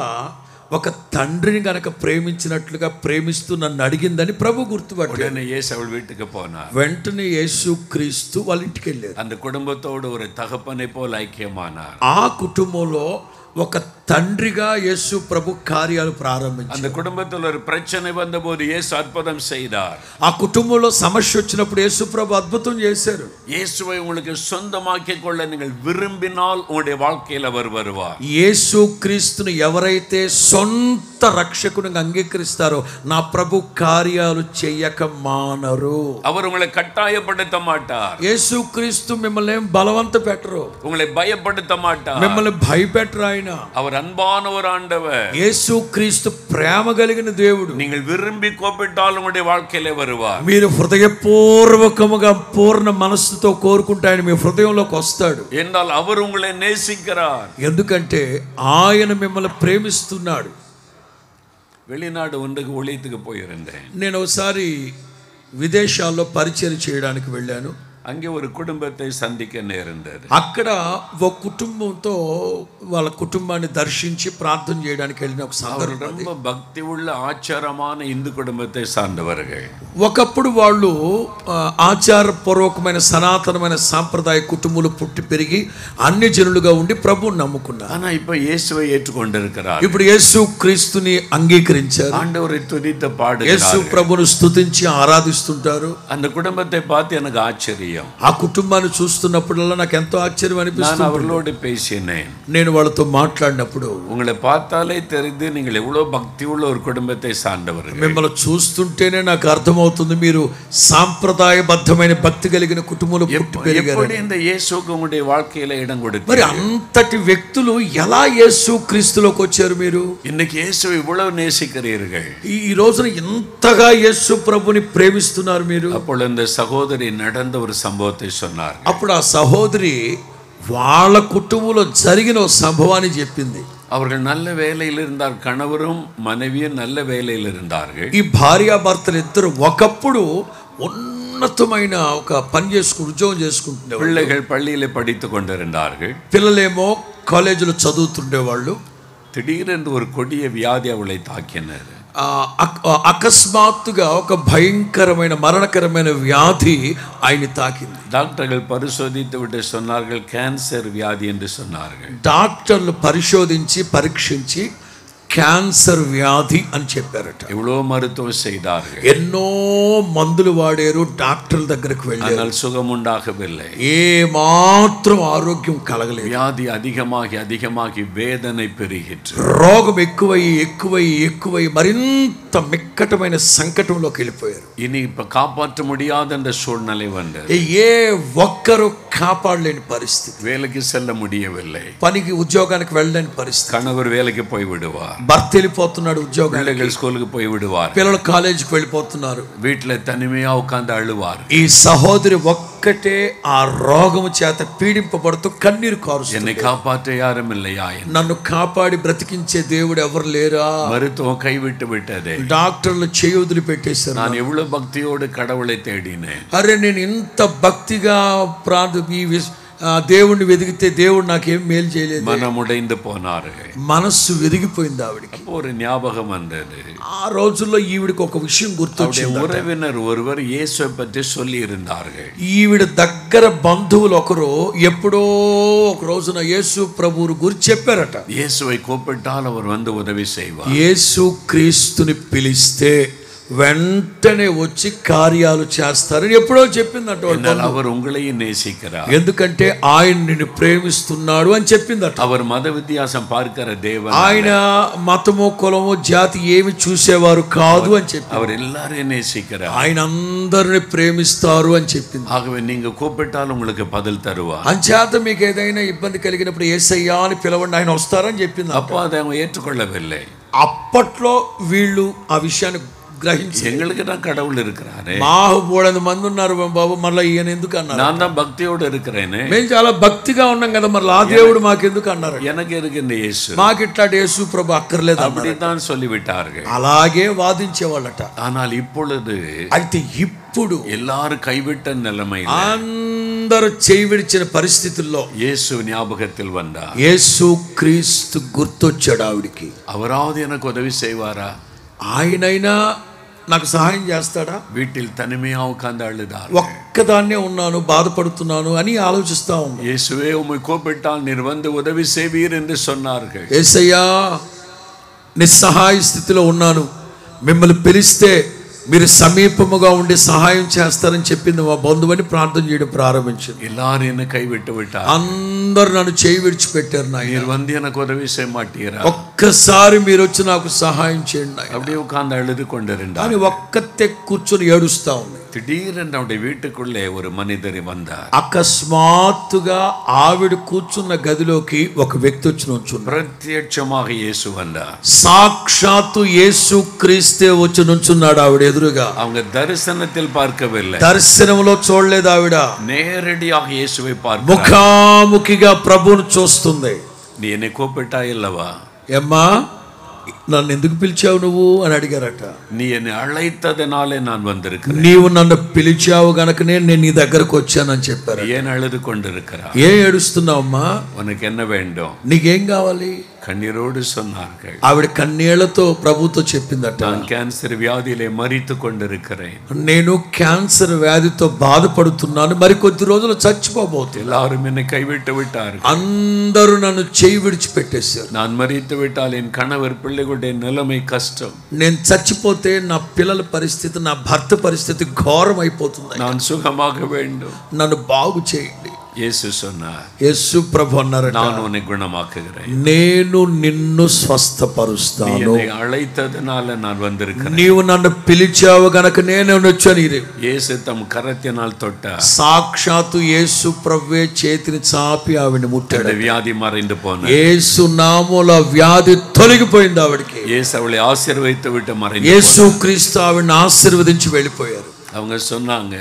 [SPEAKER 2] ఒక తండ్రిని గనక ప్రేమించినట్లుగా ప్రేమిస్తూ నన్ను అడిగిందని ప్రభు గుర్తుపట్టాడు.
[SPEAKER 1] உடனே இயேசு அவள் வீட்டுக்கு போனார்.
[SPEAKER 2] వెంటనే యేసు క్రీస్తు వాళ్ళ ఇంటికి వెళ్ళారు.
[SPEAKER 1] அந்த குடும்பத்தோடு ஒரு தகப்பனை போல் ஐக்கியமானார்.
[SPEAKER 2] ఆ కుటుంబంలో ఒక తండ్రిగా యేసు ప్రభు కార్యాలు ప్రారంభించారు.
[SPEAKER 1] அந்த குடும்பத்தில் ஒரு பிரச்சனை வந்தபோது இயேசு அற்புதம் செய்தார்.
[SPEAKER 2] ఆ కుటుంబంలో సమస్య వచ్చినప్పుడు యేసు ప్రభు అద్భుతం చేశారు.
[SPEAKER 1] இயேசுவை உங்களுக்கு சொந்தமாக்கிக் கொள்ள நீங்கள் విரும்பினால் உங்களுடைய வாழ்க்கையில் அவர் வருவார்.
[SPEAKER 2] యేసు క్రీస్తును ఎవరైతే సొంత రక్షకునిగా అంగీకరిస్తారో నా ప్రభు కార్యాలు చేయక మానరు.
[SPEAKER 1] அவர் உங்களை கட்டாயப்படுத்த மாட்டார்.
[SPEAKER 2] యేసు క్రీస్తు మిమ్మల్ని బలవంత పెట్టరు,
[SPEAKER 1] உங்களை பயப்படுத்த மாட்டார்.
[SPEAKER 2] మిమ్మల్ని భయపెట్టరు. ఆయన
[SPEAKER 1] அவர் అన్பான ஒரு ஆண்டவர்.
[SPEAKER 2] యేసు క్రీస్తు ప్రేమ కలిగిన దేవుడు.
[SPEAKER 1] நீங்கள் விரும்பி கோபிட்டால் உங்களுடைய வாழ்க்கையிலே வருவார்.
[SPEAKER 2] మీరు హృదయపూర్వకముగా పూర్ణ మనస్సుతో కోరుకుంటే ఆయన మీ హృదయంలోకి వస్తాడు.
[SPEAKER 1] என்றால் அவர் உங்களை நேசிக்கிறார்.
[SPEAKER 2] ఎందుకంటే ఆయన మిమ్మల్ని ప్రేమిస్తున్నాడు.
[SPEAKER 1] வெளிநாடு ஒன்றுக்கு ஊழியத்துக்கு போயிருந்தேன்.
[SPEAKER 2] నేను ఒకసారి విదేశాల్లో పరిచయం చేయడానికి వెళ్ళాను.
[SPEAKER 1] அங்கே ஒரு குடும்பத்தை சந்திக்க நேர்ந்தது.
[SPEAKER 2] అక్కడ ఒక కుటుంబంతో వాళ్ళ కుటుంబాన్ని దర్శించి ప్రార్థన చేయడానికి వెళ్ళిన ఒక సందర్భం.
[SPEAKER 1] ரொம்ப பக்தி உள்ள ஆச்சாரமான இந்து குடும்பத்தை சார்ந்தவர்கள்.
[SPEAKER 2] ఒకప్పుడు వాళ్ళు ఆచారపూర్వకమైన సనాతనమైన సాంప్రదాయ కుటుంబాలు పుట్టి పెరిగి అన్ని జనులుగా ఉండి ప్రభువుని నమ్ముకున్నారు.
[SPEAKER 1] ஆனா இப்ப இயேசுவை ஏற்றுக்கொண்டிருக்கிறார்.
[SPEAKER 2] ఇప్పుడు యేసు క్రీస్తుని అంగీకరించారు.
[SPEAKER 1] ஆண்டவரை துதித்து பாடுகிறார்கள்.
[SPEAKER 2] యేసు ప్రభువును స్తుతించి ఆరాధిస్తుంటారు.
[SPEAKER 1] அந்த குடும்பத்தை பார்த்து எனக்கு ஆச்சரியம்.
[SPEAKER 2] ఆ కుటుంబాన్ని చూస్తున్నప్పుడల్లా నాకు ఎంతో ఆశ్చర్యం అనిపిస్తుంది.
[SPEAKER 1] நான் அவர்களோடு பேசினேன்.
[SPEAKER 2] నేను వాళ్ళతో మాట్లాడినప్పుడు
[SPEAKER 1] உங்களை பார்த்தாலே தெரிந்து நீங்கள் எவ்வளவு பக்தி உள்ள ஒரு குடும்பத்தை சார்ந்தவர்கள்.
[SPEAKER 2] మిమ్మల్ని చూస్తుంటేనే నాకు అర్థమవుతుంది మీరు సాంప్రదాయబద్ధమైన భక్తి కలిగిన కుటుంబంలో పుట్టి పెరిగారు.
[SPEAKER 1] எப்படி இந்த இயேசுவுக்கு உங்களுடைய வாழ்க்கையில இடம் கொடுத்தீங்க?
[SPEAKER 2] మరి అంతటి వ్యక్తులు ఎలా యేసు క్రీస్తులోకి వచ్చారు? మీరు
[SPEAKER 1] இன்னைக்கு இயேசுவை இவ்வளவு நேசிக்கிறீர்கள்.
[SPEAKER 2] ఈ రోజున ఎంతగా యేసు ప్రభుని ప్రేమిస్తున్నారు మీరు.
[SPEAKER 1] அப்பொழுது இந்த சகோதரி நடந்த ஒரு సంభవத்தை சொன்னார்.
[SPEAKER 2] అప్పుడు ఆ సహోదరి వాళ్ళ కుటుంబంలో జరిగిన ఒక సంభవాన్ని చెప్పింది.
[SPEAKER 1] அவர்கள் நல்ல வேலையில் இருந்தார், கணவரும் மனைவியும் நல்ல வேலையில் இருந்தார்கள்.
[SPEAKER 2] ఈ భార్యాభర్తలు ఇద్దరు ఒకప్పుడు ఉన్నతమైన ఒక పని చేసుకుని ఉద్యోగం చేసుకుంటుండే,
[SPEAKER 1] பிள்ளைகள் பள்ளியிலே படித்து கொண்டிருந்தார்கள்.
[SPEAKER 2] పిల్లలేమో కాలేజీలో చదువుతుండేవాళ్ళు.
[SPEAKER 1] திடீரென்று ஒரு கொடிய வியாதி அவளை தாக்கினர்.
[SPEAKER 2] అకస్మాత్తుగా ఒక భయంకరమైన మరణకరమైన వ్యాధి ఆయన తాకింది.
[SPEAKER 1] డాక్టర్లు పరిశోధించి విட்டு சொன்னார்கள் క్యాన్సర్ వ్యాధి என்று சொன்னார்கள்.
[SPEAKER 2] డాక్టర్లు పరిశోధించి పరీక్షించి క్యాన్సర్ వ్యాధి అని చెప్పారట.
[SPEAKER 1] ఎவ்வளோ மருத்துவம் செய்தார்கள்,
[SPEAKER 2] ఎన్నో మందులు వాడారు, డాక్టర్ల దగ్గరికి వెళ్ళారు,
[SPEAKER 1] ஆனால் சுகம் உண்டாகவில்லை.
[SPEAKER 2] ఏ మాత్రం ఆరోగ్యం కలగలేదు.
[SPEAKER 1] వ్యాధి அதிகமாகி அதிகமாகி வேதனை பெருகிற்று.
[SPEAKER 2] రోగం ఎక్కువై ఎక్కువై ఎక్కువై మరింత మిక్కటమైన సంకటంలోకి వెళ్ళిపోయారు.
[SPEAKER 1] இனி இப்ப காப்பாற்ற முடியாத என்ற சூழ்நிலை வந்தது.
[SPEAKER 2] ఏ ఒక్కరు కాపాడలేని పరిస్థితి.
[SPEAKER 1] வேலைக்கு செல்ல முடியவில்லை,
[SPEAKER 2] పనికి ఉద్యోగానికి వెళ్ళలేని పరిస్థితి.
[SPEAKER 1] கணவர் வேலைக்கு போய் விடுவார்,
[SPEAKER 2] భర్త వెళ్ళిపోతున్నాడు ఉద్యోగం,
[SPEAKER 1] பிள்ளைகள் ஸ்கூலுக்கு போய் விடுவார்,
[SPEAKER 2] పిల్లలు కాలేజీకి వెళ్ళిపోతున్నారు,
[SPEAKER 1] வீட்டுல தனிமையா உட்கார்ந்து அழுவார்.
[SPEAKER 2] ఈ సహోదరి ఒక్కటే ఆ రోగము చేత పీడింపబడుతూ కన్నీరు కారుస్తుంది.
[SPEAKER 1] என்னை காப்பாற்ற யாரும் இல்லையா,
[SPEAKER 2] నన్ను కాపాడి బ్రతికించే దేవుడు ఎవరు లేరా,
[SPEAKER 1] மருத்துவம் கைவிட்டு விட்டதே,
[SPEAKER 2] డాక్టర్లు చేయి వదిలిపెట్టేశారు.
[SPEAKER 1] நான் எவ்வளவு பக்தியோடு கடவுளை தேடினேன்,
[SPEAKER 2] అరే నేను ఇంత భక్తిగా దేవుణ్ణి వెతికితే దేవుడు నాకేం మేలు చేయలేదు.
[SPEAKER 1] மனம் உடைந்து போனார்கள்,
[SPEAKER 2] మనస్సు వెదిగిపోయింది ఆవిడికి.
[SPEAKER 1] ஒரு ஞாபகம் வந்தது.
[SPEAKER 2] ఆ రోజుల్లో ఈవిడికి ఒక విషయం గుర్తొచ్చింది.
[SPEAKER 1] உறவினர் ஒருவர் இயேசுவை பற்றி சொல்லி இருந்தார்கள்.
[SPEAKER 2] ఈవిడ దగ్గర బంధువులు ఒకరు ఎప్పుడో ఒక రోజున యేసు ప్రభువుని గురించి చెప్పారట.
[SPEAKER 1] இயேசுவை கூப்பிட்டால் அவர் வந்து உதவி செய்வார்.
[SPEAKER 2] యేసు క్రీస్తుని పిలిస్తే వెంటనే వచ్చి కార్యాలు చేస్తారని ఎప్పుడో చెప్పిందట.
[SPEAKER 1] அவர் உங்களையும் நேசிக்கிறார்,
[SPEAKER 2] ఎందుకంటే ఆయన నిన్ను ప్రేమిస్తున్నాడు అని చెప్పిందట.
[SPEAKER 1] அவர் மத வித்தியாசம் பார்க்கிற தேவன்,
[SPEAKER 2] ఆయన మతమో కులమో జాతి ఏమి చూసేవారు కాదు అని చెప్పి,
[SPEAKER 1] அவர் எல்லாரையும் நேசிக்கிறார்,
[SPEAKER 2] ఆయన అందరిని ప్రేమిస్తారు అని చెప్పింది.
[SPEAKER 1] ஆகவே நீங்க கூப்பிட்டால் உங்களுக்கு பதில் தருவார்.
[SPEAKER 2] అంచేత మీకు ఏదైనా ఇబ్బంది కలిగినప్పుడు యేసయ్యా అని పిలవండి, ఆయన వస్తారని చెప్పింది.
[SPEAKER 1] அப்போ அதை அவங்க ஏற்றுக்கொள்ளவில்லை.
[SPEAKER 2] అప్పట్లో వీళ్ళు ఆ విషయాన్ని గ్రహించి,
[SPEAKER 1] எங்களுக்கு தான் கடவுள் இருக்கிறாரு,
[SPEAKER 2] మాకు బోళంత మంది ఉన్నారు బాబు, మళ్ళీ ఈయన ఎందుకు అన్నారు,
[SPEAKER 1] நான் தான் பக்தியோடு இருக்கிறேனே,
[SPEAKER 2] మేము చాలా భక్తిగా ఉన్నాం కదా, మరి ఆ దేవుడు మాకెందుకు అన్నారు,
[SPEAKER 1] எனக்கு இருக்கின்ற இயேசு,
[SPEAKER 2] మాకు ఇట్లాంటి యేసు ప్రభు అక్కర్లేదు
[SPEAKER 1] அப்படித்தான் சொல்லிவிட்டார்கள்.
[SPEAKER 2] అలాగే వాదించేవాళ్ళట.
[SPEAKER 1] ஆனால் இப்பொழுது
[SPEAKER 2] అయితే ఇప్పుడు
[SPEAKER 1] எல்லாரும் கைவிட்ட நிலைமையில்
[SPEAKER 2] అందరూ చేయి విడిచిన పరిస్థితుల్లో
[SPEAKER 1] இயேசு ஞாபகத்தில் வந்தார்.
[SPEAKER 2] యేసు క్రీస్తు గుర్తొచ్చాడు ఆవిడికి.
[SPEAKER 1] அவராவது எனக்கு உதவி செய்வாரா,
[SPEAKER 2] ఆయనైనా నాకు సహాయం చేస్తాడా,
[SPEAKER 1] வீட்டில் தனிமையா உட்கார்ந்து அழுதார்,
[SPEAKER 2] ఒక్కదాన్నే ఉన్నాను బాధపడుతున్నాను అని ఆలోచిస్తా ఉంది.
[SPEAKER 1] இயேசுவே உம்மை கூப்பிட்டால் நீர் வந்து உதவி செய்வீர் என்று சொன்னார்கள்.
[SPEAKER 2] యేసయ్యా నిస్సహాయ స్థితిలో ఉన్నాను, మిమ్మల్ని పిలిస్తే మీరు సమీపముగా ఉండి సహాయం చేస్తారని చెప్పింది మా బంధువుని ప్రార్థన చేయడం ప్రారంభించింది.
[SPEAKER 1] எல்லாரும் என்ன கைவிட்டு விட்டார்,
[SPEAKER 2] అందరూ నన్ను చేయి విడిచిపెట్టారు.
[SPEAKER 1] நீர் வந்து எனக்கு உதவி செய்ய மாட்டீரா,
[SPEAKER 2] ఒక్కసారి మీరు వచ్చి నాకు సహాయం చేయండి.
[SPEAKER 1] அப்படியே உட்கார்ந்து அழுது கொண்டிருந்தார்.
[SPEAKER 2] అని ఒక్కతే కూర్చొని ఏడుస్తా ఉంది.
[SPEAKER 1] திடீரென்று அவருடைய வீட்டுக்குள்ளே ஒரு மனிதர் வந்தார்.
[SPEAKER 2] అకస్మాత్తుగా ఆవిడ కూర్చున్న గదిలోకి ఒక వ్యక్తి వచ్చి నుంచున్నాడు.
[SPEAKER 1] ప్రత్యక్షமாக இயேசு வந்தார்.
[SPEAKER 2] సాక్షాత్తు యేసు క్రీస్తే వచ్చి నుంచున్నాడు ఆవిడ ఎదురుగా.
[SPEAKER 1] அவங்க தரிசனத்தில் பார்க்கவில்லை,
[SPEAKER 2] దర్శనంలో చూడలేదు ఆవిడ,
[SPEAKER 1] நேரடியாக இயேசுவை பார்க்கிறார்.
[SPEAKER 2] ముఖాముఖిగా ప్రభువును చూస్తుంది.
[SPEAKER 1] நீ என்னை கூப்பிட்டாய் அல்லவா,
[SPEAKER 2] ఏమ్మా నన్ను ఎందుకు పిలిచావు నువ్వు అని అడిగారట.
[SPEAKER 1] நீ என்னை அழைத்ததனாலே நான் வந்திருக்கிறேன்,
[SPEAKER 2] నీవు నన్ను పిలిచావు గనకనే నేను నీ దగ్గరకు వచ్చానని చెప్పారు.
[SPEAKER 1] ஏன் அழுது கொண்டிருக்கிறாய்,
[SPEAKER 2] ఏం ఏడుస్తున్నావమ్మా,
[SPEAKER 1] உனக்கு என்ன வேண்டும்,
[SPEAKER 2] నీకేం కావాలి,
[SPEAKER 1] கண்ணீரோடு சொன்னார்கள்.
[SPEAKER 2] ఆవిడ కన్నీళ్లతో ప్రభుతో చెప్పిందట,
[SPEAKER 1] நான் கேன்சர் வியாதியிலே மரித்து கொண்டிருக்கிறேன்,
[SPEAKER 2] నేను క్యాన్సర్ వ్యాధితో బాధపడుతున్నాను, మరి కొద్ది రోజులు చచ్చిపోబోతున్నా,
[SPEAKER 1] எல்லாரும் என்னை கைவிட்டு விட்டார்கள்,
[SPEAKER 2] అందరూ నన్ను చేయి విడిచిపెట్టేశారు,
[SPEAKER 1] நான் మరిத்து விட்டால் என் கணவர் பிள்ளைகளுடைய நிலைமை கஷ்டம்,
[SPEAKER 2] నేను చచ్చిపోతే నా పిల్లల పరిస్థితి, నా భర్త పరిస్థితి ఘోరం అయిపోతుంది,
[SPEAKER 1] நான் సుఖமாக வேண்டும்,
[SPEAKER 2] నన్ను బాగు చేయండి.
[SPEAKER 1] இயேசு சொன்னார்,
[SPEAKER 2] యేసు ప్రభు అన్నారట,
[SPEAKER 1] நான் உன்னை குணமாக்குகிறேன்,
[SPEAKER 2] నేను నిన్ను స్వస్థపరుస్తాను,
[SPEAKER 1] என்னை அழைத்ததனால நான் வந்திருக்கிறேன்,
[SPEAKER 2] నీవు నన్ను పిలిచావు గనక నేను వచ్చాను.
[SPEAKER 1] இயேசு தம் கரத்தினால் தொட்டார்,
[SPEAKER 2] సాక్షాత్తు యేసు ప్రభువే చేతిని చాపి ఆవిడని ముట్టాడు.
[SPEAKER 1] வியாதி மறைந்து போனது,
[SPEAKER 2] యేసు నామములో వ్యాధి తొలగిపోయింది ఆవిడకి.
[SPEAKER 1] இயேசு அவளை ஆசీర్వదిத்து விட்டு மறைந்து
[SPEAKER 2] యేసు క్రీస్తు ఆవిడని ఆశీర్వదించి వెళ్ళిపోయారు.
[SPEAKER 1] அவங்க சொன்னாங்க,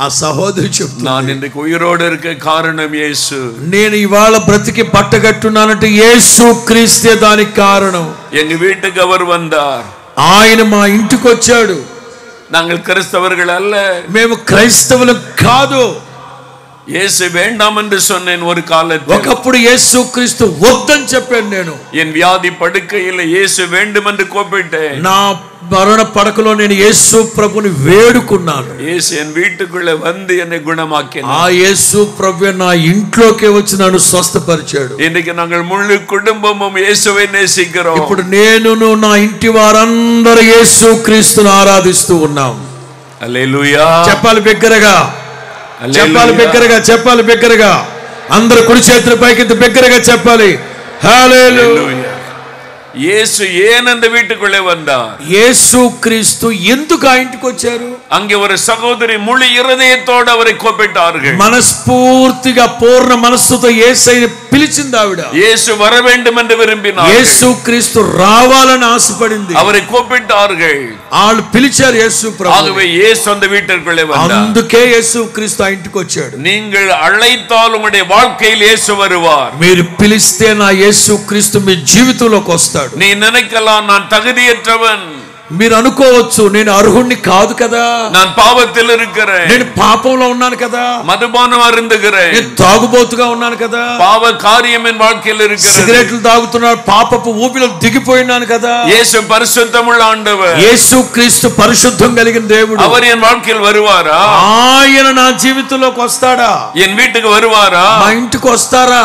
[SPEAKER 2] ఆ సహోదరి చెప్తుంది,
[SPEAKER 1] நான் இன்றைக்கு உயிரோடு இருக்க காரணம் இயேசு.
[SPEAKER 2] నేను ఇవాళ బ్రతికి పట్టగట్టున్నానంటే యేసు క్రీస్తే దానికి కారణం.
[SPEAKER 1] எங்க வீட்டுக்கு அவர் வந்தார்.
[SPEAKER 2] ఆయన మా ఇంటికి వచ్చాడు.
[SPEAKER 1] நாங்கள் கிறிஸ்தவர்கள் அல்ல,
[SPEAKER 2] మేము క్రైస్తవులు కాదు.
[SPEAKER 1] இயேசு வேண்டாம் என்று சொன்னேன் ஒரு காலத்தில்.
[SPEAKER 2] ఒకప్పుడు యేసు క్రీస్తు వద్దని చెప్పాను నేను.
[SPEAKER 1] என் வியாதி படுக்கையில் இயேசு வேண்டும் என்று கூப்பிட்டேன்.
[SPEAKER 2] నా మరణ పడకలో నేను యేసు ప్రభుని వేడుకున్నాను.
[SPEAKER 1] இயேசு என் வீட்டுக்குள்ளே வந்து என்னை குணமாக்கினார்.
[SPEAKER 2] ఆ యేసు ప్రభు నా ఇంట్లోకి వచ్చి నన్ను స్వస్థపరిచాడు.
[SPEAKER 1] இன்னைக்கு நாங்கள் முழு குடும்பமும் இயேசுவை நேசிக்கிறோம்.
[SPEAKER 2] ఇప్పుడు నేను నా ఇంటి వారందరూ యేసు క్రీస్తును ఆరాధిస్తూ ఉన్నాం.
[SPEAKER 1] హల్లెలూయా.
[SPEAKER 2] చెప్పాలి బిగ్గరగా, చెప్పాలి బిగ్గరగా, చెప్పాలి బిగ్గరగా. అందరూ కుడి చేతుల పైకి బిగ్గరగా చెప్పాలి. హల్లెలూయా.
[SPEAKER 1] యేసు ஏன் அந்த வீட்டுக்குள்ளே வந்தார்?
[SPEAKER 2] యేసు క్రీస్తు ఎందుకు ఆ ఇంటికి వచ్చారు?
[SPEAKER 1] அங்கே ஒரு சகோதரி முழு இருதயத்தோடு அவரை கூப்பிட்டார்கள்.
[SPEAKER 2] మనస్ఫూర్తిగా పూర్ణ మనస్సుతో యేసయ్యని పిలిచింది ఆవిడ.
[SPEAKER 1] యేసు வர வேண்டும் என்று விரும்பினார்.
[SPEAKER 2] యేసు క్రీస్తు రావాలని ఆశపడింది.
[SPEAKER 1] அவரை கூப்பிட்டார்கள்.
[SPEAKER 2] వాళ్ళు పిలిచారు యేసు ప్రభు.
[SPEAKER 1] ஆகவே యేసు அந்த வீட்டிற்குள்ளே வந்தார்.
[SPEAKER 2] అందుకే యేసు క్రీస్తు ఆ ఇంటికి వచ్చాడు.
[SPEAKER 1] நீங்கள் அழைத்தால் உங்களுடைய வாழ்க்கையில் இயேசு வருவார்.
[SPEAKER 2] మీరు పిలిస్తే నా యేసు క్రీస్తు మీ జీవితంలోకి వస్తాడు.
[SPEAKER 1] நீ நினைக்கலாம் நான் தகுதியற்றவன்,
[SPEAKER 2] మీరు అనుకోవచ్చు నేను అర్హుణ్ణి కాదు కదా,
[SPEAKER 1] நான் பாவத்தில் இருக்கிறேன்,
[SPEAKER 2] నేను పాపంలో ఉన్నాను కదా,
[SPEAKER 1] மதுபானம் அருந்துகிறேன்,
[SPEAKER 2] నేను తాగుబోతుగా ఉన్నాను కదా,
[SPEAKER 1] பாவ காரியம் என் வாழ்க்கையில் இருக்கிறது,
[SPEAKER 2] సిగరెట్లు తాగుతున్నాను, పాపపు ఊపిలో దిగిపోయినాను కదా.
[SPEAKER 1] இயேசு பரிசுத்தமுள்ள ஆண்டவர்.
[SPEAKER 2] యేసు క్రీస్తు పరిశుద్ధం కలిగిన దేవుడు.
[SPEAKER 1] அவர் என் வாழ்க்கையில் வருவாரா?
[SPEAKER 2] ఆయన నా జీవితంలోకి వస్తాడా?
[SPEAKER 1] என் வீட்டுக்கு வருவாரா?
[SPEAKER 2] మా ఇంటికి వస్తారా?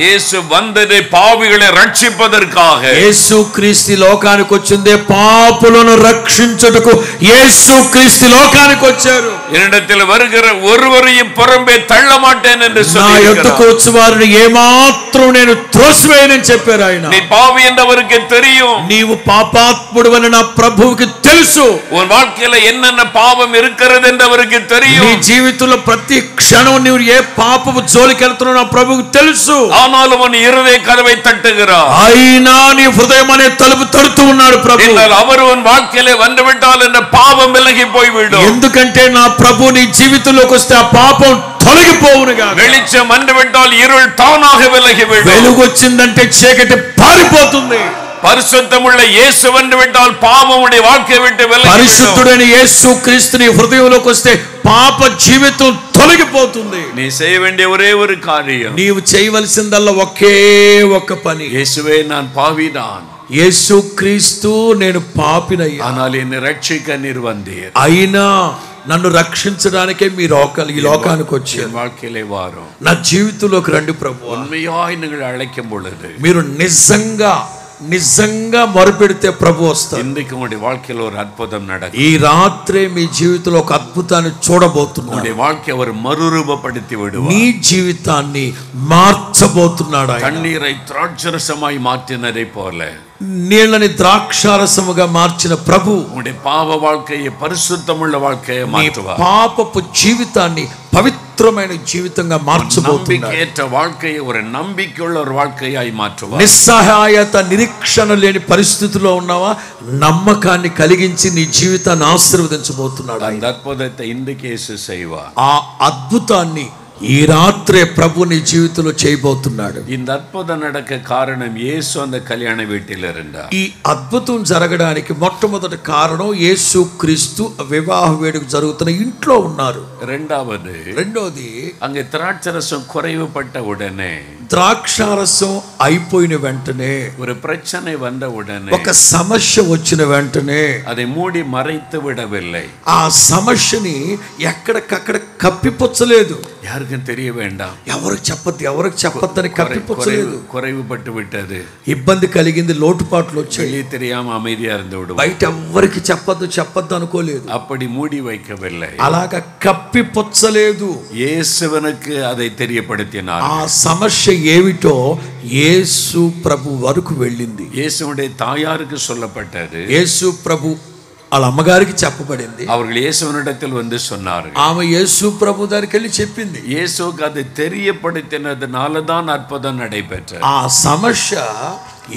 [SPEAKER 1] இயேசு வந்தது பாவிகளை ரட்சிப்பதற்காக.
[SPEAKER 2] యేసు క్రీస్తు లోకానికి వచ్చిందే పాపులను రక్షించుటకు. యేసు క్రీస్తు లోకానికి వచ్చారు.
[SPEAKER 1] என்னிடத்தில் வருகிற ஒருவரையும் புறம்பே தள்ள மாட்டேன் என்று
[SPEAKER 2] నా
[SPEAKER 1] சொல்லியிருக்கிறார்.
[SPEAKER 2] యొద్దకు వచ్చి వారిని ఏమాత్రం నేను త్రోసివేయనని చెప్పారు ఆయన.
[SPEAKER 1] நீ பாவி என்று அவருக்கு தெரியும்.
[SPEAKER 2] నీవు పాపాత్ముడవని నా ప్రభువుకి తెలుసు.
[SPEAKER 1] உன் வாழ்க்கையில என்னென்ன பாவம் இருக்கிறது என்று அவருக்கு
[SPEAKER 2] నీ
[SPEAKER 1] தெரியும்.
[SPEAKER 2] జీవితంలో ప్రతి క్షణం నీవు ఏ పాపపు జోలికి వెళ్తున్నావు నా ప్రభువుకి తెలుసు.
[SPEAKER 1] ஆனாலும் உன் இருதய கதவை தட்டுகிறார்.
[SPEAKER 2] అయినా నీ హృదయం అనే తలుపు తడుతూ ఉన్నాడు ప్రభు.
[SPEAKER 1] அவர் உன் வாழ்க்கையிலே வந்துவிட்டால் என்ற பாவம் விலகி போய்விடும்.
[SPEAKER 2] ఎందుకంటే నా ప్రభు నీ జీవితంలోకి వస్తే ఆ పాపం తొలగిపోవునుగా.
[SPEAKER 1] வெளிச்சம் வந்துவிட்டால் இருள் தானாக விலகிவிடும்.
[SPEAKER 2] వెలుగు వచ్చిందంటే చీకటి పారిపోతుంది.
[SPEAKER 1] பரிசுத்தமுள்ள இயேசு வந்துவிட்டால் பாவம் உடைய வாழ்க்கையை விட்டு விலகிவிடும்.
[SPEAKER 2] పరిశుద్ధుడైన యేసు క్రీస్తుని హృదయంలోకి వస్తే పాప జీవితం తొలగిపోతుంది.
[SPEAKER 1] நீ செய்ய வேண்டிய ஒரே ஒரு காரியம்,
[SPEAKER 2] నీవు చేయవలసిందల్లా ఒకే ఒక్క పని.
[SPEAKER 1] இயேசுவே நான் பாவிதான்,
[SPEAKER 2] యేసు క్రీస్తు నేను పాపినయ్యా,
[SPEAKER 1] ஆனால் என்னை ரட்சிக்க நீர் வந்தீர்.
[SPEAKER 2] అయినా నన్ను రక్షించడానికే మీరు ఈ లోకానికి వచ్చారు.
[SPEAKER 1] என் வாழ்க்கையிலே வாரும்,
[SPEAKER 2] నా జీవితంలోకి రండి ప్రభు.
[SPEAKER 1] உண்மையாய் நீங்கள் அழைக்கும் பொழுது
[SPEAKER 2] మీరు నిజంగా మొరపెడితే ప్రభు వస్తారు.
[SPEAKER 1] இன்றைக்கு உங்களுடைய வாழ்க்கையில் ஒரு அற்புதம் நடக்கும்.
[SPEAKER 2] ఈ రాత్రే మీ జీవితంలో ఒక అద్భుతాన్ని చూడబోతున్నాడు.
[SPEAKER 1] உங்களுடைய வாழ்க்கையை அவர் மறுரூபப்படுத்தி விடுவார்.
[SPEAKER 2] నీ జీవితాన్ని మార్చబోతున్నాడు.
[SPEAKER 1] தண்ணீரை திராட்சரசமாய் மாற்றினதை போல
[SPEAKER 2] నీళ్ళని ద్రాక్షారసముగా మార్చిన ప్రభు
[SPEAKER 1] உங்களுடைய பாவ வாழ்க்கையை பரிசுத்தமுள்ள வாழ்க்கையை மாற்றுவார்.
[SPEAKER 2] పాపపు జీవితాన్ని పవిత్రమైన జీవితంగా మార్చబోతున్నాడు.
[SPEAKER 1] நம்பிக்கையற்ற வாழ்க்கையை ஒரு நம்பிக்கையுள்ள ஒரு வாழ்க்கையாய் மாற்றுவார்.
[SPEAKER 2] నిస్సహాయత నిరీక్షణ లేని పరిస్థితిలో ఉన్నావా, నమ్మకాన్ని కలిగించి నీ జీవితాన్ని ఆశీర్వదించబోతున్నాడు.
[SPEAKER 1] அந்த அற்புதத்தை இன்றைக்கு இயேசு செய்வார்.
[SPEAKER 2] ఆ అద్భుతాన్ని ఈ రాత్రే ప్రభు నీ జీవితంలో చేయబోతున్నాడు.
[SPEAKER 1] இந்த அற்புதம் நடக்க காரணம் இயேசு அந்த கல்யாண வீட்டில் இருந்தார்.
[SPEAKER 2] ఈ అద్భుతం జరగడానికి మొట్టమొదటి కారణం యేసు క్రీస్తు వివాహ వేడుక జరుగుతున్న ఇంట్లో ఉన్నారు. రెండోది
[SPEAKER 1] அங்கே திராட்சரசம் குறைவுபட்ட உடனே,
[SPEAKER 2] ద్రాక్షారసం అయిపోయిన వెంటనే,
[SPEAKER 1] ஒரு பிரச்சனை வந்த உடனே,
[SPEAKER 2] ఒక సమస్య వచ్చిన వెంటనే
[SPEAKER 1] அதை மூடி மறைத்து விடவில்லை.
[SPEAKER 2] ఆ సమస్యని ఎక్కడికక్కడ కప్పిపుచ్చలేదు.
[SPEAKER 1] யாருக்கும் தெரிய வேண்டாம்,
[SPEAKER 2] ఎవరికి చెప్పొద్దని కప్పిపుచ్చలేదు.
[SPEAKER 1] குறைவுபட்டு விட்டது,
[SPEAKER 2] ఇబ్బంది కలిగింది, లోటుపాట్లు వచ్చాయి,
[SPEAKER 1] வெளியே தெரியாம அமைதியா இருந்து விடுவோம்,
[SPEAKER 2] బయట ఎవ్వరికి చెప్పొద్దు అనుకోలేదు.
[SPEAKER 1] அப்படி மூடி வைக்கவில்லை,
[SPEAKER 2] అలాగా కప్పిపుచ్చలేదు.
[SPEAKER 1] இயேசுவனுக்கு அதை தெரியப்படுத்தினார்.
[SPEAKER 2] ఆ సమస్య ఏమిటో యేసు ప్రభు వరకు వెళ్ళింది.
[SPEAKER 1] இயேசுவுடைய தாயாருக்கு சொல்லப்பட்டது,
[SPEAKER 2] యేసు ప్రభు వాళ్ళ అమ్మగారికి చెప్పబడింది.
[SPEAKER 1] அவர்கள் இயேசுவனிடத்தில் வந்து சொன்னார்கள்.
[SPEAKER 2] ఆమె యేసు ప్రభు దగ్గరికి వెళ్ళి చెప్పింది.
[SPEAKER 1] இயேசுக்கு அதை தெரியப்படுத்தினதுனால தான் அற்புதம் நடைபெற்றது.
[SPEAKER 2] ఆ సమస్య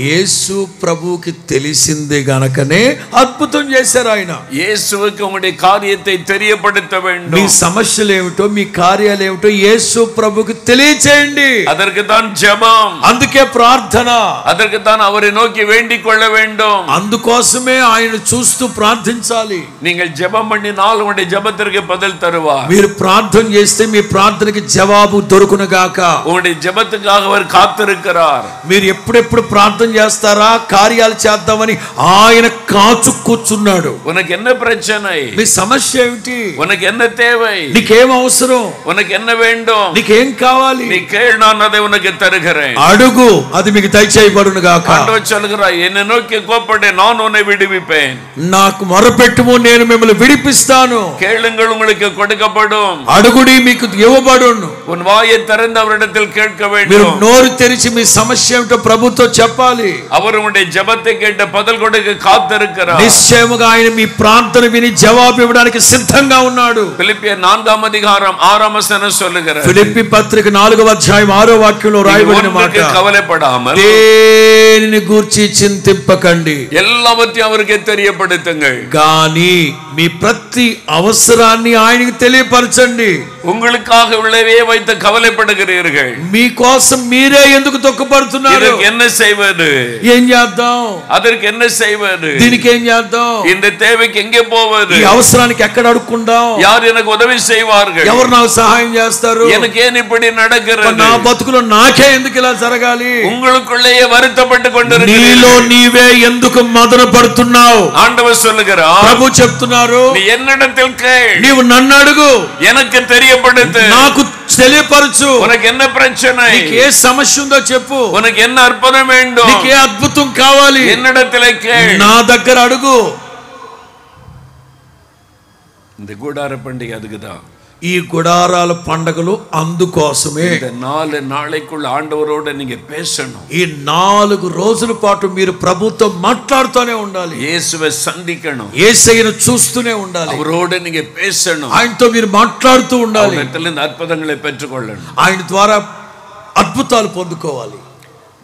[SPEAKER 2] యేసు ప్రభువుకి తెలిసింది గనకనే అద్భుతం చేశారు ఆయన.
[SPEAKER 1] இயேசுவுக்கு உங்களுடைய காரியத்தை தெரியப்படுத்த வேண்டும்.
[SPEAKER 2] మీ సమస్యలు ఏమిటో, మీ కార్యాలు ఏమిటో యేసు ప్రభువుకి తెలియచేయండి.
[SPEAKER 1] அதற்கு தான் ஜெபம்,
[SPEAKER 2] అందుకే ప్రార్థన,
[SPEAKER 1] அதற்கு தான் அவரை நோக்கி வேண்டிக் கொள்ள வேண்டும்.
[SPEAKER 2] అందుకోసమే ఆయన చూస్తూ ప్రార్థించాలి.
[SPEAKER 1] நீங்கள் ஜெபம் பண்ணினால் உங்களுடைய ஜெபத்திற்கு பதில் தருவார்.
[SPEAKER 2] మీరు ప్రార్థన చేస్తే మీ ప్రార్థనకి జవాబు దొరుకును గాక.
[SPEAKER 1] உங்களுடைய ஜெபத்துக்காக அவர் காத்திருக்கிறார்.
[SPEAKER 2] మీరు ఎప్పుడెప్పుడు ప్రార్థన చేస్తారా, కార్యాలు చేద్దామని ఆయన కాచు కూర్చున్నాడు.
[SPEAKER 1] உனக்கு என்ன பிரச்சனை,
[SPEAKER 2] మీ సమస్య ఏమిటి,
[SPEAKER 1] உனக்கு என்ன தேவை,
[SPEAKER 2] నీకేం అవసరం,
[SPEAKER 1] உனக்கு என்ன வேண்டும்,
[SPEAKER 2] నీకేం కావాలి,
[SPEAKER 1] நீ கேள், நான் அதை உனக்கு தருகிறேன்.
[SPEAKER 2] అడుగు, అది మీకు దయచేయబడును గాక.
[SPEAKER 1] ஆண்டவர் சொல்கிறார், என்னை நோக்கி கூப்பிடு, நான் உன்னை விடுவிப்பேன்.
[SPEAKER 2] నాకు మొరపెట్టుము, నేను మిమ్మల్ని విడిపిస్తాను.
[SPEAKER 1] கேளுங்கள், உங்களுக்கு கொடுக்கப்படும்.
[SPEAKER 2] అడుగుడి, మీకు ఇవ్వబడును.
[SPEAKER 1] உன் வாயை திறந்து அவரிடத்தில் கேட்க
[SPEAKER 2] మీరు
[SPEAKER 1] வேண்டும்.
[SPEAKER 2] నోరు తెరిచి మీ సమస్య ఏమిటో ప్రభుతో చెప్పాలి.
[SPEAKER 1] அவர் உங்களுடைய ஜெபத்தை கேட்டு பதில் கொடுக்க காத்திருக்கிறார்.
[SPEAKER 2] నిశ్చయముగా ఆయన మీ ప్రార్థన విని జవాబు ఇవ్వడానికి సిద్ధంగా ఉన్నాడు.
[SPEAKER 1] பிலிப்பியர் 4 அதிகாரம் 6 வசனம் சொல்லுகிறார்,
[SPEAKER 2] ఫిలిప్పీ పత్రిక 4వ అధ్యాయం 6వ వాక్యంలో రాయబడిన మాట,
[SPEAKER 1] கவலைப்படாமல்
[SPEAKER 2] దేనిని గూర్చి చింతింపకండి,
[SPEAKER 1] எல்லாவற்றையும் அவருக்கு தெரியப்படுத்துங்கள்.
[SPEAKER 2] గాని మీ ప్రతి అవసరాన్ని ఆయనకి తెలియపరచండి.
[SPEAKER 1] உங்களுக்காக உள்ளவே வைத்து கவலைப்படுகிறீர்கள்.
[SPEAKER 2] మీకోసం మీరే ఎందుకు దుఃఖపడుతున్నారు?
[SPEAKER 1] இதற்கு என்ன செய்வது,
[SPEAKER 2] ఏం చేద్దాం,
[SPEAKER 1] அதற்கு என்ன செய்வது,
[SPEAKER 2] దీనికి ఏం చేద్దాం,
[SPEAKER 1] இந்த தேவைக்கு எங்கே போவது,
[SPEAKER 2] ఈ అవసరానికి ఎక్కడ అడుక్కుందాం,
[SPEAKER 1] யார் எனக்கு உதவி செய்வார்கள்,
[SPEAKER 2] ఎవరు నాకు సహాయం చేస్తారు,
[SPEAKER 1] எனக்கு ஏன் இப்படி நடக்கிறது,
[SPEAKER 2] నా బతుకులో నాకే ఎందుకు ఇలా జరగాలి,
[SPEAKER 1] உங்களுக்குள்ளேயே வருத்தப்பட்டு
[SPEAKER 2] నీలో
[SPEAKER 1] கொண்டிருக்கிறீர்கள்.
[SPEAKER 2] నీవే ఎందుకు మదన పడుతున్నావు?
[SPEAKER 1] ஆண்டவர் சொல்லுகிறார்,
[SPEAKER 2] ప్రభు చెప్తున్నారు,
[SPEAKER 1] நீ என்னிடத்தில் கேள்,
[SPEAKER 2] నీవు నన్ను అడుగు,
[SPEAKER 1] எனக்கு தெரியப்படுத்து,
[SPEAKER 2] నాకు తెలియపరచు.
[SPEAKER 1] உனக்கு என்ன பிரச்சனை,
[SPEAKER 2] నీకు ఏ సమస్య ఉందో చెప్పు,
[SPEAKER 1] உனக்கு என்ன அற்புதம் வேண்டும்,
[SPEAKER 2] నీకు ఏ అద్భుతం కావాలి,
[SPEAKER 1] என்னிடத்திலே கேள்.
[SPEAKER 2] నా దగ్గర అడుగు.
[SPEAKER 1] இந்த கூடார பண்டிகை அதுக்குதான்.
[SPEAKER 2] ఈ గుడారాల పండగలు అందుకోసమే.
[SPEAKER 1] இந்த 4 நாளைக்குள்ள ஆண்டவரோட நீங்க பேசணும்.
[SPEAKER 2] ఈ 4 రోజుల పాటు మీరు ప్రభుతో మాట్లాడుతూనే ఉండాలి.
[SPEAKER 1] இயேசுவை சந்திக்கணும்,
[SPEAKER 2] యేసయ్యను చూస్తూనే ఉండాలి.
[SPEAKER 1] அவரோட நீங்க பேசணும்,
[SPEAKER 2] ఆయనతో మీరు మాట్లాడుతూ ఉండాలి.
[SPEAKER 1] அவரிடத்திலிருந்து அற்புதங்களை பெற்றுக்கொள்ளணும்.
[SPEAKER 2] ఆయన ద్వారా అద్భుతాలు పొందుకోవాలి.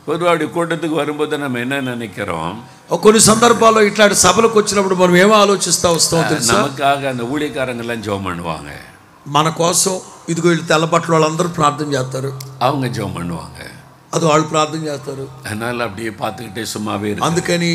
[SPEAKER 1] பொதுவாடி கூட்டத்துக்கு வரும்போது நம்ம என்ன நினைக்கிறோம்,
[SPEAKER 2] కొన్ని సందర్భాల్లో ఇట్లాంటి సభలకు వచ్చినప్పుడు మనం ఏమో ఆలోచిస్తా వస్తాం తెలుసా?
[SPEAKER 1] நமக்காக அந்த ஊழியக்காரங்க எல்லாம் ஜெபம் பண்ணுவாங்க,
[SPEAKER 2] మన కోసం ఇదిగో వీళ్ళు తెల్లబట్టలు వాళ్ళందరూ ప్రార్థన చేస్తారు,
[SPEAKER 1] அவங்க ஜெபம் பண்ணுவாங்க,
[SPEAKER 2] అది వాళ్ళు ప్రార్థన చేస్తారు.
[SPEAKER 1] அதனால அப்படியே பார்த்துக்கிட்டே சும்மாவே இருக்கு.
[SPEAKER 2] అందుకని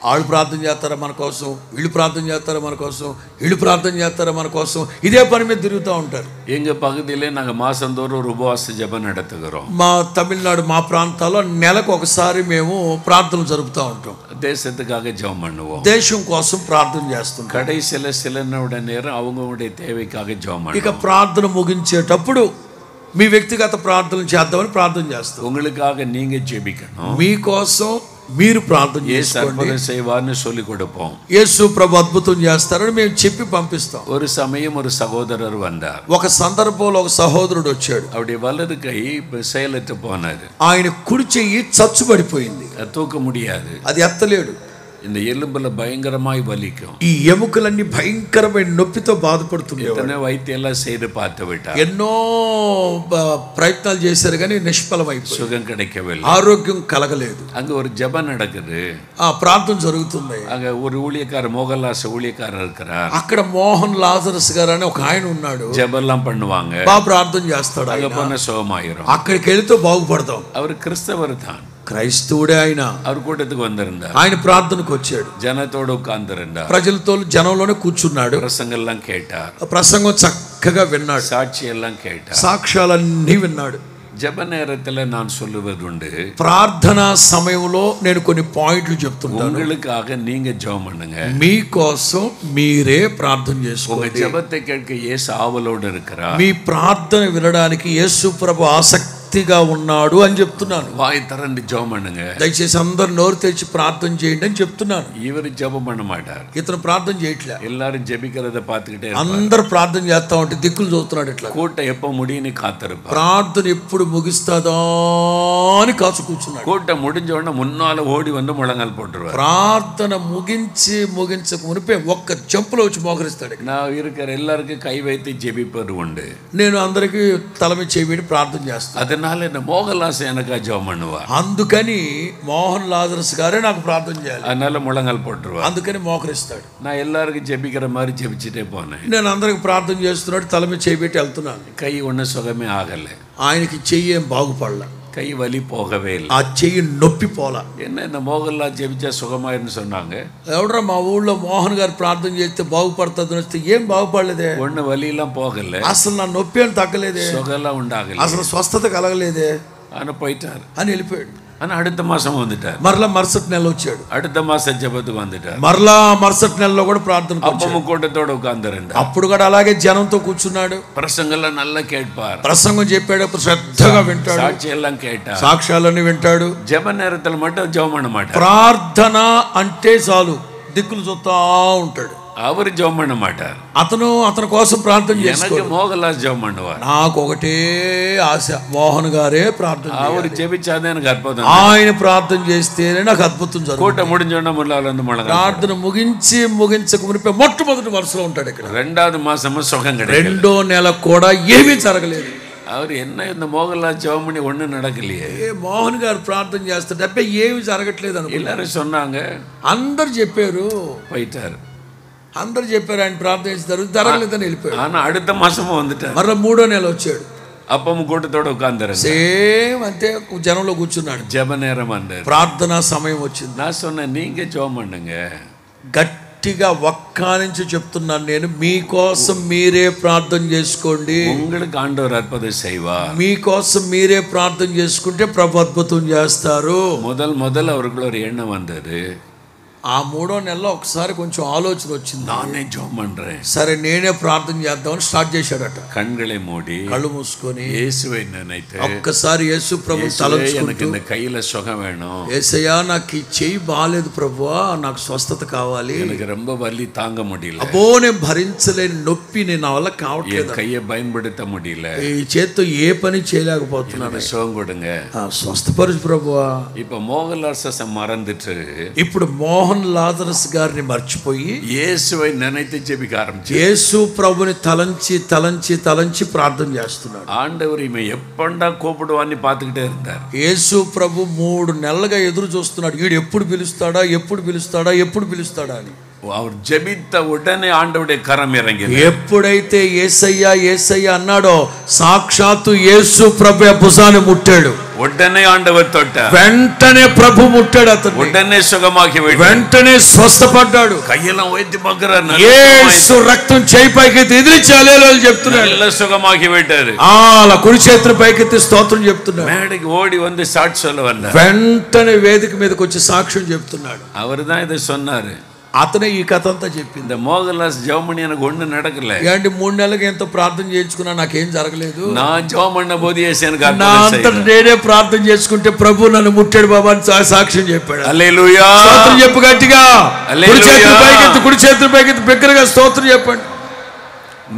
[SPEAKER 2] వాళ్ళు ప్రార్థన చేస్తారా మన కోసం, వీళ్ళు ప్రార్థన చేస్తారా మన కోసం, వీళ్ళు ప్రార్థన చేస్తారా మన కోసం, ఇదే పని మీద తిరుగుతూ ఉంటారు.
[SPEAKER 1] எங்க பகுதியிலே நாங்கள் மாசந்தோறும் ஒரு உபவாச ஜெபம் நடத்துகிறோம்.
[SPEAKER 2] మా తమిళనాడు మా ప్రాంతాల్లో నెలకు ఒకసారి మేము ప్రార్థనలు జరుపుతూ ఉంటాం.
[SPEAKER 1] தேசத்துக்காக ஜெபம் பண்ணுவோம்,
[SPEAKER 2] దేశం కోసం ప్రార్థన చేస్తాం.
[SPEAKER 1] கடைசியில் சில நேரம் அவங்களுடைய தேவைக்காக ஜெபம்
[SPEAKER 2] ఇక
[SPEAKER 1] பண்ணுவோம்.
[SPEAKER 2] ప్రార్థన ముగించేటప్పుడు మీ వ్యక్తిగత ప్రార్థనలు చేద్దామని ప్రార్థన చేస్తాం.
[SPEAKER 1] உங்களுக்காக நீங்க ஜெபிக்கணும்,
[SPEAKER 2] మీకోసం మీరు ప్రార్థన
[SPEAKER 1] ஏசு
[SPEAKER 2] చేసుకోండి.
[SPEAKER 1] அற்புதம் செய்வார்னு சொல்லி கொடுப்போம்.
[SPEAKER 2] యేసు ప్రభు అద్భుతం చేస్తారని మేము చెప్పి పంపిస్తాం.
[SPEAKER 1] ஒரு சமயம் ஒரு சகோதரர் வந்தார்.
[SPEAKER 2] ఒక సందర్భంలో ఒక సహోదరుడు వచ్చాడు.
[SPEAKER 1] அவருடைய வலது கை செயலற்று போனது,
[SPEAKER 2] ఆయన కుడి చెయ్యి చచ్చుబడిపోయింది,
[SPEAKER 1] தூக்க முடியாது.
[SPEAKER 2] అది ఎత్తలేడు.
[SPEAKER 1] இந்த எலும்புல பயங்கரமாய் வலிக்கும்.
[SPEAKER 2] ఈ ఎముకలన్నీ భయంకరమైన నొప్పితో బాధపడుతున్నాడు.
[SPEAKER 1] எத்தனை வைத்தியம் எல்லாம் செய்து பார்த்து விட்டார்,
[SPEAKER 2] ఎన్నో ప్రయత్నాలు చేశారు కానీ నిష్ఫలమైపోయింది,
[SPEAKER 1] சுகம் கிடைக்கவில்லை,
[SPEAKER 2] ఆరోగ్యం కలగలేదు.
[SPEAKER 1] அங்க ஒரு ஜெபம் நடக்குது,
[SPEAKER 2] ఆ ప్రార్థన జరుగుతుంది.
[SPEAKER 1] அங்க ஒரு ஊழியக்காரர், மோகன்லாஸ் ஊழியக்காரர் இருக்கிறார்.
[SPEAKER 2] అక్కడ మోహన్ లాజరస్ గారు అని ఒక ఆయన ఉన్నాడు.
[SPEAKER 1] ஜெபம் எல்லாம் பண்ணுவாங்க,
[SPEAKER 2] బాగా ప్రార్థన చేస్తాడు.
[SPEAKER 1] அங்க
[SPEAKER 2] ఆయన
[SPEAKER 1] போன சுகமாயிரும்.
[SPEAKER 2] అక్కడికి వెళితే బాగుపడతాం.
[SPEAKER 1] அவர் கிறிஸ்தவர் தான்,
[SPEAKER 2] క్రైస్తవుడే ఆయన.
[SPEAKER 1] அவர் கூட்டத்துக்கு வந்திருந்தார்,
[SPEAKER 2] ఆయన ప్రార్థనకు వచ్చాడు,
[SPEAKER 1] ஜனத்தோடு உட்கார்ந்திருந்தார்,
[SPEAKER 2] ప్రజలతో జనంలోనే కూర్చున్నాడు.
[SPEAKER 1] பிரசங்கெல்லாம் கேட்டார்,
[SPEAKER 2] ప్రసంగం చక్కగా విన్నాడు,
[SPEAKER 1] சாட்சி எல்லாம் கேட்டார்.
[SPEAKER 2] సాక్ష్యాలన్నీ విన్నాడు.
[SPEAKER 1] ஜெப நேரத்துல நான் சொல்லுவதுண்டு,
[SPEAKER 2] ప్రార్థన సమయంలో నేను కొన్ని పాయింట్లు చెప్తుంటాను.
[SPEAKER 1] உங்களுக்காக நீங்க ஜெபம் பண்ணுங்க,
[SPEAKER 2] మీకోసం మీరే ప్రార్థన
[SPEAKER 1] உங்க
[SPEAKER 2] చేసుకోండి.
[SPEAKER 1] ஜெபத்தை கேட்க இயேசு ஆவலோடு இருக்கிறார்,
[SPEAKER 2] మీ ప్రార్థన వినడానికి యేసు ప్రభు ఆసక్తిగా ఉన్నాడు అని చెప్తున్నాను.
[SPEAKER 1] வாய் திறந்து ஜெபம் பண்ணுங்க.
[SPEAKER 2] దయచేసి అందరు నోరు తెరిచి ప్రార్థన చేయండి అని చెప్తున్నాను.
[SPEAKER 1] இவர் ஜெபம் பண்ண மாட்டார்,
[SPEAKER 2] ఇతను ప్రార్థన చేయట్లే.
[SPEAKER 1] எல்லாரும் ஜெபிக்கிறத பார்த்துக்கிட்டே இருப்பார்.
[SPEAKER 2] అందరు ప్రార్థన చేస్తా ఉంటే దిక్కులు చూస్తున్నాడు. ఇట్లా
[SPEAKER 1] கூட்டம் எப்ப முடியும்னு காத்திருப்பார்,
[SPEAKER 2] ప్రార్థన ఎప్పుడు ముగిస్తుందా అని కాచు కూర్చున్నాడు.
[SPEAKER 1] கூட்டம் முடிஞ்ச உடனே முன்னால ஓடி வந்து முழங்கால் போட்டுருவார்.
[SPEAKER 2] ప్రార్థన ముగించక మునిపే ఒక్క జంపులో వచ్చి మోకరిస్తాడు.
[SPEAKER 1] நான் இருக்கிற எல்லாருக்கும் கை வைத்து ஜெபிப்பது உண்டு,
[SPEAKER 2] నేను అందరికీ తల మీద చేయి ప్రార్థన చేస్తాను.
[SPEAKER 1] அதனால அதனால இந்த மோகன்லாஸ் எனக்கா ஜெபம் பண்ணுவா.
[SPEAKER 2] అందుకని మోహన్ లాజరస్ గారే నాకు ప్రార్థన చేయాలి.
[SPEAKER 1] அதனால முழங்கால் போட்டுருவா.
[SPEAKER 2] అందుకని మోకరిస్తాడు.
[SPEAKER 1] நான் எல்லாருக்கும் ஜெபிக்கிற மாதிரி ஜெபிச்சுட்டே போனேன்.
[SPEAKER 2] నేను అందరికి ప్రార్థన చేస్తున్నాడు, తల మీద చేయి పెట్టి వెళ్తున్నాను.
[SPEAKER 1] கை ஒன்றும் சுகமே ஆகல.
[SPEAKER 2] ఆయనకి చెయ్యి ఏం బాగుపడలా,
[SPEAKER 1] கை வலி போகவே இல்லை.
[SPEAKER 2] ఆ చెయ్యి నొప్పి పోలా.
[SPEAKER 1] என்ன இந்த மோகன்லால் ஜெபிச்சா சுகமாயிருன்னு சொன்னாங்க.
[SPEAKER 2] ఎవడరా మా ఊళ్ళో మోహన్ గారు ప్రార్థన చేస్తే బాగుపడుతుంది వస్తే ఏం బాగుపడలేదే,
[SPEAKER 1] ஒண்ணு வலியெல்லாம் போகல,
[SPEAKER 2] అసలు నా నొప్పి అని తగ్గలేదే,
[SPEAKER 1] சுகெல்லாம் உண்டாகல,
[SPEAKER 2] అసలు స్వస్థత కలగలేదే
[SPEAKER 1] ஆனா போயிட்டார்
[SPEAKER 2] అని వెళ్ళిపోయాడు.
[SPEAKER 1] ஆனா அடுத்த மாசம் வந்துட்டார்.
[SPEAKER 2] మరలా మరుసటి నెల వచ్చాడు.
[SPEAKER 1] அடுத்த மாசம் ஜெபத்துக்கு வந்துட்டார்.
[SPEAKER 2] మరలా మరుసటి నెలలో కూడా ప్రార్థన.
[SPEAKER 1] அப்பமும் கூட்டத்தோட உட்கார்ந்துருந்தார்.
[SPEAKER 2] అప్పుడు కూడా అలాగే జనంతో కూర్చున్నాడు.
[SPEAKER 1] பிரசங்கெல்லாம் நல்லா கேட்பார்.
[SPEAKER 2] ప్రసంగం చెప్పేటప్పుడు శ్రద్ధగా వింటాడు.
[SPEAKER 1] సాక్షి ఎல்லாம் కేటా,
[SPEAKER 2] సాక్ష్యాలన్నీ వింటాడు.
[SPEAKER 1] జప నేరతలు மட்டும் జపం பண்ண மாட்டார்.
[SPEAKER 2] ప్రార్థన అంటే చాలు దిక్కులు చూస్తా ఉంటాడు.
[SPEAKER 1] அவர் ஜெபம் பண்ண மாட்டார்.
[SPEAKER 2] అతను అతని కోసం ప్రార్థన చేస్తాడు.
[SPEAKER 1] எனக்கு மோகன்லால் ஜெபம் பண்ணுவார்.
[SPEAKER 2] నాకు ఒకటే ఆశ, మోహన్ గారే ప్రార్థన
[SPEAKER 1] அவர் ஜெபிச்சாதே எனக்கு అద్భుతం.
[SPEAKER 2] ఆయన ప్రార్థన చేస్తేనే నాకు అద్భుతం జరుగుతుంది.
[SPEAKER 1] కూట முடிஞ்சోన్న ముల్లాల வந்து ముళంగా
[SPEAKER 2] ప్రార్థన ముగించక మునిపే మొట్టమొదటి వరుసలో ఉంటాడు ఇక్కడ.
[SPEAKER 1] రెండోది మాసము సుఖం கிடைக்கல.
[SPEAKER 2] రెండో నెల కూడా ఏమీ జరగలేదు.
[SPEAKER 1] அவர் என்ன இந்த மோகன்லால் ஜெபம் பண்ணி ஒன்றும் நடக்கலையே.
[SPEAKER 2] మోహన్ గారు ప్రార్థన చేస్తుంటే అబ్బే ఏమి జరగట్లేదు అని
[SPEAKER 1] எல்லாரும் சொன்னாங்க.
[SPEAKER 2] అందరు చెప్పారు,
[SPEAKER 1] పోయిటారు.
[SPEAKER 2] అందరు చెప్పారు ఆయన ప్రార్థన చేస్తారు, జరగలేదని వెళ్ళిపోయాడు.
[SPEAKER 1] ஆனா அடுத்த மாசமும் வந்துட்டார்.
[SPEAKER 2] మరలా మూడో నెల వచ్చాడు.
[SPEAKER 1] அப்பமும் கூட்டத்தோட உட்கார்ந்தாரு.
[SPEAKER 2] సేమ్ అంతే జనంలో కూర్చున్నాడు.
[SPEAKER 1] జప నేరం అన్నారు.
[SPEAKER 2] ప్రార్థనా సమయం వచ్చింది.
[SPEAKER 1] நான் சொன்னேன் நீங்க ஜெபம் பண்ணுங்க.
[SPEAKER 2] గట్టిగా ఒక్క నుంచి చెప్తున్నాను నేను, మీకోసం మీరే ప్రార్థన చేసుకోండి.
[SPEAKER 1] உங்களுக்கு ஆண்டவர் அற்புதம் செய்வார்.
[SPEAKER 2] మీకోసం మీరే ప్రార్థన చేసుకుంటే ప్రభు అద్భుతం చేస్తారు.
[SPEAKER 1] முதல் அவருக்கு ஒரு எண்ணம் வந்தது.
[SPEAKER 2] ఆ మూడో నెలలో ఒకసారి కొంచెం ఆలోచన వచ్చింది.
[SPEAKER 1] నానే జోమ్ పண்றேன்,
[SPEAKER 2] సరే నేనే ప్రార్థన చేద్దామని స్టార్ట్ చేశాడట.
[SPEAKER 1] కண்களை మూడి
[SPEAKER 2] కళ్ళు మూసుకొని
[SPEAKER 1] యేసువై నిனைத்து
[SPEAKER 2] ఒక్కసారి యేసు ప్రభు తలంచుకుంటూ,
[SPEAKER 1] எனக்கு இந்த கையில சுகம் வேணும்,
[SPEAKER 2] యేసయ్యా నాకు ఈ చెయ్యి బాలేదు ప్రభువా, నాకు స్వస్థత కావాలి,
[SPEAKER 1] எனக்கு ரொம்ப వలి தாங்க முடியல,
[SPEAKER 2] అబ్బో నేను భరించలేని నొప్పి నేను నా వల్ల కావట్లేదు,
[SPEAKER 1] கையை பயன்படுத்த முடியல,
[SPEAKER 2] ఈ చేత్తో ఏ పని చేయలేకపోతున్నాను,
[SPEAKER 1] சுகம் கொடுங்க,
[SPEAKER 2] స్వస్థపరచు ప్రభువా.
[SPEAKER 1] இப்ப மோகன்லால் மறந்துட்டு
[SPEAKER 2] ఇప్పుడు మోహన్ లాజరస్ గారిని మర్చిపోయి
[SPEAKER 1] యేసువై నిனைத்து జెபிக்க ఆరంభించారు.
[SPEAKER 2] యేసు ప్రభుని తలంచి తలంచి తలంచి ప్రార్థన చేస్తున్నాడు.
[SPEAKER 1] ఆండవర్ ఈమె ఎప్పుడా కూపుడువాన్ని పాతుకిటే இருந்தார்.
[SPEAKER 2] యేసు ప్రభు 3 నెలలుగా ఎదురు చూస్తున్నాడు, వీడు ఎప్పుడు పిలుస్తాడా ఎప్పుడు పిలుస్తాడా ఎప్పుడు పిలుస్తాడా అని.
[SPEAKER 1] அவர் ஜெபித்த உடனே ஆண்டவருடைய கரம் இறங்கியது.
[SPEAKER 2] ఎప్పుడైతే యేసయ్యా యేసయ్యా అన్నాడో సాక్షాత్తు యేసు ప్రభు భుజాన్ని ముట్టాడు.
[SPEAKER 1] ఉడనే ఆండవర్ తొట్టారు.
[SPEAKER 2] వెంటనే ప్రభు ముట్టాడు అతన్ని.
[SPEAKER 1] ఉడనే సుఖమాకి
[SPEAKER 2] వెంటనే స్వస్థపడ్డాడు.
[SPEAKER 1] కయ్యెல்லாம் ఉయర్తి பார்க்கறார்.
[SPEAKER 2] యేసు రక్తం చేయి పైకెత్తి ఎదిరించి హల్లెలూయా చెప్తున్నాడు.
[SPEAKER 1] நல்ல సుఖమాకి పెట్టారు.
[SPEAKER 2] అలా కుడి చేతుల పైకెత్తి స్తోత్రం చెప్తున్నాడు.
[SPEAKER 1] మేడకి ఓడి வந்து సాక్షి சொல்ல வந்தார்.
[SPEAKER 2] వెంటనే వేదిక మీదకి వచ్చి సాక్ష్యం చెప్తున్నాడు.
[SPEAKER 1] அவர்தான் இதை சொன்னாரு.
[SPEAKER 2] అతనే ఈ కథ అంతా చెప్పింది.
[SPEAKER 1] இந்த மோகன்லால் ஜெபம் பண்ணி எனக்கு ஒண்ணு நடக்கல.
[SPEAKER 2] ఏంటి 3 నెలలుగా ఎంతో ప్రార్థన చేయించుకున్నా నాకేం జరగలేదు.
[SPEAKER 1] నా జెబం பண்ண పోది యేసయ్యకు
[SPEAKER 2] నా అంతట నేనే ప్రార్థన చేసుకుంటే ప్రభు నన్ను ముట్టాడు బాబా అని సాక్ష్యం చెప్పాడు.
[SPEAKER 1] హల్లెలూయా.
[SPEAKER 2] స్తోత్రం చెప్పు గట్టిగా. కుడి చేతుల పైకెత్తి కుడి చేతుల పైకెత్తి బిగ్గరగా స్తోత్రం చెప్పండి.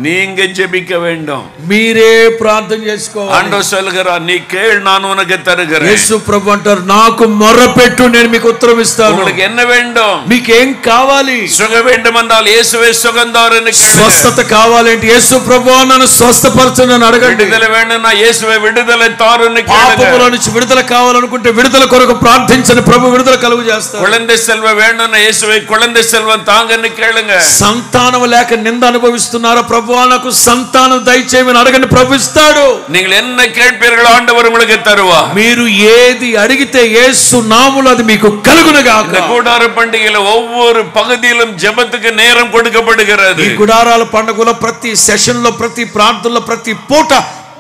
[SPEAKER 1] நீங்க ஜெபிக்க வேண்டும்.
[SPEAKER 2] మీరే ప్రార్థన చేసుకోవాలి.
[SPEAKER 1] ఆండవర్ சொல்கிறார், நீ கேள் நான் உனக்கு தருகிறேன்.
[SPEAKER 2] యేసు ప్రభు అంటారు, నాకు మొర్రపెట్టు నేను మీకు ఉత్తరం ఇస్తాను.
[SPEAKER 1] உங்களுக்கு என்ன வேண்டும்?
[SPEAKER 2] మీకు ఏం కావాలి?
[SPEAKER 1] சுகம் வேண்டும் என்றால் இயேசுவே சுகந்தாரன்னு கேளுங்க.
[SPEAKER 2] స్వస్థత కావాలంటే యేసు ప్రభువా నన్ను స్వస్థపరచు అని అడగండి.
[SPEAKER 1] విడుదల వేణునా యేసువే విడుదల తారుன்னு கேளுங்க.
[SPEAKER 2] పాపముల నుంచి విడుదల కావాలనుకుంటే విడుదల కొరకు ప్రార్థించని ప్రభు విడుదల కలుగు చేస్తాడు.
[SPEAKER 1] குழந்தை செல்வம் வேணும்னா இயேசுவே குழந்தை செல்வம் தாங்கன்னு கேளுங்க.
[SPEAKER 2] సంతానం లేక నింద అనుభవిస్తున్నారా, ప్రభువా నాకు సంతానం దయచేయమని అడగండి, ప్రభు ఇస్తాడు.
[SPEAKER 1] நீங்கள் என்ன கேட்பீர்களோ ஆண்டவர் உங்களுக்கு தருவார்.
[SPEAKER 2] మీరు ఏది అడిగితే యేసు నామములో అది మీకు కలుగును గాక.
[SPEAKER 1] இந்த கூடார பண்டிகையில ஒவ்வொரு பகுதியிலும் ஜெபத்துக்கு நேரம் கொடுக்கப்படுகிறது.
[SPEAKER 2] ఈ గుడారాల పండుగలో ప్రతి సెషన్ లో ప్రతి ప్రార్థనలో ప్రతి పూట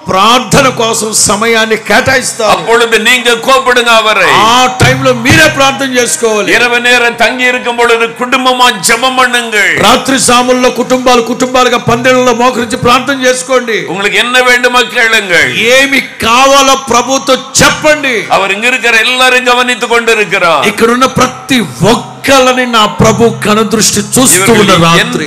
[SPEAKER 2] ప్రార్థన కోసం సమయాన్ని కేటాయిస్తారు.
[SPEAKER 1] அப்பொழுது நீங்க கூப்பிடுங்க அவரை.
[SPEAKER 2] ఆ టైంలో మీరే ప్రార్థన చేసుకోవాలి.
[SPEAKER 1] இரவு நேரம் தங்கி இருக்கும் பொழுது குடும்பமா ஜெபம் பண்ணுங்கள்.
[SPEAKER 2] రాత్రి సాముల్లో కుటుంబాలుగా పందిళ్ళలో మోకరించి ప్రార్థన చేసుకోండి.
[SPEAKER 1] உங்களுக்கு என்ன வேண்டுமோ கேளுங்கள்.
[SPEAKER 2] ఏమి కావాలో ప్రభుతో చెప్పండి.
[SPEAKER 1] அவர் இங்க இருக்கிற எல்லாரும் கவனித்துக் கொண்டிருக்கிறார்.
[SPEAKER 2] ఇక్కడున్న ప్రతి ఒక్క ఒక్కళ్ళని నా ప్రభు కనుదృష్టి చూస్తూ ఉన్న రాత్రి,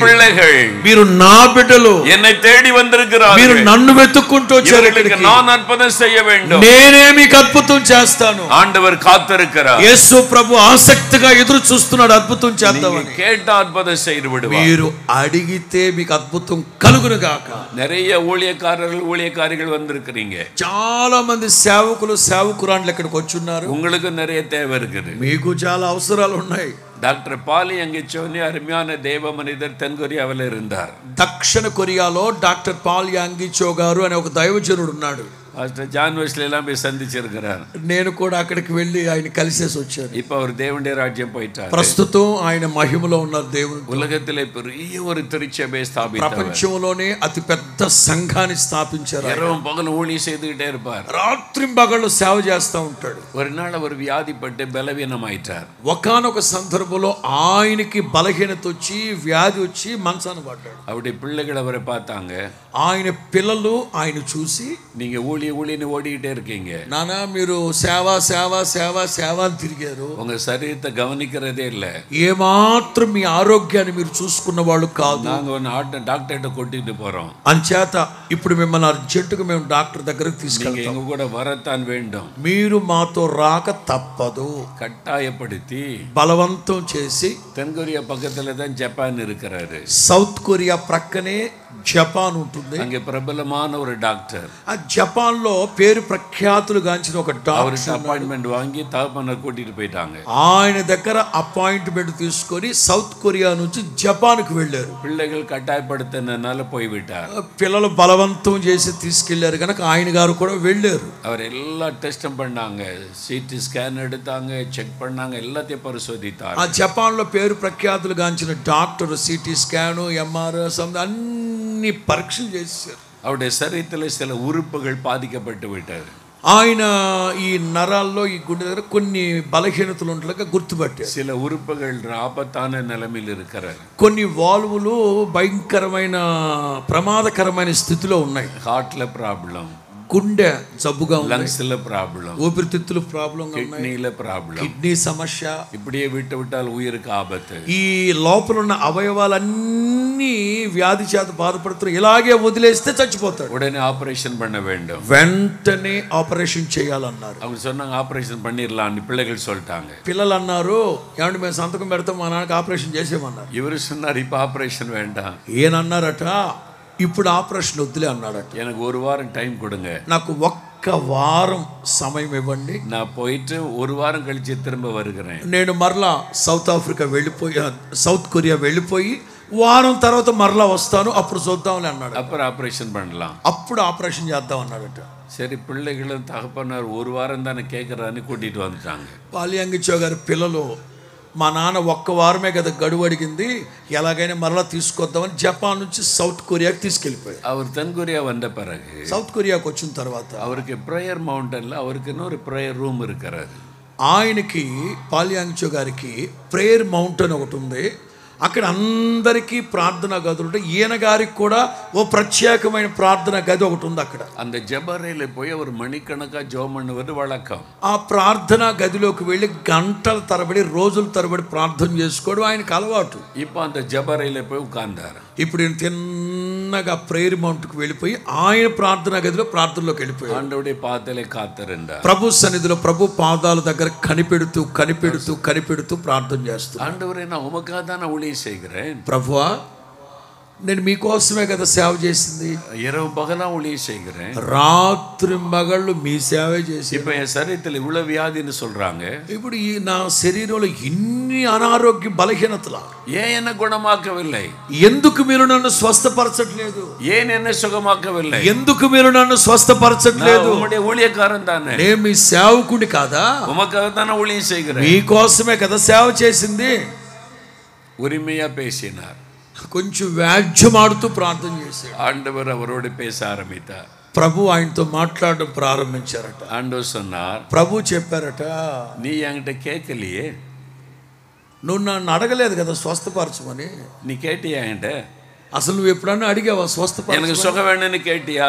[SPEAKER 2] మీరు నా బిడ్డలు,
[SPEAKER 1] என்னை தேடி வந்திருக்கிறார்கள்,
[SPEAKER 2] మీరు నన్ను వెతుక్కుంటూ వచ్చారు,
[SPEAKER 1] நான் அற்புதம் செய்ய வேண்டும்,
[SPEAKER 2] నేనే మీకు అద్భుతం చేస్తాను.
[SPEAKER 1] ஆண்டவர் காத்திருக்கிறார்.
[SPEAKER 2] యేసు ప్రభు ఆసక్తిగా ఎదురు చూస్తున్నాడు అద్భుతం చేద్దామని.
[SPEAKER 1] கேட்ட அற்புதம் செய்து விடுவார்.
[SPEAKER 2] మీరు అడిగితే మీకు అద్భుతం కలుగును గాక.
[SPEAKER 1] நிறைய ஊழியக்காரர்கள் வந்திருக்கிறீங்க.
[SPEAKER 2] చాలా మంది సేవకులు సేవకురాండ్లు ఇక్కడికి వచ్చున్నారు.
[SPEAKER 1] உங்களுக்கு நிறைய தேவை இருக்குது,
[SPEAKER 2] మీకు చాలా అవసరాలు ఉన్నాయి.
[SPEAKER 1] டாக்டர் பாலி யங்கிச்சோனி அருமையான தேவ மனிதர் தென்கொரியாவில் இருந்தார்.
[SPEAKER 2] దక్షిణ కొరియాలో డాక్టర్ పాల్ యాంగిచో గారు అనే ఒక దైవజనుడు ఉన్నాడు.
[SPEAKER 1] பாஸ்டர் ஜான் வெஸ்லி எல்லாம் போய் சந்திச்சிருக்கிறார்.
[SPEAKER 2] నేను కూడా అక్కడికి వెళ్ళి ఆయన కలిసేసి వచ్చాను.
[SPEAKER 1] இப்ப அவர் தேவனுடைய ராஜ்யம் போயிட்டார்.
[SPEAKER 2] ప్రస్తుతం ఆయన మహిమలో ఉన్నారు. దేవుడు
[SPEAKER 1] உலகத்திலே பெரிய ஒரு திருச்சபை ஸ்தாபித்தார்.
[SPEAKER 2] ప్రపంచంలోనే అతి పెద్ద సంఘాన్ని స్థాపించారు.
[SPEAKER 1] இரவும் பகலும் ஊழியம் செய்துகிட்டே இருப்பார்.
[SPEAKER 2] రాత్రింబగళ్ళు సేవ చేస్తూ ఉంటాడు.
[SPEAKER 1] ஒரு நாள் அவர் வியாதிப்பட்டு பலவீனமாயிட்டார்.
[SPEAKER 2] ఒకానొక సందర్భంలో ఆయనకి బలహీనత వచ్చి వ్యాధి వచ్చి మంచాన పడ్డాడు.
[SPEAKER 1] அவருடைய பிள்ளைகள் அவரை பார்த்தாங்க.
[SPEAKER 2] ఆయన పిల్లలు ఆయన చూసి,
[SPEAKER 1] நீங்க ஊழியன்னு ஓடிக்கிட்டே இருக்கீங்க,
[SPEAKER 2] నానా మీరు సేవ సేవ సేవ సేవ అని తిరిగారు,
[SPEAKER 1] உங்க சரீரத்தை கவனிக்கிறதே இல்ல,
[SPEAKER 2] ఏమాత్రం మీ ఆరోగ్యాన్ని మీరు చూసుకున్న వాళ్ళు కాదు,
[SPEAKER 1] நாங்க ஒன்னு டாக்டர்கிட்ட கூட்டிட்டு போறோம்,
[SPEAKER 2] అంచేత ఇప్పుడు మిమ్మల్ని అర్జెంటుగా మేము డాక్టర్ దగ్గరకు తీసుకెళ్తాం,
[SPEAKER 1] எங்க கூட வரத்தான் வேண்டும்,
[SPEAKER 2] మీరు మాతో రాక తప్పదు.
[SPEAKER 1] கட்டாயப்படுத்தி
[SPEAKER 2] బలవంతం చేసి,
[SPEAKER 1] தென்கொரியா பக்கத்துல தான் ஜப்பான் இருக்கிறாரு,
[SPEAKER 2] సౌత్ కొరియా ప్రక్కనే జపాన్ ఉంటుంది,
[SPEAKER 1] அங்கே பிரபலமான ஒரு டாக்டர்,
[SPEAKER 2] ఆ జపాన్ లో పేరు ప్రఖ్యాతులు గాంచిన ఒక డాక్టర్
[SPEAKER 1] అపాయింట్మెంట్ వాంగి తప్పన కూటిட்டு పోయిட்டாங்க.
[SPEAKER 2] ఆయన దగ్గర అపాయింట్మెంట్ తీసుకొని సౌత్ కొరియా నుంచి జపాన్ కు వెళ్ళారు.
[SPEAKER 1] పిల్లలు కట్టాయపడుతున్ననాల పోయివిட்டார்.
[SPEAKER 2] పిల్లలు బలవంతం చేసి తీసుకెళ్లారు కనుక ఆయన గారు కూడా వెళ్ళారు.
[SPEAKER 1] அவர் எல்லா டெஸ்டும் பண்ணாங்க, சிடி ஸ்கேன் எடுத்தாங்க, చెక్ பண்ணாங்க, எல்லாத்தையும் பரிசோதித்தார்.
[SPEAKER 2] ఆ జపాన్ లో పేరు ప్రఖ్యాతులు గాంచిన డాక్టర్ సిటీ స్కాన్, ఎంఆర్ అన్ని పరీక్షలు చేశారు.
[SPEAKER 1] அவருடைய சரீரத்தில் சில உறுப்புகள் பாதிக்கப்பட்டு விட்டது.
[SPEAKER 2] ఆయన ఈ నరాల్లో ఈ గుండె దగ్గర కొన్ని బలహీనతలు ఉండలేక గుర్తుపట్టారు.
[SPEAKER 1] சில உறுப்புகள் ஆபத்தான நிலைமையில் இருக்கிறார்.
[SPEAKER 2] కొన్ని వాల్వులు భయంకరమైన ప్రమాదకరమైన స్థితిలో ఉన్నాయి.
[SPEAKER 1] హార్ట్ల ప్రాబ్లం,
[SPEAKER 2] గుండె జబ్బుగా ఉంది,
[SPEAKER 1] లంగ్స్ల ప్రాబ్లం,
[SPEAKER 2] ఊపిరితిత్తుల ప్రాబ్లం,
[SPEAKER 1] కిడ్నీల ప్రాబ్లం,
[SPEAKER 2] కిడ్నీ సమస్య,
[SPEAKER 1] இப்படியே விட்டால் உயிருக்கு ஆபத்து.
[SPEAKER 2] ఈ లోపల ఉన్న అవయవాలన్నీ వ్యాధి చేత బాధపడుతున్నారు. ఇలాగే వదిలేస్తే చచ్చిపోతాడు.
[SPEAKER 1] உடனே ஆபரேஷன் பண்ண வேண்டும்,
[SPEAKER 2] వెంటనే ఆపరేషన్ చేయాలన్నారు.
[SPEAKER 1] அவங்க சொன்னாங்க ఆపరేషన్ பண்ணிடலாம், పిల్లలు சொல்லிட்டாங்க.
[SPEAKER 2] పిల్లలు అన్నారు, ఏమంటే మేము సంతకం పెడతాం, మా నాన్నకి ఆపరేషన్ చేసేమన్నారు.
[SPEAKER 1] ఇవరు சொன்னார் இப்ப ஆபரேஷன் வேண்டாம்.
[SPEAKER 2] ఈయన అన్నారట, ఇప్పుడు ఆపరేషన్ వద్దులే అన్నాడట.
[SPEAKER 1] எனக்கு ஒரு வாரம் டைம் கொடுங்க,
[SPEAKER 2] నాకు ఒక్క వారం సమయం ఇవ్వండి,
[SPEAKER 1] நான் போயிட்டு ஒரு வாரம் கழிச்சு திரும்ப வருகிறேன்.
[SPEAKER 2] నేను మరలా సౌత్ ఆఫ్రికా వెళ్ళిపోయి సౌత్ కొరియా వెళ్ళిపోయి వారం తర్వాత మరలా వస్తాను, అప్పుడు చూద్దామని అన్నాడు.
[SPEAKER 1] அப்புறம் ஆபரேஷன் பண்ணலாம்,
[SPEAKER 2] అప్పుడు ఆపరేషన్ చేద్దాం అన్నాడట.
[SPEAKER 1] சரி, பிள்ளைகளும் தகப்பனார் ஒரு வாரம் தானே கேட்கறான்னு கூட்டிட்டு வந்துட்டாங்க.
[SPEAKER 2] పాలియాంగిచో గారి పిల్లలు, మా నాన్న ఒక్క వారమే కదా గడువు అడిగింది, ఎలాగైనా మరలా తీసుకొద్దామని జపాన్ నుంచి సౌత్ కొరియాకి తీసుకెళ్ళిపోయారు.
[SPEAKER 1] அவர் தென்கொரியா வந்த பிறகு
[SPEAKER 2] సౌత్ కొరియాకి వచ్చిన తర్వాత
[SPEAKER 1] அவருக்கு ப்ரேயர் மவுண்டன்ல அவருக்கு இன்னொரு ப்ரேயர் రూమ్ இருக்கிறாரு.
[SPEAKER 2] ఆయనకి పాలియాంగిచో గారికి ప్రేయర్ మౌంటైన్ ఒకటి ఉంది. అక్కడ అందరికీ ప్రార్థనా గదులు ఉంటాయి. ఈయన గారికి కూడా ఓ ప్రత్యేకమైన ప్రార్థనా గది ఒకటి ఉంది అక్కడ.
[SPEAKER 1] அந்த ஜெபரையில போய் அவர் மணிக்கணக்கா ஜெபம் பண்ணுவது வழக்கம்.
[SPEAKER 2] ఆ ప్రార్థనా గదిలోకి వెళ్ళి గంటల తరబడి రోజుల తరబడి ప్రార్థన చేసుకోవడం ఆయనకు అలవాటు.
[SPEAKER 1] இப்போ அந்த ஜெபரையில போய் உட்கார்ந்தார்.
[SPEAKER 2] ఇప్పుడు ఈయన తిన్నగా ప్రేయర్ మౌంట్కి వెళ్ళిపోయి ఆయన ప్రార్థనా గదిలో ప్రార్థనలోకి వెళ్ళిపోయాడు.
[SPEAKER 1] ஆண்டவருடைய பாதத்திலே காத்திருந்தார்.
[SPEAKER 2] ప్రభు సన్నిధిలో ప్రభు పాదాల దగ్గర కనిపెడుతూ కనిపెడుతూ కనిపెడుతూ ప్రార్థన చేస్తూ,
[SPEAKER 1] ஆண்டவரே, நான் உமக்காக தான் நான் ஊழியம் செய்கிறேன்.
[SPEAKER 2] ప్రభువా, నేను మీకోసమే కదా సేవ చేసింది,
[SPEAKER 1] இரவு பகலா ஊழியம் செய்கிறேன்,
[SPEAKER 2] రాత్రి మగళ్ళు మీ సేవే చేసి,
[SPEAKER 1] இப்ப என் சரீரத்தில் இவ்வளவு வியாதின்னு சொல்றாங்க,
[SPEAKER 2] ఇప్పుడు ఈ నా శరీరంలో ఇన్ని అనారోగ్య బలహీనతలా,
[SPEAKER 1] ஏன் என்ன குணமாக்கவில்லை,
[SPEAKER 2] ఎందుకు మీరు నన్ను స్వస్థపరచట్లేదు,
[SPEAKER 1] ஏன் என்ன సుఖమాకవిல்லை,
[SPEAKER 2] ఎందుకు మీరు నన్ను స్వస్థపరచట్లేదు,
[SPEAKER 1] உம்முடைய ஊழியக்காரன் தானே,
[SPEAKER 2] నేను మీ సేవకుడి కాదా,
[SPEAKER 1] உமக்காக தானே ஊழியம் செய்கிறேன்,
[SPEAKER 2] మీకోసమే కదా సేవ చేసింది.
[SPEAKER 1] உரிமையா பேசினார்.
[SPEAKER 2] కొంచెం వ్యాజ్యమాడుతూ ప్రార్థన చేశాడు.
[SPEAKER 1] ஆண்டவர் அவரோடு பேச ஆரம்பித்தார்.
[SPEAKER 2] ప్రభు ఆయనతో మాట్లాడడం ప్రారంభించారట.
[SPEAKER 1] ஆண்டவர் சொன்னார்,
[SPEAKER 2] ప్రభు చెప్పారట,
[SPEAKER 1] நீ என்கிட்ட கேட்கலையே,
[SPEAKER 2] నువ్వు నన్ను అడగలేదు కదా స్వస్థపరచమని,
[SPEAKER 1] நீ கேட்டியா என்கிட்ட,
[SPEAKER 2] అసలు నువ్వు ఎప్పుడన్నా అడిగావా స్వస్థ?
[SPEAKER 1] எனக்கு சுகம் வேணும்னு கேட்டியா?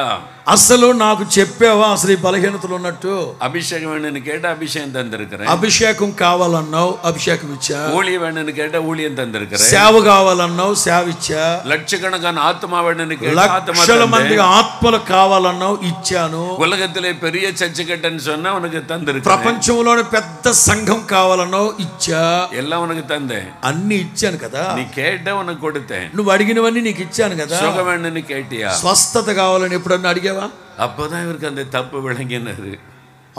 [SPEAKER 2] అసలు నాకు చెప్పావా అసలు ఈ బలహీనతలు ఉన్నట్టు?
[SPEAKER 1] అభిషేకం వేணும்னு கேட்டா అభిషేకం தந்திருக்கிறேன்.
[SPEAKER 2] అభిషేకం కావాలన్నావు, అభిషేకం ఇచ్చా.
[SPEAKER 1] ஊழியம் வேணும்னு கேட்டா ஊழியம் தந்திருக்கிறேன்.
[SPEAKER 2] సేవ కావాలన్నావు, సేవ ఇచ్చా.
[SPEAKER 1] లక్షకణకాన ఆత్మ వేணும்னு கேட்டா ఆత్మ
[SPEAKER 2] లక్షల మంది ఆత్మలు కావాలన్నావు, ఇచ్చాను.
[SPEAKER 1] ఉలగத்திலே பெரிய చర్చ్ కట్టని சொன்னா உனக்கு தந்திருக்கிறேன்.
[SPEAKER 2] ప్రపంచంలోనే పెద్ద సంఘం కావాలన్నావు, ఇచ్చా.
[SPEAKER 1] எல்லாம் உனக்கு தந்தேன்.
[SPEAKER 2] అన్ని ఇచ్చాను కదా.
[SPEAKER 1] நீ கேட்ட உனக்கு கொடுத்தேன்.
[SPEAKER 2] నువ్వు అడిగినవన్నీ నీకు ఇచ్చాను కదా.
[SPEAKER 1] சுகம் வேணும்னு கேட்டியா?
[SPEAKER 2] స్వస్థత కావాలని ఎప్పుడన్నా అడిగావా?
[SPEAKER 1] அப்பதான் இவருக்கு அந்த தப்பு விளங்கினது.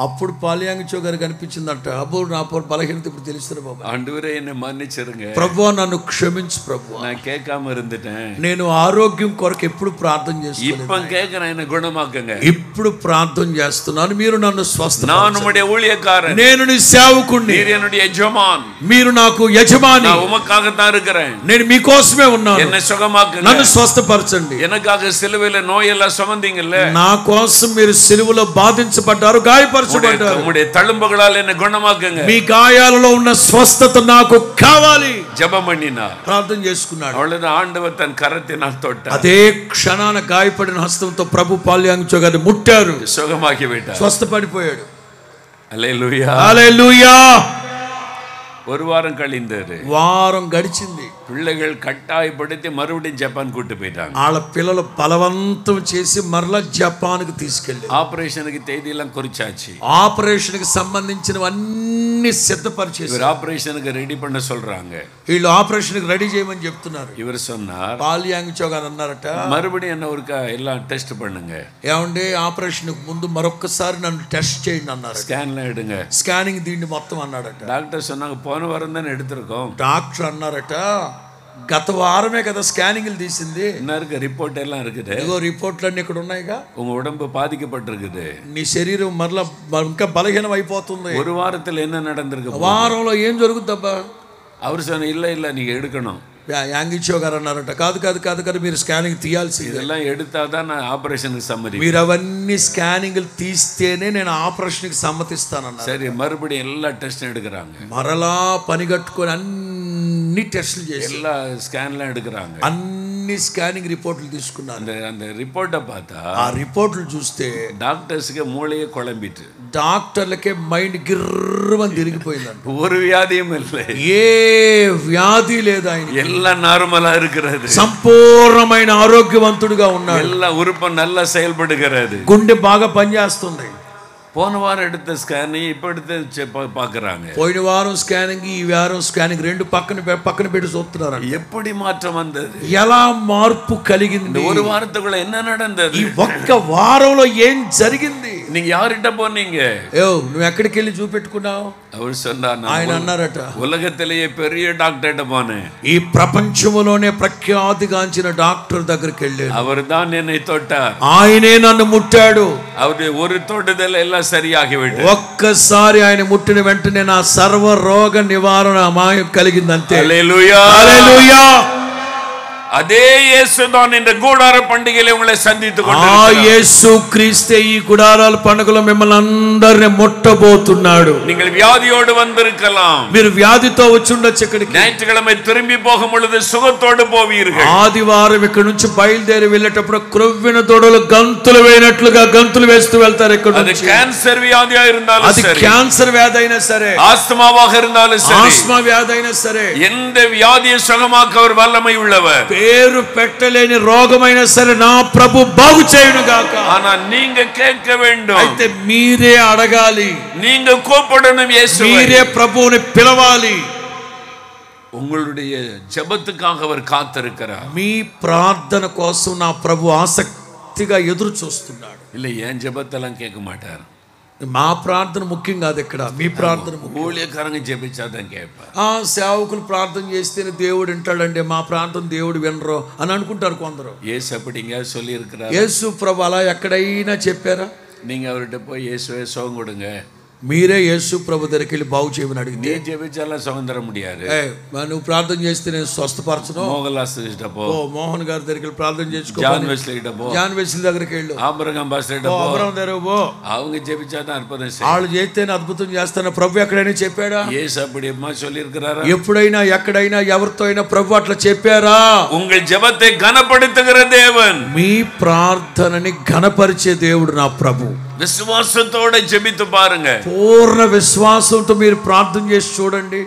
[SPEAKER 2] అప్పుడు పాలియాంగిచో గారికి అనిపించిందంట, అబ్బో నా బలహీనత ఇప్పుడు తెలుస్తుంది బాబా.
[SPEAKER 1] ஆண்டவரே என்னை మన్నిச்சிருங்க.
[SPEAKER 2] ప్రభువా నన్ను క్షమించు ప్రభువా.
[SPEAKER 1] நான் கேட்காம இருந்துட்டேன்.
[SPEAKER 2] నేను ఆరోగ్యం కొరకు ఎప్పుడు ప్రార్థన చేస్తున్నాను.
[SPEAKER 1] இப்ப கேக்குறேன், என்ன குணமாக்குங்க.
[SPEAKER 2] ఇప్పుడు ప్రార్థన చేస్తున్నాను, మీరు నన్ను స్వస్థ.
[SPEAKER 1] நான் உம்முடைய ஊழியக்காரன்.
[SPEAKER 2] నేను నీ సేవకుడిని.
[SPEAKER 1] நீர் என்னுடைய యజమాన్.
[SPEAKER 2] మీరు నాకు యజమాని.
[SPEAKER 1] நான் உமக்காக தான் இருக்கிறேன்.
[SPEAKER 2] నేను మీకోసమే ఉన్నాను.
[SPEAKER 1] என்னை சுகமாக்குங்க.
[SPEAKER 2] నన్ను స్వస్థపరచండి.
[SPEAKER 1] எனக்காக சிலுவையில நோயெல்லாம் சுமந்தீங்கல்ல.
[SPEAKER 2] నా కోసం మీరు సిలువలో బాధించబడ్డారు, గాయపరచబడ్డారు.
[SPEAKER 1] உம்முடைய తళుంబుగளால் என்னை குணமாக்குங்க.
[SPEAKER 2] మీ గాయాలలో ఉన్న స్వస్థత నాకు కావాలి.
[SPEAKER 1] ஜெபம் பண்ணினார்,
[SPEAKER 2] ప్రార్థన చేసుకున్నాడు.
[SPEAKER 1] அவ்வளவுதான். ஆண்டவர் தன் கரத்தினால் தொட்டார்.
[SPEAKER 2] అదే క్షణాన గాయపడిన హస్తంతో ప్రభు పాలియాంగిచో గారిని ముట్టారు,
[SPEAKER 1] சுகமாக்கி விட்டார்.
[SPEAKER 2] స్వస్థపడిపోయాడు.
[SPEAKER 1] హల్లెలూయా,
[SPEAKER 2] హల్లెలూయా.
[SPEAKER 1] ஒரு வாரம் கழிந்தது.
[SPEAKER 2] వారం గడిచింది.
[SPEAKER 1] పిల్లలు కట్టాయపడితే మறுபடியும் జపాన్ కూட்டு పోయిட்டாங்க.
[SPEAKER 2] వాళ్ళ పిల్లలు బలవంతం చేసి మరలా జపాన్ కి తీసుకెళ్ళారు.
[SPEAKER 1] ఆపరేషన్ కి తేదీలం குறிச்சாச்சு.
[SPEAKER 2] ఆపరేషన్ కి సంబంధించినవన్నీ సిద్ధపరిచేసి
[SPEAKER 1] ఇవర్ ఆపరేషన్ కి రెడీ பண்ண சொல்றாங்க.
[SPEAKER 2] వీళ్ళు ఆపరేషన్ కి రెడీ చేయమని చెప్తున్నారు.
[SPEAKER 1] ఇవర్ சொன்னார்,
[SPEAKER 2] పాలియాంగిచో గారు అన్నారట,
[SPEAKER 1] మறுபடியும் என்ன ஒருக்கா எல்லாம் டெஸ்ட் பண்ணுங்க.
[SPEAKER 2] ఏమండి ఆపరేషన్ కు ముందు మరొకసారి నన్ను టెస్ట్ చేయండి అన్నారు.
[SPEAKER 1] స్కాన్ எடுங்க,
[SPEAKER 2] స్కానింగ్ దీన్ని మొత్తం అన్నాడట.
[SPEAKER 1] డాక్టర్ சொன்னாங்க పోన వారం தான எடுத்துறோம்.
[SPEAKER 2] డాక్టర్ అన్నారట, గత వారమే కదా స్కానింగ్లు తీసింది.
[SPEAKER 1] இன்னருக்கு రిపోర్ట్ எல்லாம் இருக்குது.
[SPEAKER 2] ఇగో రిపోర్ట్లన్నీ ఇక్కడ ఉన్నాయిగా.
[SPEAKER 1] உங்க உடம்பு பாதிக்கப்பட்டிருக்குது.
[SPEAKER 2] నీ శరీరం మరలా ఇంకా బలహీనం అయిపోతుంది.
[SPEAKER 1] ஒரு వారத்துல என்ன நடந்திருக்கு?
[SPEAKER 2] వారంలో ఏం జరుగుద్దబ్బా?
[SPEAKER 1] அவர் சொன்ன இல்ல இல்ல நீங்க எடுக்கணும்.
[SPEAKER 2] యాంగిచో గారు అన్నారట, కాదు కాదు కాదు కాదు, మీరు స్కానింగ్ తీయాల్సి.
[SPEAKER 1] இதெல்லாம் எடுத்தாதான் நான் ఆపరేషన్కి సమ్మతి.
[SPEAKER 2] మీరు అవన్నీ స్కానింగ్లు తీస్తేనే నేను ఆపరేషన్కి సమ్మతిస్తానన్నారు.
[SPEAKER 1] సరే, మறுபடியும் எல்லா టెస్ట్ எடுக்கிறாங்க.
[SPEAKER 2] మరలా పని కట్టుకొని అన్ని టెస్టులు చేసి
[SPEAKER 1] எல்லா స్కాన్லாம் எடுக்கிறாங்க.
[SPEAKER 2] అన్ని స్కానింగ్ రిపోర్ట్లు తీసుకున్నారు.
[SPEAKER 1] அந்த రిపోర్ட்டை பார்த்தா
[SPEAKER 2] ఆ రిపోర్ట్లు చూస్తే
[SPEAKER 1] డాక్టర్స్కి మూளையே குழம்பிட்டு,
[SPEAKER 2] డాక్టర్లకే మైండ్ గిర్రమని తిరిగిపోయిందంట.
[SPEAKER 1] ஒரு வியாதியும் இல்லை,
[SPEAKER 2] ఏ వ్యాధి లేదు, ఆయన
[SPEAKER 1] எல்லாம் நார்மலா இருக்கிறது,
[SPEAKER 2] సంపూర్ణమైన ఆరోగ్యవంతుడిగా ఉన్నాడు,
[SPEAKER 1] எல்லா உறுப்பு நல்லா செயல்படுகிறது,
[SPEAKER 2] గుండె బాగా పనిచేస్తుంది.
[SPEAKER 1] போன வாரம் எடுத்த ஸ்கேன் இப்போ எடுத்து பார்க்குறாங்க.
[SPEAKER 2] పోయిన వారం స్కానింగ్, ఈ వారం స్కానింగ్ రెండు పక్కన పెట్టి చూస్తున్నారు.
[SPEAKER 1] எப்படி మాత్రం வந்தது?
[SPEAKER 2] ఎలా మార్పు కలిగింది?
[SPEAKER 1] ஒரு వారத்துக்குள்ள என்ன நடந்தது?
[SPEAKER 2] ఈ ఒక్క వారంలో ఏం జరిగింది?
[SPEAKER 1] நீங்க யார்கிட்ட போனீங்க?
[SPEAKER 2] నువ్వు ఎక్కడికి వెళ్ళి చూపెట్టుకున్నావు?
[SPEAKER 1] அவர் சொன்னார்,
[SPEAKER 2] ఆయన అన్నారట,
[SPEAKER 1] ఉలగத்திலேயே பெரிய డాక్టర్ పోనే,
[SPEAKER 2] ఈ ప్రపంచంలోనే ప్రఖ్యాతిగాంచిన డాక్టర్ దగ్గరికి వెళ్ళాను.
[SPEAKER 1] அவர் தான் என்னை தொட்டார்,
[SPEAKER 2] ఆయనే నన్ను ముట్టాడు.
[SPEAKER 1] அவருடைய ஒரு தொடுதல் எல்லாம் சரியாகிவிட்டது.
[SPEAKER 2] ఒక్కసారి ఆయన ముట్టిన వెంటనే నా సర్వ రోగ నివారణ మాయం కలిగిందంతే.
[SPEAKER 1] హల్లెలూయా,
[SPEAKER 2] హల్లెలూయా.
[SPEAKER 1] அதே இயேசு தான் இந்த கூடார பண்டிகையிலே உங்களை சந்தித்துக்
[SPEAKER 2] கொண்டிருக்கிறார். ఆ యేసు క్రీస్తే ఈ గుడారాల పండుగలో మిమ్మల్ని అందరిని ముట్టబోతున్నాడు.
[SPEAKER 1] நீங்கள் வியாதியோடு வந்திருக்கலாம்,
[SPEAKER 2] మీరు వ్యాధితో వచ్చి ఉండొచ్చు ఇక్కడికి.
[SPEAKER 1] ஞாயிற்றுக்கிழமை திரும்பி போகும் பொழுது சுகத்தோடு போவீர்கள்.
[SPEAKER 2] ఆదివారం ఇక్కడ నుంచి బయలుదేరి వెళ్ళేటప్పుడు క్రొవ్విన దొడలు గంతులు వేయినట్లుగా గంతులు వేస్తూ వెళ్తారు. ఇక్కడ
[SPEAKER 1] అది క్యాన్సర్ వ్యాధిగా இருந்தாலும்
[SPEAKER 2] అది
[SPEAKER 1] సరే,
[SPEAKER 2] క్యాన్సర్ వ్యాధి అయినా సరే,
[SPEAKER 1] ఆస్తమాவாக இருந்தாலும் సరే,
[SPEAKER 2] ఆస్మా వ్యాధి అయినా సరే,
[SPEAKER 1] எந்த வியாதியை சுகமாக்க அவர் வல்லமை உள்ளவர்.
[SPEAKER 2] పేరు పెట్టలేని రోగమైనా సరే నా ప్రభు బాగు చేయును గాక.
[SPEAKER 1] ஆனா நீங்க கேட்க வேண்டும்,
[SPEAKER 2] అయితే మీరే అడగాలి,
[SPEAKER 1] நீங்க கூப்பிடணும், இயேசுவை
[SPEAKER 2] మీరే ప్రభువుని పిలవాలి.
[SPEAKER 1] உங்களுடைய ஜெபத்துக்காக அவர் காத்திருக்கிறார்.
[SPEAKER 2] మీ ప్రార్థన కోసం నా ప్రభు ఆసక్తిగా ఎదురు చూస్తున్నాడు.
[SPEAKER 1] இல்லை, என் ஜெபத்தெல்லாம் கேட்க மாட்டார்.
[SPEAKER 2] మా ప్రార్థన ముఖ్యం కాదు, ఇక్కడ మీ ప్రార్థన ముఖ్యం.
[SPEAKER 1] ஊழியக்காரங்க ஜெபிச்சாதான் கேட்பார்.
[SPEAKER 2] సేవకులు ప్రార్థన చేస్తేనే దేవుడు వింటాడండి, మా ప్రార్థన దేవుడు వినరు అని అనుకుంటారు కొందరు.
[SPEAKER 1] இயேசு அப்படிங்க சொல்லி இருக்கிறார்.
[SPEAKER 2] యేసు ప్రభు అలా ఎక్కడైనా చెప్పారా?
[SPEAKER 1] நீங்க அவர்கிட்ட போய் இயேசுவே சுகம் கொடுங்க,
[SPEAKER 2] మీరే యేసు ప్రభు దగ్గరికి వెళ్ళి బాగు చేయమని అడిగితే,
[SPEAKER 1] நீ ஜெபிச்சால சுகம் தர முடியாது.
[SPEAKER 2] నువ్వు ప్రార్థన చేస్తే నేను స్వస్థపరచను.
[SPEAKER 1] மோகன்லாஸ் கிட்ட போ,
[SPEAKER 2] మోహన్ గారి దగ్గరికి వెళ్ళి ప్రార్థన చేసుకో.
[SPEAKER 1] జాన్ వెస్లీ கிட்ட போ,
[SPEAKER 2] జాన్ వెస్లీ దగ్గరికి వెళ్ళు.
[SPEAKER 1] ஆபிரகாம் பாஸ்டர் கிட்ட போ,
[SPEAKER 2] అబ్రహాం దగ్గరికి పో.
[SPEAKER 1] அவங்க ஜெபிச்சாதான் அற்புதம் செய்யும்.
[SPEAKER 2] వాళ్ళు చేస్తేనే అద్భుతం చేస్తాను ప్రభు ఎక్కడైనా చెప్పాడా?
[SPEAKER 1] இயேசு அப்படி சொல்லி இருக்கிறாரா?
[SPEAKER 2] ఎప్పుడైనా ఎక్కడైనా ఎవరితో అయినా ప్రభు అట్లా చెప్పారా?
[SPEAKER 1] உங்கள் ஜெபத்தை கனப்படுத்துகிற தேவன்,
[SPEAKER 2] మీ ప్రార్థనని ఘనపరిచే దేవుడు నా ప్రభు.
[SPEAKER 1] విశ్వాసతోడ జెబితు పారుంగ.
[SPEAKER 2] పూర్ణ విశ్వాసంతో మీరు ప్రార్థన చేసి చూడండి.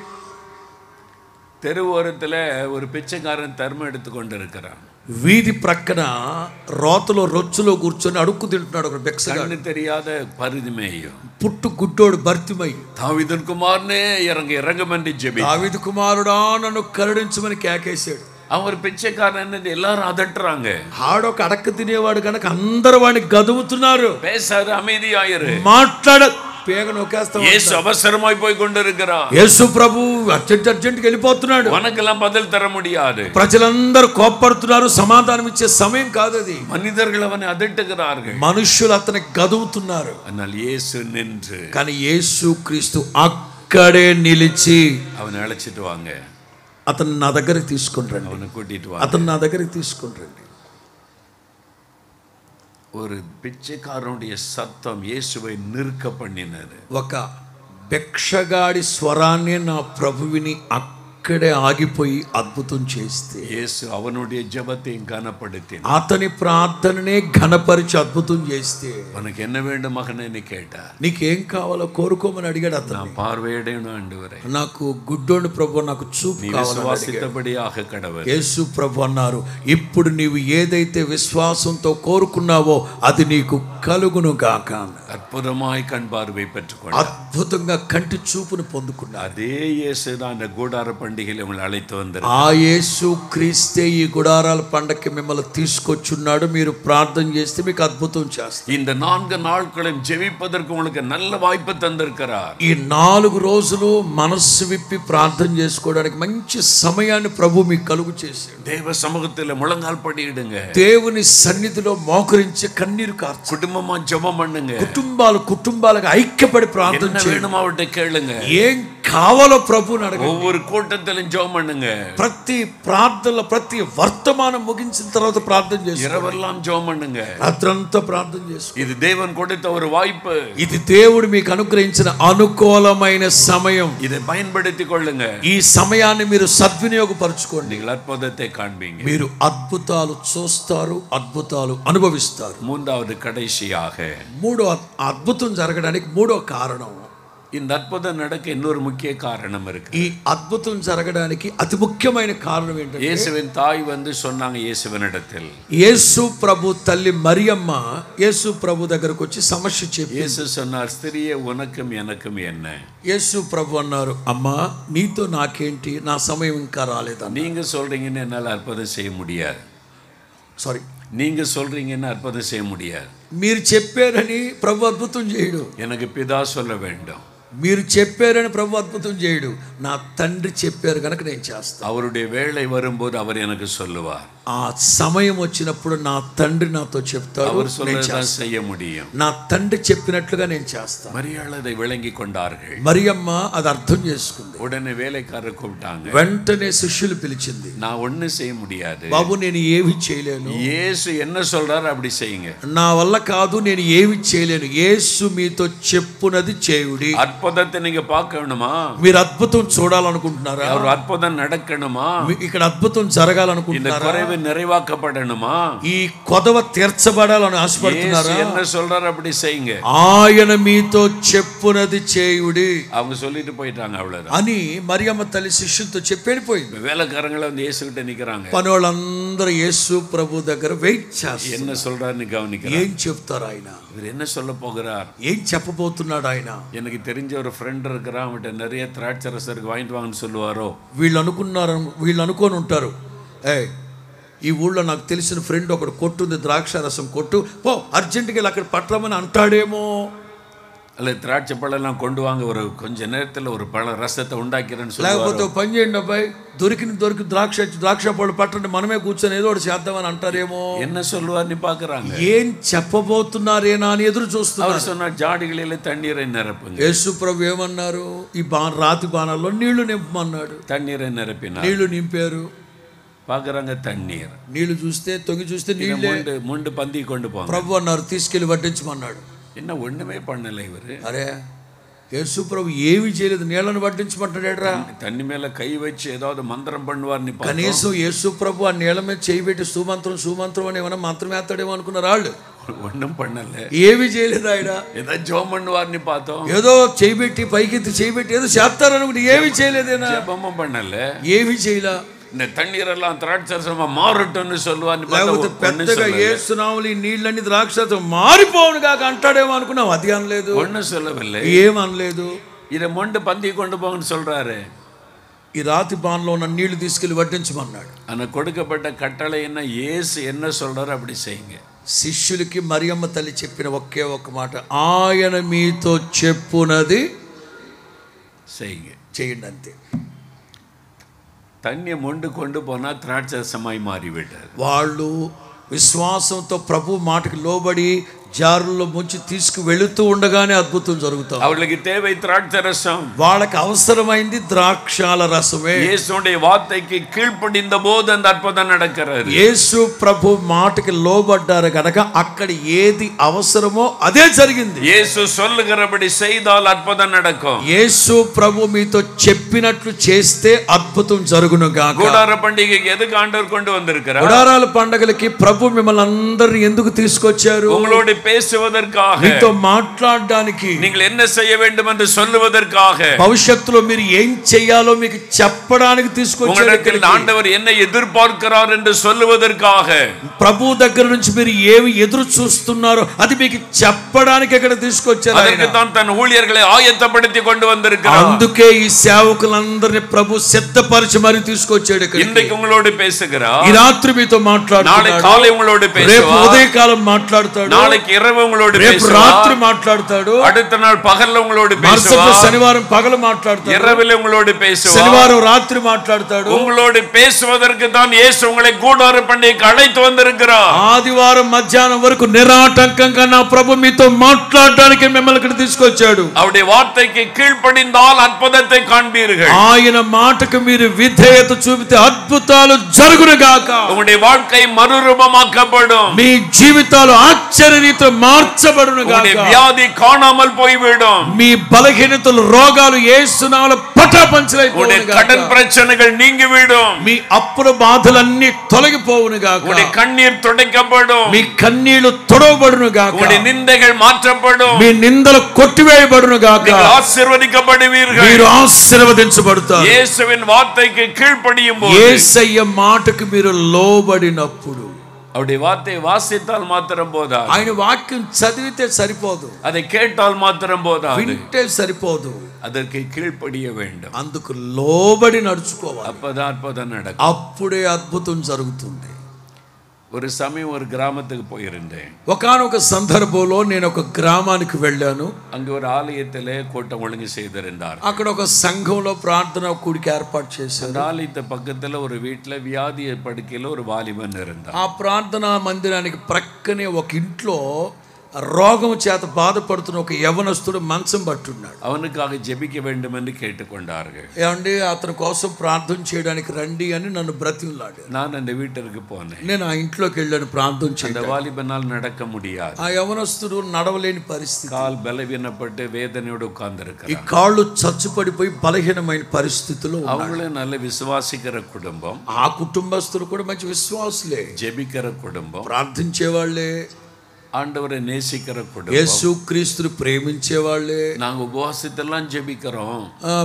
[SPEAKER 1] தெருவோரத்துல ஒரு பிச்சைக்காரன் தர்மம் எடுத்து கொண்டு இருக்கிறான்.
[SPEAKER 2] వీధి ప్రక్కన రోతలో రొచ్చులో కూర్చొని అడుక్కు తింటున్నాడు ఒక బెక్సగాడు.
[SPEAKER 1] కన్ను తెలియద పరిదిమేయు,
[SPEAKER 2] పుట్టు గుడ్డోడు భర్తిమై,
[SPEAKER 1] దావీదు కుమారునే ఇరంగమని జెబి,
[SPEAKER 2] దావీదు కుమారుడా నన్ను కరుణించమని కేకేశాడు.
[SPEAKER 1] அவர் பிச்சைக்காரன் எல்லாரும் அதட்டுறாங்க.
[SPEAKER 2] ఆడొక అడక్క తినేవాడు కనుక అందరూ వాడిని గదుముతున్నారు.
[SPEAKER 1] பேசாத அமைதியாயிரு,
[SPEAKER 2] మాట్లాడ పేగ నొక్కేస్తాం.
[SPEAKER 1] యేసు అవసరమై పోయి கொண்டிருக்கிறார்.
[SPEAKER 2] యేసు ప్రభు అర్జెంట్కి వెళ్ళిపోతున్నాడు.
[SPEAKER 1] మనకెல்லாம் பதில் தர முடியாது.
[SPEAKER 2] ప్రజలందరూ కోప్పడుతున్నారు, సమాధానం ఇచ్చే సమయం కాదు అది.
[SPEAKER 1] మనిదర్లు అవని అదట్టుகிறார்கள்,
[SPEAKER 2] మనుషులు అతని గదుముతున్నారు.
[SPEAKER 1] అన్నల్ యేసు నిன்று,
[SPEAKER 2] కానీ యేసు క్రీస్తు అక్కడే నిలిచి
[SPEAKER 1] அவனை அழைச்சிட்டு வாங்க,
[SPEAKER 2] అతను నా దగ్గరికి తీసుకుని రండి,
[SPEAKER 1] அவனை கூட்டிட்டு வாங்க,
[SPEAKER 2] అతను నా దగ్గరికి తీసుకుని రండి.
[SPEAKER 1] ஒரு பிச்சைக்காரனுடைய சத்தம் இயேசுவை நிற்க பண்ணினது.
[SPEAKER 2] ఒక భిక్షగాడి స్వరాన్ని నా ప్రభువిని అక్కడే ఆగిపోయి అద్భుతం చేస్తే,
[SPEAKER 1] యేసు அவனுடைய ஜெபத்தையும் கனப்படுத்தினார்.
[SPEAKER 2] అతని ప్రార్థననే ఘనపరిచి అద్భుతం చేస్తే,
[SPEAKER 1] உனக்கு என்ன வேண்டும் மகனே கேட்டார்.
[SPEAKER 2] నీకేం కావాలో కోరుకోమని అడిగాడు అతను.
[SPEAKER 1] நான் பார்வையிடணும் ఆండవరే,
[SPEAKER 2] నాకు గుడ్డోని ప్రభు నాకు చూపు కావాలని అడిగాడు.
[SPEAKER 1] విశ్వాసితబడియాగ కడవరు.
[SPEAKER 2] యేసు ప్రభు అన్నారు, ఇప్పుడు నీవు ఏదైతే విశ్వాసంతో కోరుకున్నావో అది నీకు కలుగును గాక.
[SPEAKER 1] అద్భుతమాయి కண் பார்வை பெற்றுக்கொண்டார்.
[SPEAKER 2] అద్భుతంగా కంటి చూపును పొందుకున్నాడు.
[SPEAKER 1] அதே இயேசு தான் அந்த கூடார பண்டிகையில் உங்களை அழைத்து வந்தார்.
[SPEAKER 2] ఆ యేసు క్రీస్తే ఈ గుడారాల పండగకి మిమ్మల్ని తీసుకొచ్చున్నాడు. మీరు ప్రార్థన చేస్తే మీకు అద్భుతం చేస్తారు.
[SPEAKER 1] இந்த 4 நாட்களும் ஜெபிப்பதற்கு உங்களுக்கு நல்ல வாய்ப்பு தந்திருக்கிறார்.
[SPEAKER 2] ఈ 4 రోజులు మనస్సు విప్పి ప్రార్థన చేసుకోవడానికి మంచి సమయాన్ని ప్రభు మీకు కలుగు చేశాడు.
[SPEAKER 1] தேவ சமூகத்தில் முழங்கால் படியிடுங்க,
[SPEAKER 2] దేవుని సన్నిధిలో మోకరించి కన్నీరు కార్చు.
[SPEAKER 1] குடும்பமா ஜெபம் பண்ணுங்க,
[SPEAKER 2] కుటుంబాలకు ఐక్యపడి ప్రార్థన
[SPEAKER 1] என்ன
[SPEAKER 2] చేయండి.
[SPEAKER 1] வேணுమో அவர்கிட்ட கேளுங்க,
[SPEAKER 2] ఏం కావాలో ప్రభువుని అడగండి.
[SPEAKER 1] ஒவ்வொரு கூட்டத்திலும் ஜெபம் பண்ணுங்க,
[SPEAKER 2] ప్రతి ప్రార్థనలో ప్రతి వర్తమానం ముగించిన తర్వాత ప్రార్థన చేయండి.
[SPEAKER 1] இரவெல்லாம் ஜெபம் பண்ணுங்க.
[SPEAKER 2] రాత్రంతా ప్రార్థన చేసుకోండి.
[SPEAKER 1] இது தேவன் கொடுத்த ஒரு வாய்ப்பு.
[SPEAKER 2] ఇది దేవుడు మీకు అనుగ్రహించిన అనుకూలమైన సమయం.
[SPEAKER 1] இதை பயன்படுத்திக் கொள்ளுங்க.
[SPEAKER 2] ఈ సమయాన్ని మీరు సద్వినియోగపరచుకోండి.
[SPEAKER 1] நீங்கள் అద్భుతத்தை காண்பீங்க.
[SPEAKER 2] మీరు అద్భుతాలు చూస్తారు, అద్భుతాలు అనుభవిస్తారు.
[SPEAKER 1] மூன்றாவது கடைசியாக,
[SPEAKER 2] మూడో అద్భుతం జరగడానికి మూడో కారణం,
[SPEAKER 1] இந்த அற்புதம் நடக்க இன்னொரு முக்கிய காரணம் இருக்கு.
[SPEAKER 2] ఈ అద్భుతం జరగడానికి అతి ముఖ్యమైన కారణం ఏంటంటే,
[SPEAKER 1] இயேசுவின் தாய் வந்து சொன்னாங்க యేసువినిடத்தில்,
[SPEAKER 2] యేసు ప్రభు తల్లి మరియమ్మ యేసు ప్రభు దగ్గరకు వచ్చి సమస్య చెప్పి,
[SPEAKER 1] இயேசு சொன்னார், ஸ்திரியே உனக்கும் எனக்கும் என்ன?
[SPEAKER 2] యేసు ప్రభు అన్నారు, అమ్మా నీతో నాకేంటి, నా సమయం ఇంకా రాలేదన్న.
[SPEAKER 1] நீங்க சொல்றீங்கன்னு என்னால அற்புதம் செய்ய முடியாது.
[SPEAKER 2] సారీ,
[SPEAKER 1] நீங்க சொல்றீங்கன்னு அற்புதம் செய்ய முடியாது.
[SPEAKER 2] మీరు చెప్పారని ప్రభు అద్భుతం చేయడు.
[SPEAKER 1] எனக்கு பிதா சொல்ல வேண்டும்.
[SPEAKER 2] మీరు చెప్పారని ప్రభు అద్భుతం చేయడు. నా తండ్రి చెప్పారు కనుక నేను చేస్తాను.
[SPEAKER 1] அவருடைய வேளை வரும்போது அவர் எனக்கு சொல்லுவார்.
[SPEAKER 2] ఆ సమయం వచ్చినప్పుడు నా తండ్రి నాతో చెప్తాడు,
[SPEAKER 1] அவர் சொல்லதான் செய்ய முடியும்.
[SPEAKER 2] నా తండ్రి చెప్పినట్లుగా నేను చేస్తాను.
[SPEAKER 1] மரியாள் அதை விளங்கி கொண்டார்கள்.
[SPEAKER 2] మరియమ్మ అది అర్థం చేసుకుంది.
[SPEAKER 1] உடனே வேலைக்காரர் கூப்பிட்டாங்க.
[SPEAKER 2] వెంటనే శిష్యులు పిలిచింది.
[SPEAKER 1] நான் ஒன்னும் செய்ய முடியாது,
[SPEAKER 2] బాబు నేను ఏమి చేయలేను,
[SPEAKER 1] இயேசு என்ன சொல்றாரு அப்படி செய்யுங்க.
[SPEAKER 2] నా వల్ల కాదు, నేను ఏమి చేయలేను, యేసు మీతో చెప్పునది చేయుడి.
[SPEAKER 1] అద్భుతத்தை நீங்க பார்க்கணுமா?
[SPEAKER 2] మీరు అద్భుతం చూడాలనుకుంటున్నారా?
[SPEAKER 1] ஒரு அற்புதம் நடக்கணுமா?
[SPEAKER 2] ఇక్కడ అద్భుతం జరగాలనుకుంటున్నారా?
[SPEAKER 1] நிறைவாக்கப்படணுமா?
[SPEAKER 2] ఈ కొదవ తీర్చబడాలని ఆశపడుతున్నారా?
[SPEAKER 1] என்ன சொல்றாரு அப்படி செய்யுங்க.
[SPEAKER 2] ఆయన మీతో చెప్పునది చేయుడి
[SPEAKER 1] அவங்க சொல்லிட்டு போயிட்டாங்க, அவ்வளவுதான்
[SPEAKER 2] అని మరియమ్మ తల్లి శిష్యులతో చెప్పేపోయింది.
[SPEAKER 1] வேலைக்காரங்களை வந்து இயேசு கிட்ட நிக்கிறாங்க.
[SPEAKER 2] పనోళ్ళందరూ యేసు ప్రభు దగ్గర వెయిట్ చేస్తారు.
[SPEAKER 1] என்ன சொல்றாருன்னு கவனிக்கிறாங்க.
[SPEAKER 2] ఏం చెప్తారు ఆయన,
[SPEAKER 1] இவர் என்ன சொல்ல போகிறார்,
[SPEAKER 2] ఏం చెప్పబోతున్నాడు ఆయన?
[SPEAKER 1] எனக்கு தெரிஞ்ச ஒரு ஃப்ரெண்ட் இருக்கிறான், அவன்கிட்ட நிறைய திராட்சை ரசம் இருக்கு, வாங்கிட்டு வாங்கன்னு சொல்லுவாரோ.
[SPEAKER 2] వీళ్ళు అనుకొని ఉంటారు, ఈ ఊళ్ళో నాకు తెలిసిన ఫ్రెండ్ ఒకడు కొట్టుంది, ద్రాక్ష రసం కొట్టు, పో అర్జెంటుగా వెళ్ళి అక్కడ పట్టమని అంటాడేమో.
[SPEAKER 1] அல்ல திராட்சை பழம்லாம் கொண்டு வாங்க, ஒரு கொஞ்ச நேரத்தில் ஒரு பழ ரசத்தை உண்டாக்கிறேன்னு
[SPEAKER 2] లేకపోతే
[SPEAKER 1] சொல்லுவாங்க.
[SPEAKER 2] పని చేయండి అబ్బాయి, దొరికి ద్రాక్ష పళ్ళు పట్టండి, మనమే కూర్చొని ఏదో ఒకటి చేద్దామని అంటారేమో.
[SPEAKER 1] என்ன சொல்லுவார்னு பார்க்குறாங்க.
[SPEAKER 2] ఏం చెప్పబోతున్నారేనా అని ఎదురు చూస్తున్నారు.
[SPEAKER 1] அவர் சொன்னார், ஜாடிகளில் தண்ணீரை நிரப்புங்க.
[SPEAKER 2] యేసు ప్రభు ఏమన్నారు, ఈ రాతి బాణాల్లో నీళ్లు నింపమన్నాడు.
[SPEAKER 1] தண்ணீரை நிரப்பினார்.
[SPEAKER 2] నీళ్లు నింపారు.
[SPEAKER 1] பார்க்குறாங்க தண்ணீர்.
[SPEAKER 2] నీళ్లు చూస్తే తొంగి చూస్తే నీళ్ళే.
[SPEAKER 1] முண்டு பந்தி கொண்டு போங்க.
[SPEAKER 2] ప్రభు అన్నారు, తీసుకెళ్లి వడ్డించమన్నాడు.
[SPEAKER 1] என்ன ஒண்ணுமே பண்ணல இவரு.
[SPEAKER 2] అరే యేసు ప్రభు ఏమీ చేయలేదు, నీళ్లను వడ్డించమంటాడేట్రా.
[SPEAKER 1] தண்ணி மேல கை வச்சு ஏதாவது மந்திரம் பண்ணுவார்ని
[SPEAKER 2] కనీసం యేసు ప్రభు ఆ నీళ్ల మీద చేయి పెట్టి సుమంత్రం అని ఏమైనా మంత్రం వేస్తాడేమో అనుకున్నారు వాళ్ళు.
[SPEAKER 1] ஒன்றும் பண்ணல,
[SPEAKER 2] ఏమీ చేయలేదు ఆయన.
[SPEAKER 1] ఏదో జోమ్ பண்ணுவார்ని பார்த்தோம்.
[SPEAKER 2] ఏదో చేయి పెట్టి పైకెత్తి చేయి పెట్టి ఏదో చేస్తారనుకుంటే ఏమీ చేయలేదేనా.
[SPEAKER 1] ஜெபமும் பண்ணல,
[SPEAKER 2] ఏమీ చేయలా.
[SPEAKER 1] இந்த தண்ணீரெல்லாம் திராட்சரசமா மாறட்டும்னு சொல்லுவார்ని
[SPEAKER 2] లేకపోతే పెద్దగా యేసు నామములో ఈ నీళ్ళని ద్రాక్షరసం మారిపోవును కాక అంటాడేమో అనుకున్నాం. అది అనలేదు,
[SPEAKER 1] ஒன்றும் சொல்லவில்லை,
[SPEAKER 2] ఏమనలేదు.
[SPEAKER 1] இதை மொண்டு பந்தி கொண்டு போங்கன்னு சொல்றாரு.
[SPEAKER 2] ఈ రాతి బాణలో ఉన్న నీళ్లు తీసుకెళ్లి వడ్డించమన్నాడు.
[SPEAKER 1] ஆனா கொடுக்கப்பட்ட கட்டளை என்ன, இயேசு என்ன சொல்றாரு அப்படி செய்யுங்க.
[SPEAKER 2] శిష్యులకి మరియమ్మ తల్లి చెప్పిన ఒకే ఒక్క మాట, ఆయన మీతో చెప్పునది
[SPEAKER 1] செய்யுங்க,
[SPEAKER 2] చేయండి అంతే.
[SPEAKER 1] தண்ணியை மொண்டு கொண்டு போனா திராட்சரசமாய் மாறிவிட்டார்.
[SPEAKER 2] వాళ్ళు విశ్వాసంతో ప్రభు మాటకి లోబడి జారుల్లో ముంచి తీసుకు వెళుతూ ఉండగానే అద్భుతం జరుగుతాం.
[SPEAKER 1] அவர்களுக்கு தேவை திராட்சரசம்,
[SPEAKER 2] వాళ్ళకి అవసరమైంది ద్రాక్షాల రసమే.
[SPEAKER 1] இயேசுடைய வார்த்தைக்கு கீழ்ப்படிந்த போது அந்த அற்புதம் நடக்கிறது.
[SPEAKER 2] యేసు ప్రభు మాటకి లోబడ్డారు కనుక అక్కడ ఏది అవసరమో అదే జరిగింది.
[SPEAKER 1] இயேசு சொல்லுகிறபடி செய்தால் அற்புதம் நடக்கும்.
[SPEAKER 2] యేసు ప్రభు మీతో చెప్పినట్లు చేస్తే అద్భుతం జరుగును గాక.
[SPEAKER 1] கூடார பண்டிகைக்கு எதுக்கு ஆண்டவர் கொண்டு வந்திருக்கிறார்?
[SPEAKER 2] గుడారాల పండగలకి ప్రభు మిమ్మల్ని అందరిని ఎందుకు తీసుకొచ్చారు?
[SPEAKER 1] உங்களோடு பேசுவதற்காக,
[SPEAKER 2] మీతో మాట్లాడడానికి,
[SPEAKER 1] நீங்கள் என்ன செய்ய வேண்டும் என்று சொல்லுவதற்காக,
[SPEAKER 2] భవిష్యత్తులో మీరు ఏం చేయాలో మీకు చెప్పడానికి తీసుకొచ్చారు.
[SPEAKER 1] உங்களிடத்தில் ஆண்டவர் என்ன எதிர்பார்க்கிறார் என்று சொல்லுவதற்காக,
[SPEAKER 2] ప్రభు దగ్గర నుంచి మీరు ఏమి ఎదురు చూస్తున్నారో అది మీకు చెప్పడానికి ఇక్కడ తీసుకొచ్చారు.
[SPEAKER 1] அதற்கு தான் தன் ஊழியர்களை ஆயத்தப்படுத்தி கொண்டு வந்திருக்கிறார்.
[SPEAKER 2] అందుకే ఈ సేవకులందరినీ ప్రభు సిద్ధపరిచి మరి తీసుకొచ్చాడు.
[SPEAKER 1] இன்றைக்கு உங்களோடு பேசுகிறார்,
[SPEAKER 2] ఈ రాత్రి మీతో మాట్లాడుతాడు,
[SPEAKER 1] நாளை காலை உங்களோடு
[SPEAKER 2] రేపు
[SPEAKER 1] பேசுவார்,
[SPEAKER 2] ఉదయకాలం మాట్లాడతాడు,
[SPEAKER 1] நாளைக்கு இரவு உங்களோடு
[SPEAKER 2] రేపు
[SPEAKER 1] பேசுவார்,
[SPEAKER 2] రాత్రి మాట్లాడతాడు,
[SPEAKER 1] அடுத்த நாள் பகல்ல உங்களோடு
[SPEAKER 2] మరుసటి
[SPEAKER 1] பேசுவார்,
[SPEAKER 2] శనివారం పగలు మాట్లాడతాడు,
[SPEAKER 1] இரவில் உங்களோடு பேசுவார்,
[SPEAKER 2] శనివారం రాత్రి మాట్లాడతాడు.
[SPEAKER 1] உங்களோடு பேசுவதற்கு தான் இயேசு உங்களை கூடார பண்டிகைக்கு அழைத்து வந்திருக்கிறார்.
[SPEAKER 2] ఆదివారం మధ్యాహ్నం వరకు నిరాటంకంగా నా ప్రభు మీతో మాట్లాడడానికి మిమ్మల్ని ఇక్కడ తీసుకొచ్చాడు.
[SPEAKER 1] அவருடைய வார்த்தைக்கு கீழ்ப்படிந்தால் அற்புதத்தை காண்பீர்கள்.
[SPEAKER 2] ఆయన మాటకు మీరు విధేయత చూపితే అద్భుతాలు జరుగును గాక.
[SPEAKER 1] உங்களுடைய வாழ்க்கை மறுரூபமாக்கப்படும்.
[SPEAKER 2] మీ జీవితాలు ఆశ్చర్య రీతిలో మార్చబడును గాక.
[SPEAKER 1] உங்களுடைய வியாதி காணாமல் போய்விடும்.
[SPEAKER 2] మీ బలహీనతలు రోగాలు యేసు నామములో పటాపంచలైపోవును
[SPEAKER 1] உங்களுடைய
[SPEAKER 2] గాక.
[SPEAKER 1] கடன் பிரச்சனைகள் நீங்கிவிடும்.
[SPEAKER 2] మీ అప్పుల బాధలన్నీ తొలగిపోవును గాక.
[SPEAKER 1] உங்களுடைய கண்ணீர் துடைக்கப்படும்.
[SPEAKER 2] మీ కన్నీళ్లు తొడవబడును గాక.
[SPEAKER 1] உங்களுடைய நிந்தைகள் மாற்றப்படும்.
[SPEAKER 2] మీ నిందలు కొట్టివేయబడును గాక.
[SPEAKER 1] நீங்கள் ஆசீர்வதிக்கப்படுவீர்கள்.
[SPEAKER 2] మీరు ఆశీర్వదించబడతారు.
[SPEAKER 1] இயேசுவின் வார்த்தைக்கு கீழ்ப்படியும் போது,
[SPEAKER 2] యేసయ్య మాటకు మీరు లోబడినప్పుడు,
[SPEAKER 1] அவருடைய வார்த்தையை வாசித்தால் மாத்திரம் போதாது,
[SPEAKER 2] ఆయన వాక్యం చదివితే సరిపోదు,
[SPEAKER 1] அதை கேட்டால் மாத்திரம் போதாது,
[SPEAKER 2] వింటే సరిపోదు,
[SPEAKER 1] அதற்கு கீழ்ப்படிய வேண்டும்.
[SPEAKER 2] అందుకు లోబడి నడుచుకోవాలి.
[SPEAKER 1] அப்பதான் அற்புதம் நடக்கும்.
[SPEAKER 2] అప్పుడే అద్భుతం జరుగుతుంది.
[SPEAKER 1] ஒரு சமயம் ஒரு கிராமத்துக்கு போயிருந்தேன்.
[SPEAKER 2] ఒకానొక సందర్భంలో నేను ఒక గ్రామానికి వెళ్ళాను.
[SPEAKER 1] அங்க ஒரு ஆலயத்திலே கூட்டம் ஒழுங்கு செய்திருந்தார்.
[SPEAKER 2] అక్కడ ఒక సంఘంలో ప్రార్థన కూడిక ఏర్పాటు చేశారు.
[SPEAKER 1] அந்த ஆலயத்து பக்கத்துல ஒரு வீட்டுல வியாதி படுக்கையில ஒரு வாலிபன் இருந்தார்.
[SPEAKER 2] ఆ ప్రార్థనా మందిరానికి ప్రక్కనే ఒక ఇంట్లో రోగం చేత బాధపడుతున్న ఒక యవనస్తుడు మంచం పట్టున్నాడు.
[SPEAKER 1] அவனுக்காக ஜெபிக்க வேண்டும் என்று கேட்டுக்கொண்டார்கள்.
[SPEAKER 2] ఏమండి అతని కోసం ప్రార్థన చేయడానికి రండి అని నన్ను బ్రతిమలాడారు.
[SPEAKER 1] நான் அந்த வீட்டிற்கு போனேன்.
[SPEAKER 2] నేను ఆ ఇంట్లోకి వెళ్ళాను ప్రార్థన
[SPEAKER 1] அந்த
[SPEAKER 2] చేయడానికి.
[SPEAKER 1] வாலிபனால் நடக்க முடியாது.
[SPEAKER 2] ఆ యవనస్తుడు నడవలేని పరిస్థితి,
[SPEAKER 1] கால் பலவீனப்பட்டு வேதனையோடு
[SPEAKER 2] ఈ
[SPEAKER 1] உட்கார்ந்திருக்கிறார்.
[SPEAKER 2] కాళ్ళు చచ్చుపడిపోయి బలహీనమైన పరిస్థితిలో ఉన్నారు.
[SPEAKER 1] அவங்களும் நல்ல விசுவாசிக்கிற குடும்பம்,
[SPEAKER 2] ఆ కుటుంబస్తులు కూడా మంచి విశ్వాసులే,
[SPEAKER 1] ஜெபிக்கிற குடும்பம்,
[SPEAKER 2] ప్రార్థించేవాళ్లే,
[SPEAKER 1] ஆண்டவரை நேசிக்கிற குடும்பம்.
[SPEAKER 2] యేసు క్రీస్తుని ప్రేమించేవాళ్లే.
[SPEAKER 1] நாங்க உபவாசத்தெல்லாம் ஜெபிக்கிறோம்,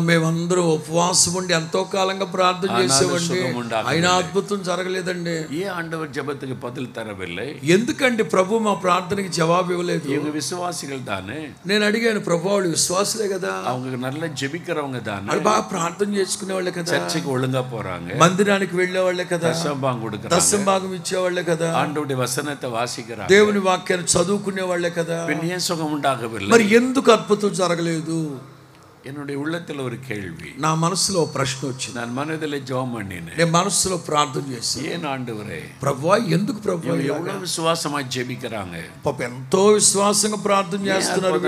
[SPEAKER 2] మేమందరం ఉపవాసం ఉండి ఎంతో కాలంగా ప్రార్థన చేసేవండి,
[SPEAKER 1] సుఖం ఉండదు.
[SPEAKER 2] అయినా అద్భుతం జరగలేదండి.
[SPEAKER 1] ஏன் ஆண்டவர் ஜெபத்துக்கு பதில் தரவில்லை?
[SPEAKER 2] ఎందుకండి ప్రభు మా ప్రార్థనకి జవాబు ఇవ్వలేదు?
[SPEAKER 1] இவங்க விசுவாசிகள் தானே.
[SPEAKER 2] నేను అడిగాను, ప్రభు వాళ్ళు విశ్వాసులే కదా,
[SPEAKER 1] அவங்க நல்லா ஜெபிக்கிறவங்க தானே,
[SPEAKER 2] వాళ్ళు బాగా ప్రార్థన చేసుకునే వాళ్ళే కదా,
[SPEAKER 1] சர்ச்சைக்கு ஒழுங்கா போறாங்க,
[SPEAKER 2] మందిరానికి వెళ్ళే వాళ్ళే కదా,
[SPEAKER 1] தசமபாகம் கொடுக்கறாங்க,
[SPEAKER 2] దశం భాగం ఇచ్చేవాళ్లే కదా,
[SPEAKER 1] ஆண்டவருடைய வசனத்தை வாசிக்கிறாங்க,
[SPEAKER 2] దేవుని వాక్యాన్ని వాక్యాన్ని చదువుకునే వాళ్ళే కదా.
[SPEAKER 1] ஏன் சுகம் உண்டாகவில்லை?
[SPEAKER 2] మరి ఎందుకు అద్భుతం జరగలేదు?
[SPEAKER 1] என்னுடைய உள்ளத்துல ஒரு கேள்வி,
[SPEAKER 2] నా మనసులో ప్రశ్న వచ్చింది.
[SPEAKER 1] நான் மனதில் ஜெபம் பண்ணினேன்.
[SPEAKER 2] నేను మనసులో ప్రార్థన చేశాను.
[SPEAKER 1] ஏன் ஆண்டவரே,
[SPEAKER 2] ప్రభువా ఎందుకు ప్రభువా
[SPEAKER 1] எவ்வளவு விசுவாசமா ஜெபிக்கிறாங்க,
[SPEAKER 2] పాప ఎంతో విశ్వాసంగా ప్రార్థన చేస్తున్నారు,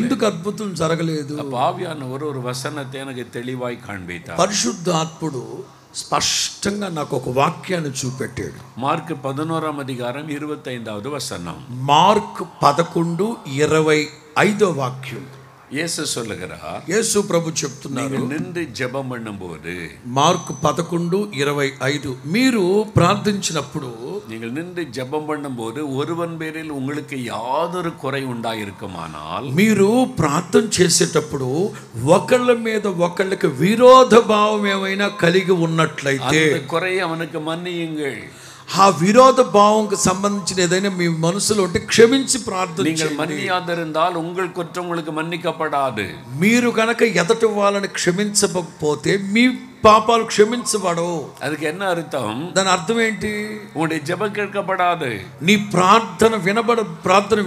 [SPEAKER 2] ఎందుకు అద్భుతం జరగలేదు?
[SPEAKER 1] ஆவியானவர் ஒரு வசனத்தை எனக்கு தெளிவாய் காண்பித்தார்.
[SPEAKER 2] పరిశుద్ధాత్ముడు స్పష్టంగా నాకు ఒక వాక్యాన్ని చూపెట్టాడు.
[SPEAKER 1] మార్క్ 11:25 వచనం.
[SPEAKER 2] మార్క్ 11:25 వాక్యం.
[SPEAKER 1] యేసు சொல்லுகிறார்,
[SPEAKER 2] యేసు ప్రభు చెప్తున్నారు,
[SPEAKER 1] నిండి జపం பண்ணும்போது,
[SPEAKER 2] మార్క్ 11:25, మీరు ప్రార్థించినప్పుడు,
[SPEAKER 1] நீங்கள் நின்று ஜெபம் பண்ணும்போது ஒருவன் பேரில் உங்களுக்கு யாதொரு குறை உண்டாயிருக்குமானால்,
[SPEAKER 2] మీరు ప్రార్థన చేసేటప్పుడు ఒకళ్ళ మీద ఒకళ్ళకి విరోధ భావం ఏమైనా కలిగి ఉన్నట్లయితే
[SPEAKER 1] அந்த குறையை அவனுக்கு மன்னியுங்கள்.
[SPEAKER 2] ఆ విరోధ భావంకు సంబంధించిన ఏదైనా మీ మనసులో ఉంటే క్షమించి ప్రార్థన
[SPEAKER 1] நீங்கள் மன்னியாதிருந்தால் உங்கள் குற்றம் உங்களுக்கு மன்னிக்கப்படாது.
[SPEAKER 2] మీరు కనుక ఎదటి వాళ్ళని క్షమించకపోతే మీ పాపాలు క్షమించబడవు.
[SPEAKER 1] அதுக்கு என்ன అర్థం?
[SPEAKER 2] దాని అర్థం ఏంటి?
[SPEAKER 1] உங்களுடைய ஜெபம் கேட்கப்படாது.
[SPEAKER 2] నీ ప్రార్థన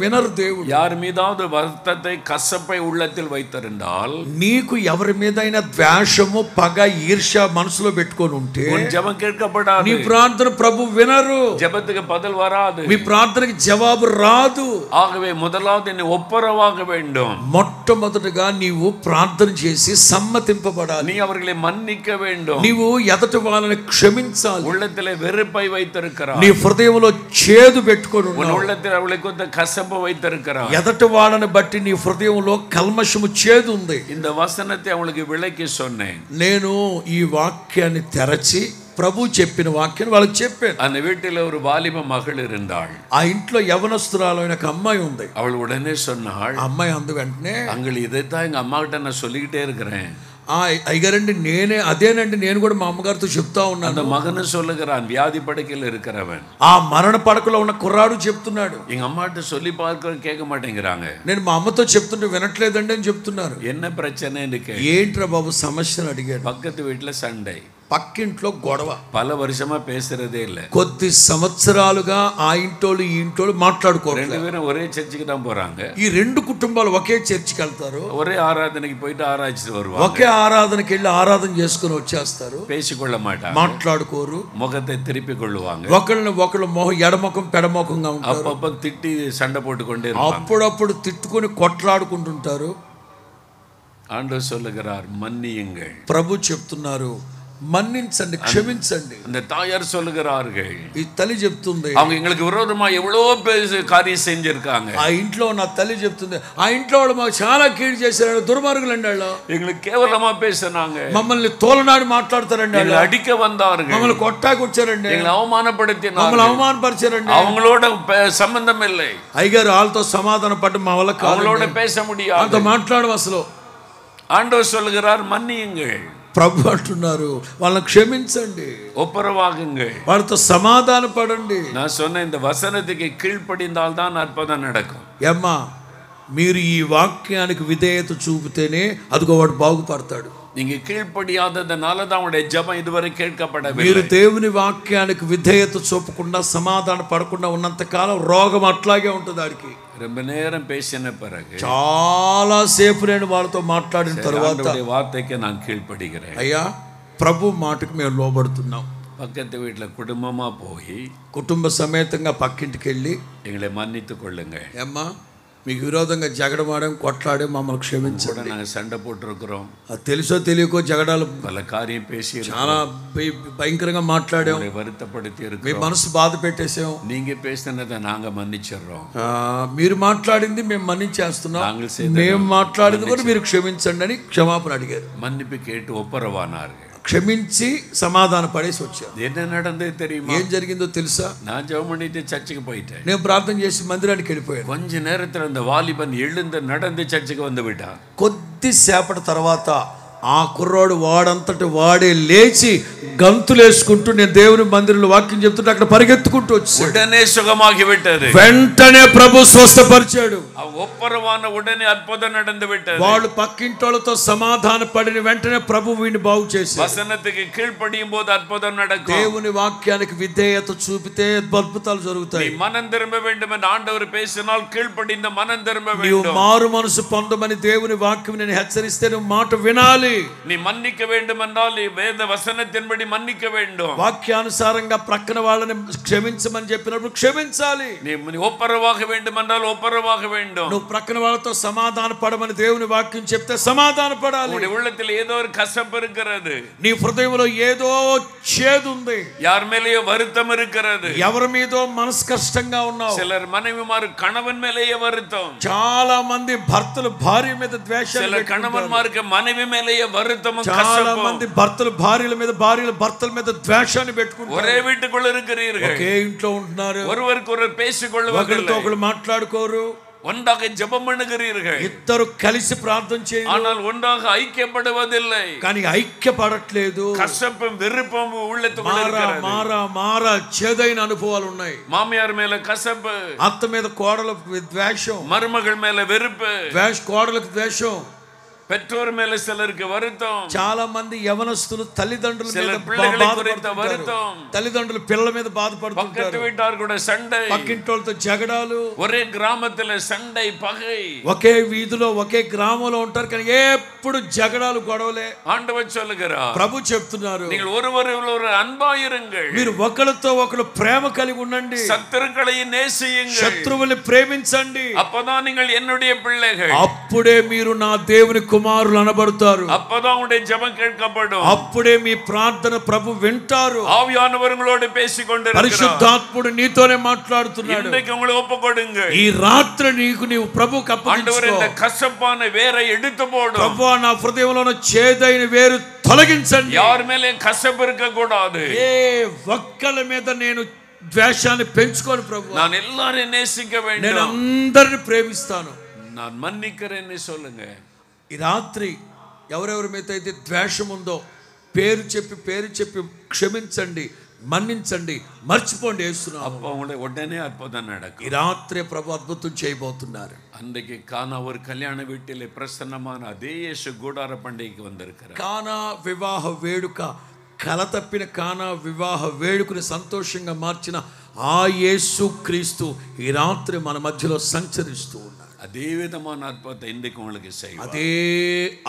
[SPEAKER 2] వినరు దేవుడు.
[SPEAKER 1] யார் மீதாவது வருத்தத்தை கசப்பை உள்ளத்தில் வைத்திருந்தால்,
[SPEAKER 2] నీకు ఎవరి మీదైనా ద్వేషము పగ ఈర్ష్య మనసులో పెట్టుకొని ఉంటే
[SPEAKER 1] உன் ஜெபம் கேட்கப்படாது.
[SPEAKER 2] నీ ప్రార్థన ప్రభు వినరు.
[SPEAKER 1] ஜெபத்துக்கு பதில் வராது.
[SPEAKER 2] మీ ప్రార్థనకి జవాబు రాదు.
[SPEAKER 1] ஆகவே முதலாவது நீ ஒப்புரவாக வேண்டும்.
[SPEAKER 2] మొట్టమొదటిగా నీవు ప్రార్థన చేసి సమ్మతింపబడాలి.
[SPEAKER 1] நீ அவர்களை మన్నిక வேண்டும்.
[SPEAKER 2] నీవు ఎదటి వాళ్ళని క్షమించాలి.
[SPEAKER 1] உள்ளத்திலே வெறுப்பை வைத்திருக்கிறாய்.
[SPEAKER 2] నీ హృదయంలో చేదు పెట్టుకొని ఉన్నావు.
[SPEAKER 1] உன் உள்ளத்தில் அவளுக்கு ஒரு கசப்பு வைத்திருக்கிறாய்.
[SPEAKER 2] ఎదటి వాళ్ళని బట్టి నీ హృదయంలో కల్మషము చేదు ఉంది.
[SPEAKER 1] இந்த వసనத்தை அவளுக்கு విளకి சொன்னேன்.
[SPEAKER 2] నేను ఈ వాక్యాన్ని తెరచి ప్రభు చెప్పిన వాక్యాన్ని వాళ్ళకి చెప్పాను.
[SPEAKER 1] அந்த வீட்டில் ஒரு வாலிப மகள் இருந்தாள்.
[SPEAKER 2] ఆ ఇంట్లో యవనస్తురాలైన ఒక అమ్మాయి ఉంది.
[SPEAKER 1] அவள் உடனே சொன்னாள்,
[SPEAKER 2] అమ్మాయి అందు వెంటనే,
[SPEAKER 1] அங்கள் இதைத்தான் எங்க அம்மா கிட்ட நான் சொல்லிக்கிட்டே இருக்கிறேன்.
[SPEAKER 2] అయ్యగారండి అదేనండి నేను కూడా మా అమ్మగారితో చెప్తా ఉన్నాను.
[SPEAKER 1] அந்த மகனு சொல்லுகிறான், வியாதி படுக்கையில் இருக்கிறவன்,
[SPEAKER 2] ఆ మరణ పడకలో ఉన్న కుర్రాడు చెప్తున్నాడు,
[SPEAKER 1] எங்க அம்மாட்ட சொல்லி பார்க்க கேட்க மாட்டேங்கிறாங்க.
[SPEAKER 2] నేను మా అమ్మతో చెప్తుంటే వినట్లేదండి అని చెప్తున్నారు.
[SPEAKER 1] என்ன பிரச்சனைன்னு
[SPEAKER 2] ఏంట్రా బాబు సమస్యను అడిగాడు.
[SPEAKER 1] பக்கத்து வீட்டுல சண்டை,
[SPEAKER 2] పక్కింట్లో గొడవ,
[SPEAKER 1] పల வருஷமா பேசுறதே இல்ல.
[SPEAKER 2] కొద్ది సంవత్సరాలుగా ఆ ఇంటోళ్ళు ఈ ఇంటోళ్ళు మాట్లాడుకోరు.
[SPEAKER 1] ரெண்டு பேரும் ஒரே சர்ச்சுக்கு தான் போறாங்க.
[SPEAKER 2] ఈ రెండు కుటుంబాలు ఒకే చర్చికి వెళ్తారు.
[SPEAKER 1] ஒரே ఆరాధనకి పోయిட்டு ఆరాధించి வருவாங்க.
[SPEAKER 2] ఒకే ఆరాధనకి వెళ్ళి ఆరాధన చేసుకుని వచ్చేస్తారు.
[SPEAKER 1] பேசிக்கொள்ள மாட்டாங்க,
[SPEAKER 2] మాట్లాడుకోరు,
[SPEAKER 1] முகத்தை திருப்பி கொள்ளுவாங்க.
[SPEAKER 2] ఒకళ్ళు మొహం ఎడముఖం పెడముఖంగా ఉంటారు.
[SPEAKER 1] அப்பப்ப திட்டி சண்டை போட்டுக்கொண்டே இருப்பாங்க.
[SPEAKER 2] అప్పుడప్పుడు తిట్టుకొని కొట్లాడుకుంటుంటారు.
[SPEAKER 1] ஆண்டவர் சொல்லுகிறார், மன்னியுங்கள்.
[SPEAKER 2] ప్రభు చెప్తున్నారు, మన్నించండి, క్షమించండి.
[SPEAKER 1] அந்த தாயார் சொல்லுகிறார்கள்,
[SPEAKER 2] ఈ తల్లి చెప్తుంది,
[SPEAKER 1] அவங்க எங்களுக்கு విరోధமா எவ்வளவு కార్యం செஞ்சிருக்காங்க.
[SPEAKER 2] ఆ ఇంట్లో నా తల్లి చెప్తుంది, ఆ ఇంట్లో వాళ్ళు మాకు చాలా కీడు చేశారు, దుర్మార్గులండి, వాళ్ళు
[SPEAKER 1] எங்களுக்கு కేవలமா பேசினாங்க,
[SPEAKER 2] మమ్మల్ని తోలనాడి మాట్లాడతారండి,
[SPEAKER 1] எங்களை அடிக்க வந்தார்கள்,
[SPEAKER 2] మమ్మల్ని కొట్టాకి వచ్చారండి,
[SPEAKER 1] எங்களை அவமானப்படுத்தினார்கள்,
[SPEAKER 2] మమ్మల్ని అవమానపరిచారండి.
[SPEAKER 1] அவங்களோட సంబంధం இல்லை.
[SPEAKER 2] అయ్యగారు వాళ్ళతో సమాధానం పడ్డ మా వల్ల
[SPEAKER 1] அவங்களோட பேச முடியாது,
[SPEAKER 2] అంత మాట్లాడడం అసలు.
[SPEAKER 1] ஆண்டவர் சொல்லுகிறார், மன்னியுங்கள்.
[SPEAKER 2] ప్రభు అంటున్నారు, వాళ్ళని క్షమించండి,
[SPEAKER 1] ஒப்புரவாகுங்கள்,
[SPEAKER 2] వాళ్ళతో సమాధాన పడండి.
[SPEAKER 1] நான் சொன்ன இந்த வசனத்துக்கு கீழ்ப்படிந்தால் தான் அற்புதம் நடக்கும்.
[SPEAKER 2] ఏమ్మా, మీరు ఈ వాక్యానికి విధేయత చూపితేనే అదిగో వాడు బాగుపడతాడు.
[SPEAKER 1] நீங்க கீழ்ப்படியாததனால தான் உங்களுடைய ஜெபம் இதுவரை கேட்கப்படவில்லை.
[SPEAKER 2] మీరు దేవుని వాక్యానికి విధేయత చూపకుండా సమాధాన పడకుండా ఉన్నంత కాలం రోగం అట్లాగే ఉంటుంది. ఆడికి
[SPEAKER 1] ரொம்ப நேரம் பேசின பிறகு,
[SPEAKER 2] చాలా సేపు నేను వాళ్ళతో మాట్లాడిన తర్వాత,
[SPEAKER 1] వార్తకి நான் కీழ்పడిகிறேன்,
[SPEAKER 2] అయ్యా ప్రభు మాటకు మేము లోబడుతున్నాం.
[SPEAKER 1] பக்கத்து வீட்டுல குடும்பமா போய்
[SPEAKER 2] కుటుంబ సమేతంగా పక్కింటికి వెళ్ళి,
[SPEAKER 1] எங்களை மன்னித்துக் கொள்ளுங்க,
[SPEAKER 2] ఏమ్మా మీకు విరోధంగా జగడమాడాం, కొట్లాడే, మమ్మల్ని క్షమించండి.
[SPEAKER 1] நாங்கள் சண்டை போட்டிருக்கிறோம்,
[SPEAKER 2] అది తెలుసో తెలియకో జగడాలు
[SPEAKER 1] பல காரியம் பேசி
[SPEAKER 2] చాలా భయంకరంగా మాట్లాడాం,
[SPEAKER 1] வருத்தப்படுத்தி
[SPEAKER 2] మీ
[SPEAKER 1] இருக்கிறோம்,
[SPEAKER 2] మనసు బాధ పెట్టేసాం,
[SPEAKER 1] நீங்க பேசினதை நாங்க மன்னிச்சிடுறோம்,
[SPEAKER 2] మీరు మాట్లాడింది మేము మన్నించేస్తున్నాం,
[SPEAKER 1] நாங்கள் செய்த
[SPEAKER 2] మేము మాట్లాడింది కూడా మీరు క్షమించండి అని క్షమాపణ అడిగారు.
[SPEAKER 1] மன்னிப்பு கேட்டு ஒப்புரவானார்கள்,
[SPEAKER 2] క్షమించి సమాధాన పడేసి వచ్చారు.
[SPEAKER 1] என்ன நடந்தது தெரியுமா?
[SPEAKER 2] ఏం జరిగిందో తెలుసా?
[SPEAKER 1] நான் ஜெபம் பண்ணிட்டு சர்ச்சுக்கு போயிட்டேன்.
[SPEAKER 2] నేను ప్రార్థన చేసి మందిరానికి వెళ్ళిపోయాను.
[SPEAKER 1] கொஞ்ச நேரத்தில் அந்த வாலிபன் எழுந்து நடந்து சர்ச்சுக்கு வந்து விட்டான்.
[SPEAKER 2] కొద్దిసేపటి తర్వాత ఆ కుర్రాడు వాడంతటి వాడే లేచి గంతులేసుకుంటూ, నేను దేవుని మందిరంలో వాక్యం చెప్తుంటే అక్కడ పరిగెత్తుకుంటూ వచ్చాడు.
[SPEAKER 1] உடனே சுகமாகி விட்டது.
[SPEAKER 2] వెంటనే ప్రభు స్వస్థపరిచాడు.
[SPEAKER 1] ఒప్పరవాన ఉడనే అద్భుతం நடந்து விட்டது.
[SPEAKER 2] వాళ్ళు పక్కింటోళ్ళతో సమాధాన పడిన వెంటనే ప్రభువు వీడిని బాగు చేశాడు.
[SPEAKER 1] వసనతకి కీழ்పడియం పోదు అద్భుతం நடக்கும்.
[SPEAKER 2] దేవుని వాక్యానికి విధేయత చూపితే అద్భుతాలు జరుగుతాయి.
[SPEAKER 1] நீ மனம் திரும்ப வேண்டும் என்று ஆண்டவர் பேசினால் கீழ்ப்படிந்து மனம் திரும்ப
[SPEAKER 2] నీవు
[SPEAKER 1] வேண்டும்.
[SPEAKER 2] మారు మనసు పొందమని దేవుని వాక్యం నేను హెచ్చరిస్తే నువ్వు మాట వినాలి.
[SPEAKER 1] நீ மன்னிக்க வேண்டும் என்றால் வேద వసనத்தின்படி మన్నిక வேண்டும்.
[SPEAKER 2] వాక్యానుసారంగా ప్రక్కన వాళ్ళని క్షమించమని చెప్పినప్పుడు క్షమించాలి.
[SPEAKER 1] நீ ஒப்பரவாக வேண்டும் என்றால் ஒப்பரவாக வேண்டும்.
[SPEAKER 2] నువ్వు ప్రక్కన వాళ్ళతో సమాధాన పడమని దేవుని వాక్యం చెప్తే సమాధాన పడాలి.
[SPEAKER 1] உன்னுடைய உள்ளத்தில் ஏதோ ஒரு கசப்பு இருக்கிறது.
[SPEAKER 2] నీ హృదయంలో ఏదో చేదు ఉంది.
[SPEAKER 1] யார் மேலேயோ வருத்தம் இருக்கிறது.
[SPEAKER 2] ఎవరి మీదో మనసు కష్టంగా ఉన్నావు.
[SPEAKER 1] சிலர் மனைவிமார் கணவன் மேலேயே வருத்தம்.
[SPEAKER 2] చాలా మంది భర్తలు భార్య మీద ద్వేషాలు
[SPEAKER 1] சில கணவன்மாருக்கு மனைவி மேலேயே வருத்தமும்
[SPEAKER 2] చాలా
[SPEAKER 1] கசப்பும்.
[SPEAKER 2] మంది భర్తలు భార్యల మీద భార్యలు భర్తల మీద ద్వేషాన్ని పెట్టుకుంటారు.
[SPEAKER 1] ஒரே வீட்டுக்குள்ள இருக்கிறீர்கள்.
[SPEAKER 2] ఒకే ఇంట్లో ఉంటున్నారు.
[SPEAKER 1] ஒருவருக்கு ஒருவர் பேசிக்கொள்வதில்லை.
[SPEAKER 2] ఒకరితో ఒకరు మాట్లాడుకోరు.
[SPEAKER 1] ஒன்றாக ஜெபம் பண்ணுகிறீர்கள்.
[SPEAKER 2] ఇద్దరు కలిసి ప్రార్థన చేయరు.
[SPEAKER 1] ஆனால் ஒன்றாக ஐக்கியப்படுவதில்லை.
[SPEAKER 2] కానీ ఐక్యపడట్లేదు.
[SPEAKER 1] కసపుం వెర్రిపం உள்ளத்துக்குள்ள இருக்கிறது.
[SPEAKER 2] మారా చేదైన అనుభవాలు ఉన్నాయి.
[SPEAKER 1] మామయార్ మేల కసపు,
[SPEAKER 2] అత్త మీద కోడలకు ద్వేషం,
[SPEAKER 1] మరుమగళ మేల వెరుపు,
[SPEAKER 2] కోడలకు ద్వేషం,
[SPEAKER 1] பெற்றோர் மேல சிலருக்கு வருத்தம்.
[SPEAKER 2] చాలా మంది యవనస్తులు తల్లిదండ్రుల మీద
[SPEAKER 1] வருத்தம்.
[SPEAKER 2] తల్లిదండ్రులు పిల్లల మీద బాధపడుతుంటారు.
[SPEAKER 1] பக்கத்து வீட்டார் கூட சண்டை,
[SPEAKER 2] పక్కింటోళ్ళతో జగడాలు,
[SPEAKER 1] ఒరే గ్రామத்துல சண்டை పగை.
[SPEAKER 2] ఒకే వీధిలో ఒకే గ్రామంలో ఉంటారు కానీ ఎప్పుడు జగడాలు గొడవలే.
[SPEAKER 1] ఆండவர் சொல்லுகிறார்,
[SPEAKER 2] ప్రభు చెప్తున్నారు,
[SPEAKER 1] நீங்கள் ஒருவரோடு அன்பாயிருங்கள்.
[SPEAKER 2] మీరు ఒకరితో ఒకరు ప్రేమ కలిగి ఉండండి.
[SPEAKER 1] శత్రువుகளை நேசியுங்கள்.
[SPEAKER 2] శత్రువుల్ని ప్రేమించండి.
[SPEAKER 1] அப்பதான் நீங்கள் என்னுடைய பிள்ளைகள்.
[SPEAKER 2] అప్పుడే మీరు నా దేవుని కుమారులు అనబడతారు.
[SPEAKER 1] அப்பதான் உங்களுடைய ஜெபம் கேட்கப்படும்.
[SPEAKER 2] అప్పుడే మీ ప్రార్థన ప్రభు వింటారు.
[SPEAKER 1] ఆవియానవరుங்களோடு பேசிக்கொண்டிருக்கிறார்.
[SPEAKER 2] పరిశుద్ధాత్ముడు నీతోనే మాట్లాడుతున్నాడు.
[SPEAKER 1] இன்றைக்கு உங்களை ஒப்புக்கொடுங்க.
[SPEAKER 2] ఈ రాత్రి నీవు ప్రభువుకు అప్పగించుకో.
[SPEAKER 1] ஆண்டவரே, இந்த கசப்பான வேரை எடுத்து போடும்.
[SPEAKER 2] ప్రభువా, నా హృదయంలో ఉన్న చేదైన వేరు తొలగించండి.
[SPEAKER 1] யார் மேலே கசப்பு இருக்க கூடாது.
[SPEAKER 2] ఏ ఒక్కల మీద నేను ద్వేషాన్ని పెంచుకోను ప్రభువా.
[SPEAKER 1] நான் எல்லாரையும் நேசிக்க வேண்டும்.
[SPEAKER 2] నేను అందరిని ప్రేమిస్తాను.
[SPEAKER 1] நான் மன்னிக்கிறேன்னு சொல்லுங்க.
[SPEAKER 2] ఈ రాత్రి ఎవరెవరి మీద అయితే ద్వేషం ఉందో పేరు చెప్పి క్షమించండి, మన్నించండి, మర్చిపోండి యేసునామములో.
[SPEAKER 1] அப்ப உங்களுடைய உடனே அற்புதம் நடக்கும்.
[SPEAKER 2] ఈ రాత్రి ప్రభు అద్భుతం చేయబోతున్నారు.
[SPEAKER 1] அன்றைக்கு கானா ஒரு கல்யாண வீட்டிலே பிரசன்னமான அதே இயேசு கூடார பண்டிகைக்கு வந்திருக்கிறார்.
[SPEAKER 2] కానా వివాహ వేడుక, కల తప్పిన కానా వివాహ వేడుకని సంతోషంగా మార్చిన ఆ యేసు క్రీస్తు ఈ రాత్రి మన మధ్యలో సంచరిస్తూ ఉన్నారు.
[SPEAKER 1] அதே விதமான அற்புதத்தை இன்றைக்கு உங்களுக்கு செய்வார்.
[SPEAKER 2] అదే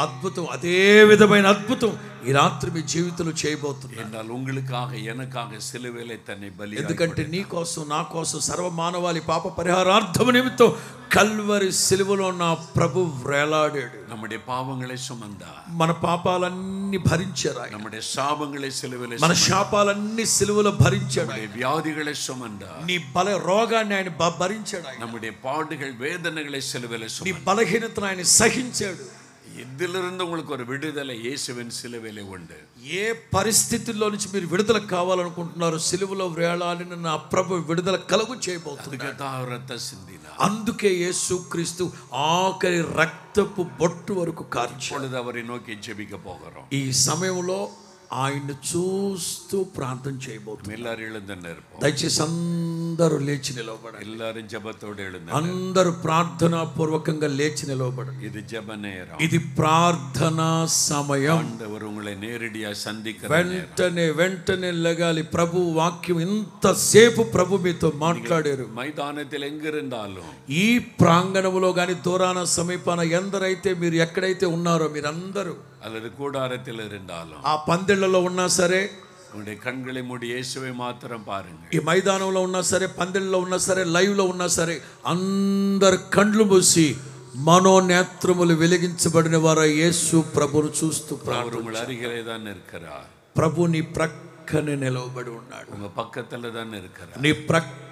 [SPEAKER 2] అద్భుతం, అదే విధమైన అద్భుతం ఈ రాత్రి మీ జీవితంలో చేయబోతున్నారు.
[SPEAKER 1] என்றால் உங்களுக்காக எனக்காக சிலுவையிலே தன்னை பலியாக்கி,
[SPEAKER 2] ఎందుకంటే నీ కోసం నా కోసం సర్వ మానవాళి పాప పరిహారార్థం నిమిత్తం కల్వరి సిలువలో నా ప్రభు వేలాడాడు.
[SPEAKER 1] நம்முடைய பாவங்களை சுமந்தார்.
[SPEAKER 2] మన పాపాలన్నీ భరించారు ఆయన.
[SPEAKER 1] நம்முடைய சாபங்களை சிலுவையிலே
[SPEAKER 2] మన శాపాలన్నీ సిలువలో భరించాడు ఆయన.
[SPEAKER 1] வியாதிகளை சுமந்தார்.
[SPEAKER 2] నీ రోగాన్ని ఆయన భరించాడు ఆయన.
[SPEAKER 1] நம்முடைய பாடுகள் வேதனைகளை சிலுவையிலே
[SPEAKER 2] నీ
[SPEAKER 1] சுமந்தார்.
[SPEAKER 2] బలహీనతను ఆయన సహించాడు.
[SPEAKER 1] இதிலிருந்து உங்களுக்கு ஒரு விடுதலை இயேசுவின் சிலுவையிலே உண்டு.
[SPEAKER 2] ఏ పరిస్థితుల్లో నుంచి మీరు విడుదల కావాలనుకుంటున్నారో సిలువలో వేలాడిన నా ప్రభు విడుదల కలుగు చేయబోతున్నాడు.
[SPEAKER 1] రక్త సిందిన,
[SPEAKER 2] అందుకే యేసుక్రీస్తు ఆఖరి రక్తపు బొట్టు వరకు కార్చాడు.
[SPEAKER 1] அவரை நோக்கி ஜெபிக்க போகிறோம்.
[SPEAKER 2] ఈ సమయంలో ఆయన్ని చూస్తూ ప్రార్థన చేయబోతున్నాం.
[SPEAKER 1] எல்லாரும் எழுந்து நிற்போம்.
[SPEAKER 2] దయచేసి అందరూ లేచి నిలవబడండి.
[SPEAKER 1] எல்லாரும் ஜெபத்தோடு எழுந்து,
[SPEAKER 2] అందరూ ప్రార్థనా పూర్వకంగా లేచి నిలవబడండి.
[SPEAKER 1] இது ஜெப நேரம்.
[SPEAKER 2] ఇది ప్రార్థనా సమయం.
[SPEAKER 1] ஆண்டவர் உங்களை நேரடியா சந்திக்கிற
[SPEAKER 2] వెంటనే లగాలి. ప్రభు వాక్యం ఇంతసేపు ప్రభు మీతో మాట్లాడారు.
[SPEAKER 1] మైదానத்தில் எங்கிருந்தாலும்,
[SPEAKER 2] ఈ ప్రాంగణములో గాని దూరాన సమీపాన ఎందరైతే మీరు ఎక్కడైతే ఉన్నారో మీరందరూ,
[SPEAKER 1] அல்லது கூடாரத்தில் இருந்தாலும்,
[SPEAKER 2] ఆ పందిళ్లలో ఉన్నా సరే,
[SPEAKER 1] உங்களுடைய கண்களை மூடி இயேசுவை மாத்திரம் பாருங்க.
[SPEAKER 2] ఈ మైదానంలో ఉన్నా సరే, పందిళ్లలో ఉన్నా సరే, లైవ్ లో ఉన్నా సరే, అందరు కండ్లు మూసి మనోనేత్రములు వెలిగించబడిన వారు యేసు ప్రభువును చూస్తూ
[SPEAKER 1] உங்கள் அருகிலே தான் இருக்கிறார்.
[SPEAKER 2] ప్రభు నీ ప్రక్కనే నిలవబడి ఉన్నాడు.
[SPEAKER 1] உங்க பக்கத்துல தான் இருக்கிறார்.
[SPEAKER 2] నీ ప్రక్కనే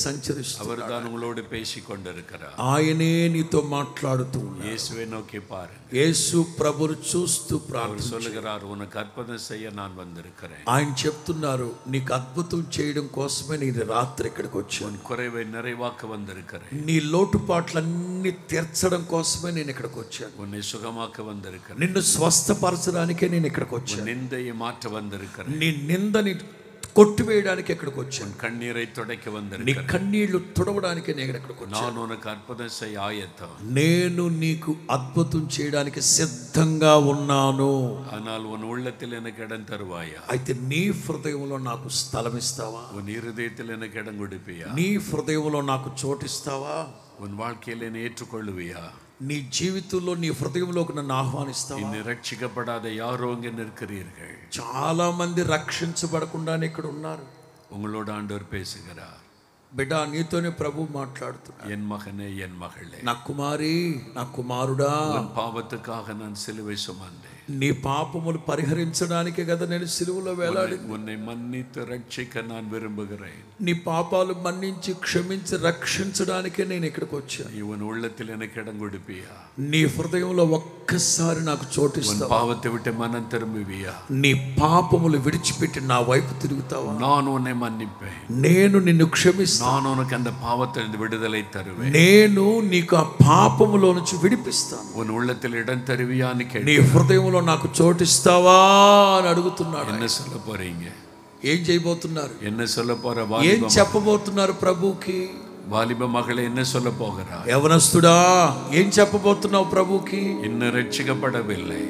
[SPEAKER 2] సంచరిస్తూ
[SPEAKER 1] அவர் தான் உங்களோடு பேசி கொண்டிருக்கிறார்.
[SPEAKER 2] ఆయనే నీతో మాట్లాడుతూ ఉన్నాడు.
[SPEAKER 1] இயேசுவை நோக்கி பாருங்க.
[SPEAKER 2] యేసు ప్రభువును చూస్తూ
[SPEAKER 1] அவர்
[SPEAKER 2] ప్రార్థన.
[SPEAKER 1] சொல்லுகிறார், உனக்கு அற்புதம் செய்ய நான் வந்திருக்கிறேன்.
[SPEAKER 2] ఆయన చెప్తున్నారు, నీకు అద్భుతం చేయడం కోసమే నేను రాత్రి ఇక్కడికి వచ్చాను.
[SPEAKER 1] உன் குறைவை நிறைவாக்க வந்திருக்கிறேன்.
[SPEAKER 2] నీ లోటుపాట్లన్నీ తీర్చడం కోసమే నేను ఇక్కడికి వచ్చాను.
[SPEAKER 1] உன்னை சுகமாக்க வந்திருக்கிறேன்.
[SPEAKER 2] నిన్ను స్వస్థపరచడానికే నేను ఇక్కడికి వచ్చాను.
[SPEAKER 1] நிந்தையை மாற்ற வந்திருக்கிறேன்.
[SPEAKER 2] నీ నిందని కొట్టివేయడానికి ఎక్కడికి వచ్చాను.
[SPEAKER 1] கண்ணீரை துடைக்க
[SPEAKER 2] నీ
[SPEAKER 1] வந்திருக்கிறேன்.
[SPEAKER 2] కన్నీళ్లు తుడవడానికి నేను ఎక్కడికి వచ్చాను.
[SPEAKER 1] நான் உனக்கு அற்புதம் செய்ய ஆயத்தம்.
[SPEAKER 2] నేను నీకు అద్భుతం చేయడానికి సిద్ధంగా ఉన్నాను.
[SPEAKER 1] ஆனால் உன் உள்ளத்தில் எனக்கு இடம் தருவாயா?
[SPEAKER 2] అయితే నీ హృదయంలో నాకు స్థలం ఇస్తావా?
[SPEAKER 1] உன் இருதயத்தில் எனக்கு இடம் கொடுப்பியா?
[SPEAKER 2] నీ హృదయంలో నాకు చోటిస్తావా?
[SPEAKER 1] உன் வாழ்க்கையில் என்னை ஏற்றுக்கொள்ளுவியா?
[SPEAKER 2] నీ జీవితంలో నీ హృదయంలోకి నన్ను ఆహ్వానిస్తావా?
[SPEAKER 1] இன்னும் ரட்சிக்கப்படாத யாரோ இங்கே நிற்கிறீர்கள்.
[SPEAKER 2] చాలా మంది రక్షించబడకుండానే ఇక్కడ ఉన్నారు.
[SPEAKER 1] உங்களோட ஆண்டவர் பேசுகிறார்.
[SPEAKER 2] బిడ్డ, నీతోనే ప్రభు మాట్లాడుతున్నాడు.
[SPEAKER 1] என் மகனே, என் மகளே,
[SPEAKER 2] నా కుమారి, నా కుమారుడా,
[SPEAKER 1] உன் பாவத்துக்காக நான் சிலுவை சுமந்தேன்.
[SPEAKER 2] నీ పాపములు పరిహరించడానికే కదా నేను సిలువలో వేలాడి.
[SPEAKER 1] உன்னை மன்னித்து ரட்சிக்க நான் விரும்புகிறேன்.
[SPEAKER 2] నీ పాపాలు మన్నించి క్షమించి రక్షించడానికే నేను ఇక్కడికి వచ్చాను.
[SPEAKER 1] நீ உன் உள்ளத்தில் எனக்கு இடம் கொடுப்பியா?
[SPEAKER 2] నీ హృదయంలో ఒక్కసారి నాకు చోటిస్తావా?
[SPEAKER 1] பாவத்தை விட்டு மனம் திரும்புவியா?
[SPEAKER 2] నీ పాపములు విడిచిపెట్టి నా వైపు తిరుగుతావా?
[SPEAKER 1] நான் உன்னை மன்னிப்பேன்.
[SPEAKER 2] నేను నిన్ను క్షమిస్తాను.
[SPEAKER 1] நான் உனக்கு அந்த பாவத்திலிருந்து விடுதலை தருவேன்.
[SPEAKER 2] నేను నీకు ఆ పాపములో నుంచి విడిపిస్తాను.
[SPEAKER 1] உன் உள்ளத்தில் இடம் தருவியான்னு
[SPEAKER 2] నీ
[SPEAKER 1] கேட்டு
[SPEAKER 2] హృదయంలో నాకు చోటిస్తావా అని అడుగుతున్నాడు.
[SPEAKER 1] என்ன சொல்ல போறீங்க?
[SPEAKER 2] ఏం చేయబోతున్నారు?
[SPEAKER 1] என்ன சொல்ல போற?
[SPEAKER 2] ఏం చెప్పబోతున్నారు ప్రభుకి?
[SPEAKER 1] வாலிப மகளே, என்ன சொல்ல போகிறார்?
[SPEAKER 2] యవనస్తుడా, ఏం చెప్పబోతున్నావు ప్రభుకి?
[SPEAKER 1] இன்னும் ரட்சிக்கப்படவில்லை.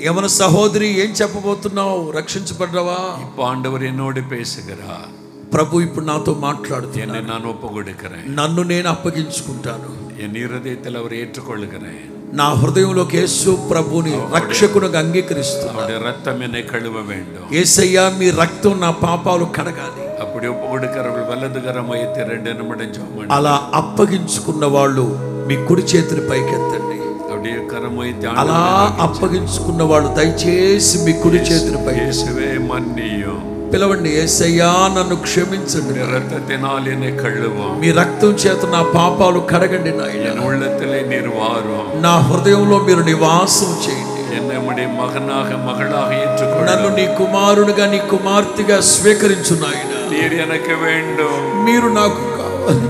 [SPEAKER 2] యవన సహోదరి, ఏం చెప్పబోతున్నావు? రక్షించబడ్డావా?
[SPEAKER 1] இப்போ ஆண்டவர் என்னோடு பேசுகிறார்.
[SPEAKER 2] ప్రభు ఇప్పుడు నాతో మాట్లాడుతున్నాడు.
[SPEAKER 1] என்னை நான் ஒப்பு கொடுக்கிறேன்.
[SPEAKER 2] నన్ను నేను అప్పగించుకుంటాను.
[SPEAKER 1] என் இருதயத்தில் அவர் ஏற்றுக்கொள்கிறேன்.
[SPEAKER 2] నా హృదయంలోకి యేసు ప్రభుని రక్షకునిగా అంగీకరిస్తున్నాను.
[SPEAKER 1] அவருடைய ரத்தம் என்னை கழுவ வேண்டும்.
[SPEAKER 2] యేసయ్యా, మీ రక్తం నా పాపాలు కడగాలి.
[SPEAKER 1] அப்படி ஒப்பு கொடுக்கிறவர்கள் வலதுகரம் வைத்து 2 நிமிடம் ஜெபம் பண்ணு.
[SPEAKER 2] అలా అప్పగించుకున్న వాళ్ళు మీ కుడి చేతిని పైకెత్తండి.
[SPEAKER 1] அப்படியே கரம் வைத்து
[SPEAKER 2] అలా అప్పగించుకున్న వాళ్ళు దయచేసి మీ కుడి చేతిని పైకి
[SPEAKER 1] இயேசுவே மன்னியும்.
[SPEAKER 2] పిలవండి. యేసయ్యా, నన్ను క్షమించండి.
[SPEAKER 1] ரத்தத்தினால் என்னை கழுவும்.
[SPEAKER 2] మీ రక్తం చేత నా పాపాలు కడగండి నాయనా.
[SPEAKER 1] என் உள்ளத்திலே நீர் வாரும்.
[SPEAKER 2] నా హృదయంలో మీరు నివాసం చేయండి.
[SPEAKER 1] என்னை உம்முடைய மகனாக மகளாக ஏற்றுக்கொள்ளும்.
[SPEAKER 2] నన్ను నీ కుమారునిగా నీ కుమార్తెగా స్వీకరించు నాయనా.
[SPEAKER 1] நீர் எனக்கு வேண்டும்.
[SPEAKER 2] మీరు నాకు కావాలి.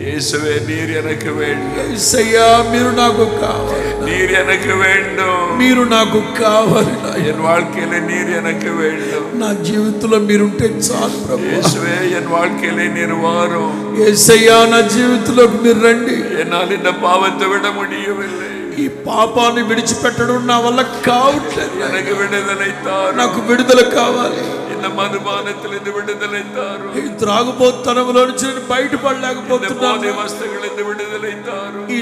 [SPEAKER 1] இயேசுவே, நீர் எனக்கு வேண்டும்.
[SPEAKER 2] యేసయ్యా, మీరు నాకు కావాలి.
[SPEAKER 1] நீர் எனக்கு வேண்டும்.
[SPEAKER 2] మీరు నాకు కావాలి నాయనా.
[SPEAKER 1] என் வாழ்க்கையில நீர் எனக்கு வேண்டும்.
[SPEAKER 2] నా జీవితంలో మీరుంటే చాలు ప్రభు.
[SPEAKER 1] இயேசுவே, என் வாழ்க்கையில நீர் வாரும்.
[SPEAKER 2] యేసయ్యా, నా జీవితంలోకి మీరు రండి.
[SPEAKER 1] என்னால் இந்த பாவத்தை விட முடியவில்லை.
[SPEAKER 2] ఈ పాపాన్ని విడిచిపెట్టడం నా వల్ల కావట్లేదు.
[SPEAKER 1] எனக்கு விடுதலை தாரும்.
[SPEAKER 2] నాకు విడుదల కావాలి.
[SPEAKER 1] இந்த மதுபானத்திலிருந்து விடுதலை தாரும்.
[SPEAKER 2] ఈ త్రాగుబోతనంలో నుంచి నేను
[SPEAKER 1] இந்த
[SPEAKER 2] బయటపడలేకపోతున్నాను.
[SPEAKER 1] போதை வஸ்துகளிலிருந்து விடுதலை தாரும்.
[SPEAKER 2] ఈ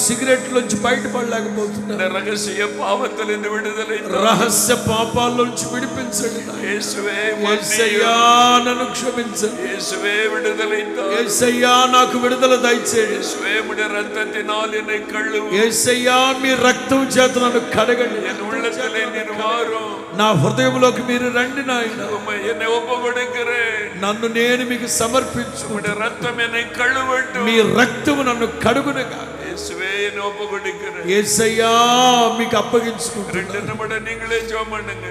[SPEAKER 2] సిగరెట్ నుంచి బయటపడలేకపోతున్నాను.
[SPEAKER 1] இந்த ரகசிய பாவத்திலிருந்து விடுதலை தாரும்.
[SPEAKER 2] రహస్య పాపాల నుంచి విడిపించండి నాయనా.
[SPEAKER 1] இயேசுவே,
[SPEAKER 2] యేసయ్యా,
[SPEAKER 1] மன்னியும்.
[SPEAKER 2] నన్ను క్షమించండి.
[SPEAKER 1] இயேசுவே, விடுதலை தாரும்.
[SPEAKER 2] యేసయ్యా, నాకు విడుదల దయచేయండి.
[SPEAKER 1] இயேசுவே, உம்முடைய ரத்தத்தினால் என்னை கழுவும்.
[SPEAKER 2] యేసయ్యా, మీ రక్తం చేత నన్ను కడగండి.
[SPEAKER 1] என் உள்ளத்திலே நீர் வாரும்.
[SPEAKER 2] నా హృదయంలోకి మీరు రండి నాయనా.
[SPEAKER 1] என்னை ஒப்பு கொடுக்கிறேன்.
[SPEAKER 2] నన్ను నేను మీకు సమర్పించు.
[SPEAKER 1] உம்முடைய ரத்தம் என்னை கழுவட்டும்.
[SPEAKER 2] మీ రక్తము నన్ను కడుగునగా.
[SPEAKER 1] இயேசுவே, என்னை ஒப்பு கொடுக்கிறேன்.
[SPEAKER 2] యేసయ్యా, మీకు అప్పగించుకుంటున్నాను.
[SPEAKER 1] 2 நிமிடம் நீங்களே ஜெபம் பண்ணுங்க.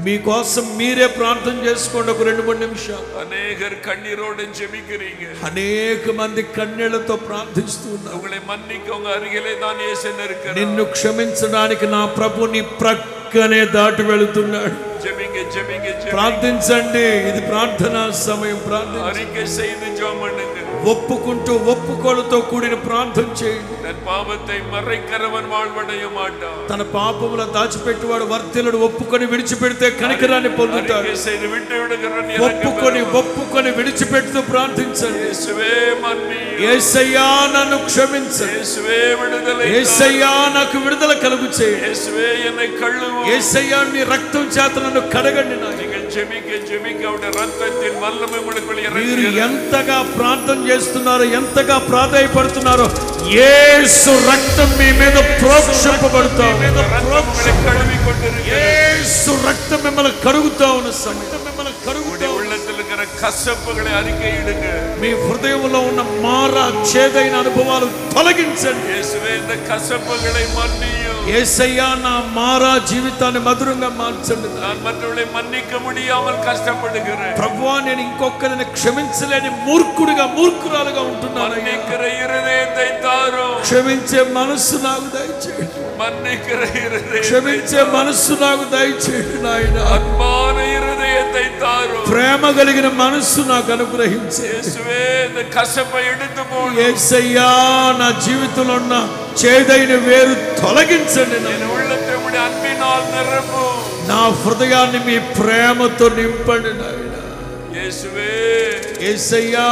[SPEAKER 2] మీకోసం మీరే ప్రార్థన చేసుకోండి. ఒక 2-3 నిమిషాలు.
[SPEAKER 1] அநேகர் கண்ணீரோடு ஜெபிக்கிறீங்க.
[SPEAKER 2] అనేక మంది కన్నీళ్లతో ప్రార్థిస్తూ ఉన్నారు.
[SPEAKER 1] உங்களை மன்னிக்க உங்க அருகிலே தான் இயேசு இருக்கிறார்.
[SPEAKER 2] నిన్ను క్షమించడానికి నా ప్రభు నీ ప్రక్కనే దాటి వెళుతున్నాడు.
[SPEAKER 1] ஜெபிங்க, ஜெபிங்க, ஜெபிங்க.
[SPEAKER 2] ప్రార్థించండి. ఇది ప్రార్థనా సమయం. ప్రార్థన
[SPEAKER 1] அறிக்கை செய்து ஜெபம் பண்ணுங்க.
[SPEAKER 2] ఒప్పుకుంటూ ఒప్పుకోలతో కూడిన ప్రార్థన చేయండి.
[SPEAKER 1] தன் பாவத்தை மறைக்கிறவன் வாழ்வடைய மாட்டான்.
[SPEAKER 2] తన పాపముల దాచిపెట్టువాడు వర్తిల్లుడు. ఒప్పుకొని విడిచిపెడితే కనికరాన్ని పొందుతాడు.
[SPEAKER 1] அறிக்கை செய்து விட்டு விடுகிறவன்
[SPEAKER 2] ఒప్పుకొని విడిచిపెడుతూ ప్రార్థించండి.
[SPEAKER 1] இயேசுவே, மன்னியும்.
[SPEAKER 2] యేసయ్యా, నన్ను క్షమించండి.
[SPEAKER 1] இயேசுவே, விடுதலை தாரும்.
[SPEAKER 2] యేసయ్యా, నాకు విడుదల కలుగు చేయండి.
[SPEAKER 1] இயேசுவே, என்னை கழுவும்.
[SPEAKER 2] యేసయ్యా, నీ రక్తం చేత నన్ను కడగండి నాయనా.
[SPEAKER 1] நீங்கள் ஜெபிக்க ஜெபிக்க அவருடைய ரத்தத்தின் வல்லமை உங்களுக்குள்
[SPEAKER 2] మీరు
[SPEAKER 1] இறங்குகிறது.
[SPEAKER 2] ఎంతగా ప్రార్థన చేస్తున్నారో, ఎంతగా ప్రాధాయపడుతున్నారో, యేసు రక్తం మీ మీద ప్రోక్షింపబడుతా ఉంది.
[SPEAKER 1] ரத்தம் உங்களை கழுவிக் கொண்டிருக்கிறது.
[SPEAKER 2] యేసు రక్తం మిమ్మల్ని కడుగుతా ఉన్న సమయం. మిమ్మల్ని కడుగుతా
[SPEAKER 1] உங்களுடைய உள்ளத்தில் இருக்கிற கசப்புகளை அறிக்கையிடுங்க.
[SPEAKER 2] మీ హృదయంలో ఉన్న మారా చేదైన అనుభవాలు తొలగించండి.
[SPEAKER 1] இயேசுவே, இந்த கசப்புகளை மன்னியும்.
[SPEAKER 2] యేసయ్యా, నా మారా జీవితాన్ని మధురంగా మార్చండి.
[SPEAKER 1] நான் மற்றவர்களை மன்னிக்க முடியாமல் கஷ்டப்படுகிறேன்.
[SPEAKER 2] ప్రభువా, నేను ఇంకొకరిని క్షమించలేని మూర్ఖురాలుగా ఉంటున్నాను.
[SPEAKER 1] மன்னிக்கிற இருதயத்தை தாரும்.
[SPEAKER 2] క్షమించే మనస్సు నాకు దయచేయండి.
[SPEAKER 1] மன்னிக்கிற இருதயம்,
[SPEAKER 2] క్షమించే మనస్సు నాకు దయచేయండి నాయనా.
[SPEAKER 1] அன்பான இருதயத்தை ఇరుకத்தை தாரும்.
[SPEAKER 2] ప్రేమ కలిగిన మనస్సు నాకు అనుగ్రహించు.
[SPEAKER 1] యేసువే இந்த కసపై எடுத்து పోడు.
[SPEAKER 2] యేసయ్యా నా జీవితంలో ఉన్న చేదైన వేరు తొలగించండి.
[SPEAKER 1] నేను உள்ளத்தை உம்முடைய அன்பினால் நிரப்பு.
[SPEAKER 2] నా హృదయాన్ని మీ ప్రేమతో నింపండి నాయనా.
[SPEAKER 1] యేసువే
[SPEAKER 2] యేసయ్యా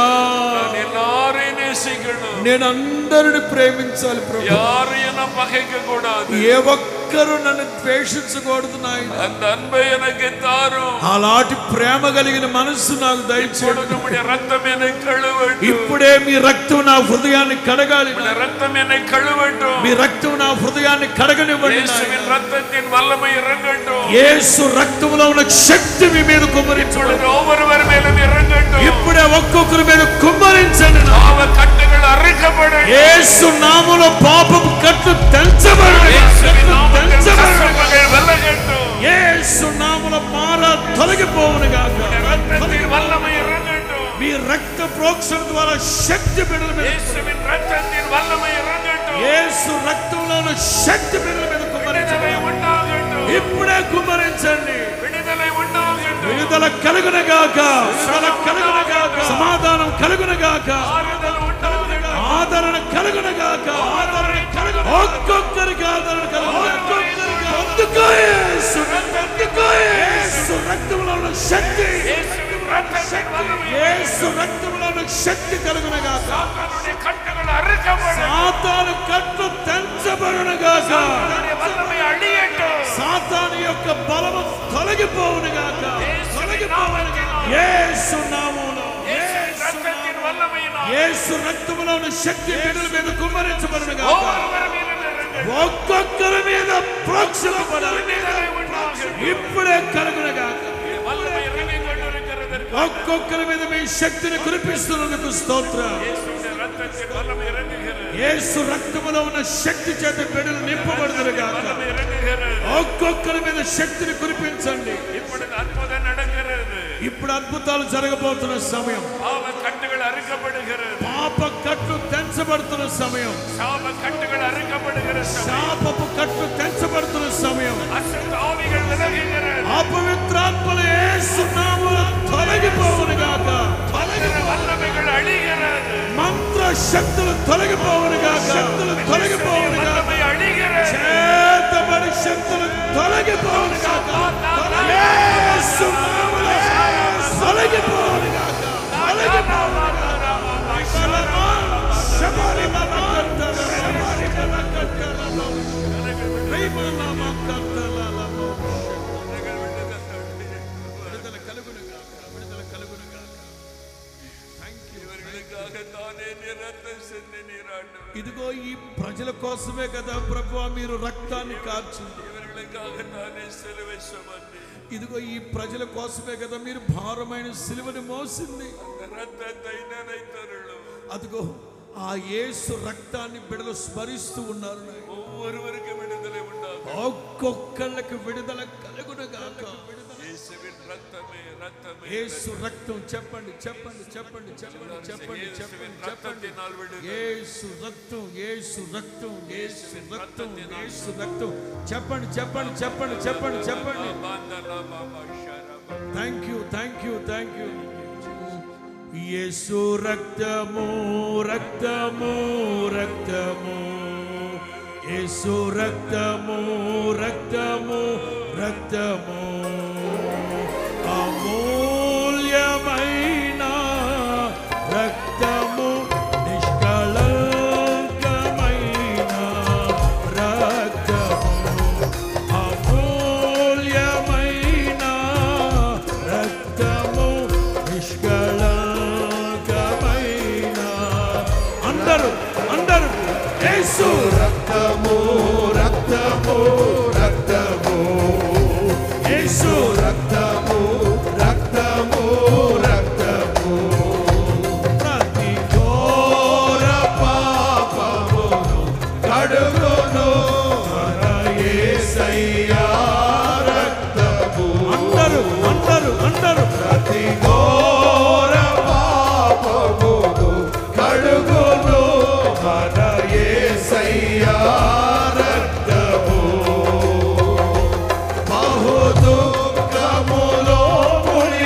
[SPEAKER 1] நான் எல்லாரையும் நேசிக்கணும்.
[SPEAKER 2] నేను అందరిని ప్రేమించాలి ప్రభు.
[SPEAKER 1] யாரையும் நான் பகைக்க கூடாது.
[SPEAKER 2] ఏ ఒక్కరు నన్ను ద్వేషించకూడదు నాయనా.
[SPEAKER 1] அந்த அன்பை எனக்கு தாரும்.
[SPEAKER 2] అలాంటి ప్రేమ కలిగిన మనస్సు నాకు దయచేయండి.
[SPEAKER 1] உம்முடைய ரத்தம் என்னை கழுவட்டும்.
[SPEAKER 2] ఇప్పుడే మీ రక్తం నా హృదయాన్ని కడగాలి.
[SPEAKER 1] உம்முடைய ரத்தம் என்னை கழுவட்டும்.
[SPEAKER 2] మీ రక్తం నా హృదయాన్ని కడగనివ్వండి.
[SPEAKER 1] యేసుவின் ரத்தத்தின் வல்லமை இறங்கட்டும்.
[SPEAKER 2] యేసు రక్తంలో ఉన్న శక్తి మీ మీద కుమ్మరించబడదు.
[SPEAKER 1] ஒவ்வொருவர் மேலும் இறங்கட்டும்.
[SPEAKER 2] ఇప్పుడే ఒక్కొక్కరి మీద కుమ్మరించండి.
[SPEAKER 1] పాప కట్టులు అరికబడండి.
[SPEAKER 2] యేసు నామములో పాపపు కట్లు తెంచబడండి. యేసు నామములో మార తొలగిపోవును గాక. మీ రక్త ప్రోక్షణ ద్వారా శక్తి బిడ్డల మీద, యేసు రక్తంలో ఉన్న శక్తి బిడ్డల మీద కుమ్మరించండి. ఇప్పుడే కుమ్మరించండి. విడుదల కలుగును గాక. సమాధానం కలుగును గాక. ఆదరణ కలుగును గాక. ఒక్కొక్కరికి ఆదరణ కలుగును గాక. యేసు రక్తంలో ఉన్న శక్తి, యేసు రక్తంలో ఉన్న శక్తి కలుగును గాక. సాతాను కట్లు తెంచబడును గాక. సాతాను యొక్క బలము తొలగిపోవును గాక. యేసు నామములో, యేసు రక్తములో ఉన్న శక్తి బిడ్డల మీద కుమ్మరించబడును గాక. ఒక్కొక్కరి మీద ప్రోక్షణ పడాలి. ఇప్పుడే కలుగును గాక. ఒక్కొక్కరి మీద మీ శక్తిని కురిపిస్తున్నందుకు స్తోత్రం. యేసు రక్తములో ఉన్న శక్తి చేత బిడ్డలు నింపబడుదురు గాక. ఒక్కొక్కరి మీద శక్తిని కురిపించండి. ఇప్పుడు అద్భుతాలు జరగబోతున్న సమయం. పాప కట్లు తెంచబడుతున్న సమయం. శాపపు కట్లు తెంచబడుతున్న సమయం. అపవిత్రాత్మలు యేసు నామములో తొలగిపోవును గాక. మంత్ర శక్తులు తొలగిపోవును గాక. తొలగిపోవును గాక. చేతబడి శక్తులు తొలగిపోవును గాక. యేసు నామములో తొలగిపోవును గాక. తొలగిపోవును గాక. ఇదిగో ఈ ప్రజల కోసమే కదా ప్రభువా మీరు రక్తాన్ని కార్చింది. ఇదిగో ఈ ప్రజల కోసమే కదా మీరు భారమైన సిలువని మోసింది. అదిగో ఆ యేసు రక్తాన్ని బిడ్డలు స్మరిస్తూ ఉన్నారు. ఒక్కొక్కళ్ళకి విడుదల కలుగును గాక. యేసు రక్తం చెప్పండి చెప్పండి చెప్పండి చెప్పండి చెప్పండి చెప్పండి చెప్పండి. యేసు రక్తం, యేసు రక్తం, యేసు రక్తం, యేసు రక్తం చెప్పండి చెప్పండి చెప్పండి చెప్పండి చెప్పండి. Thank you thank you thank you. Yesu రక్తము రక్తము రక్తము. యేసు రక్తము రక్తము రక్తము. అమూల్యమైన రక్తము, నిష్కళంకమైన రక్తము. అమూల్యమైన రక్తము, నిష్కళంకమైన. అందరూ అందరూ యేసు రక్తము రక్తము రక్తము. యేసు రక్తము రక్తము రక్తము. ప్రతి ఘోర పాపమును కడుగును మన యేసయ్యా రక్తము. అందరూ అందరూ అందరూ. ప్రతి ఘోర పాపమును కడుగును మన యేసయ్యా రక్తము. బహు దుఃఖములో మునిగి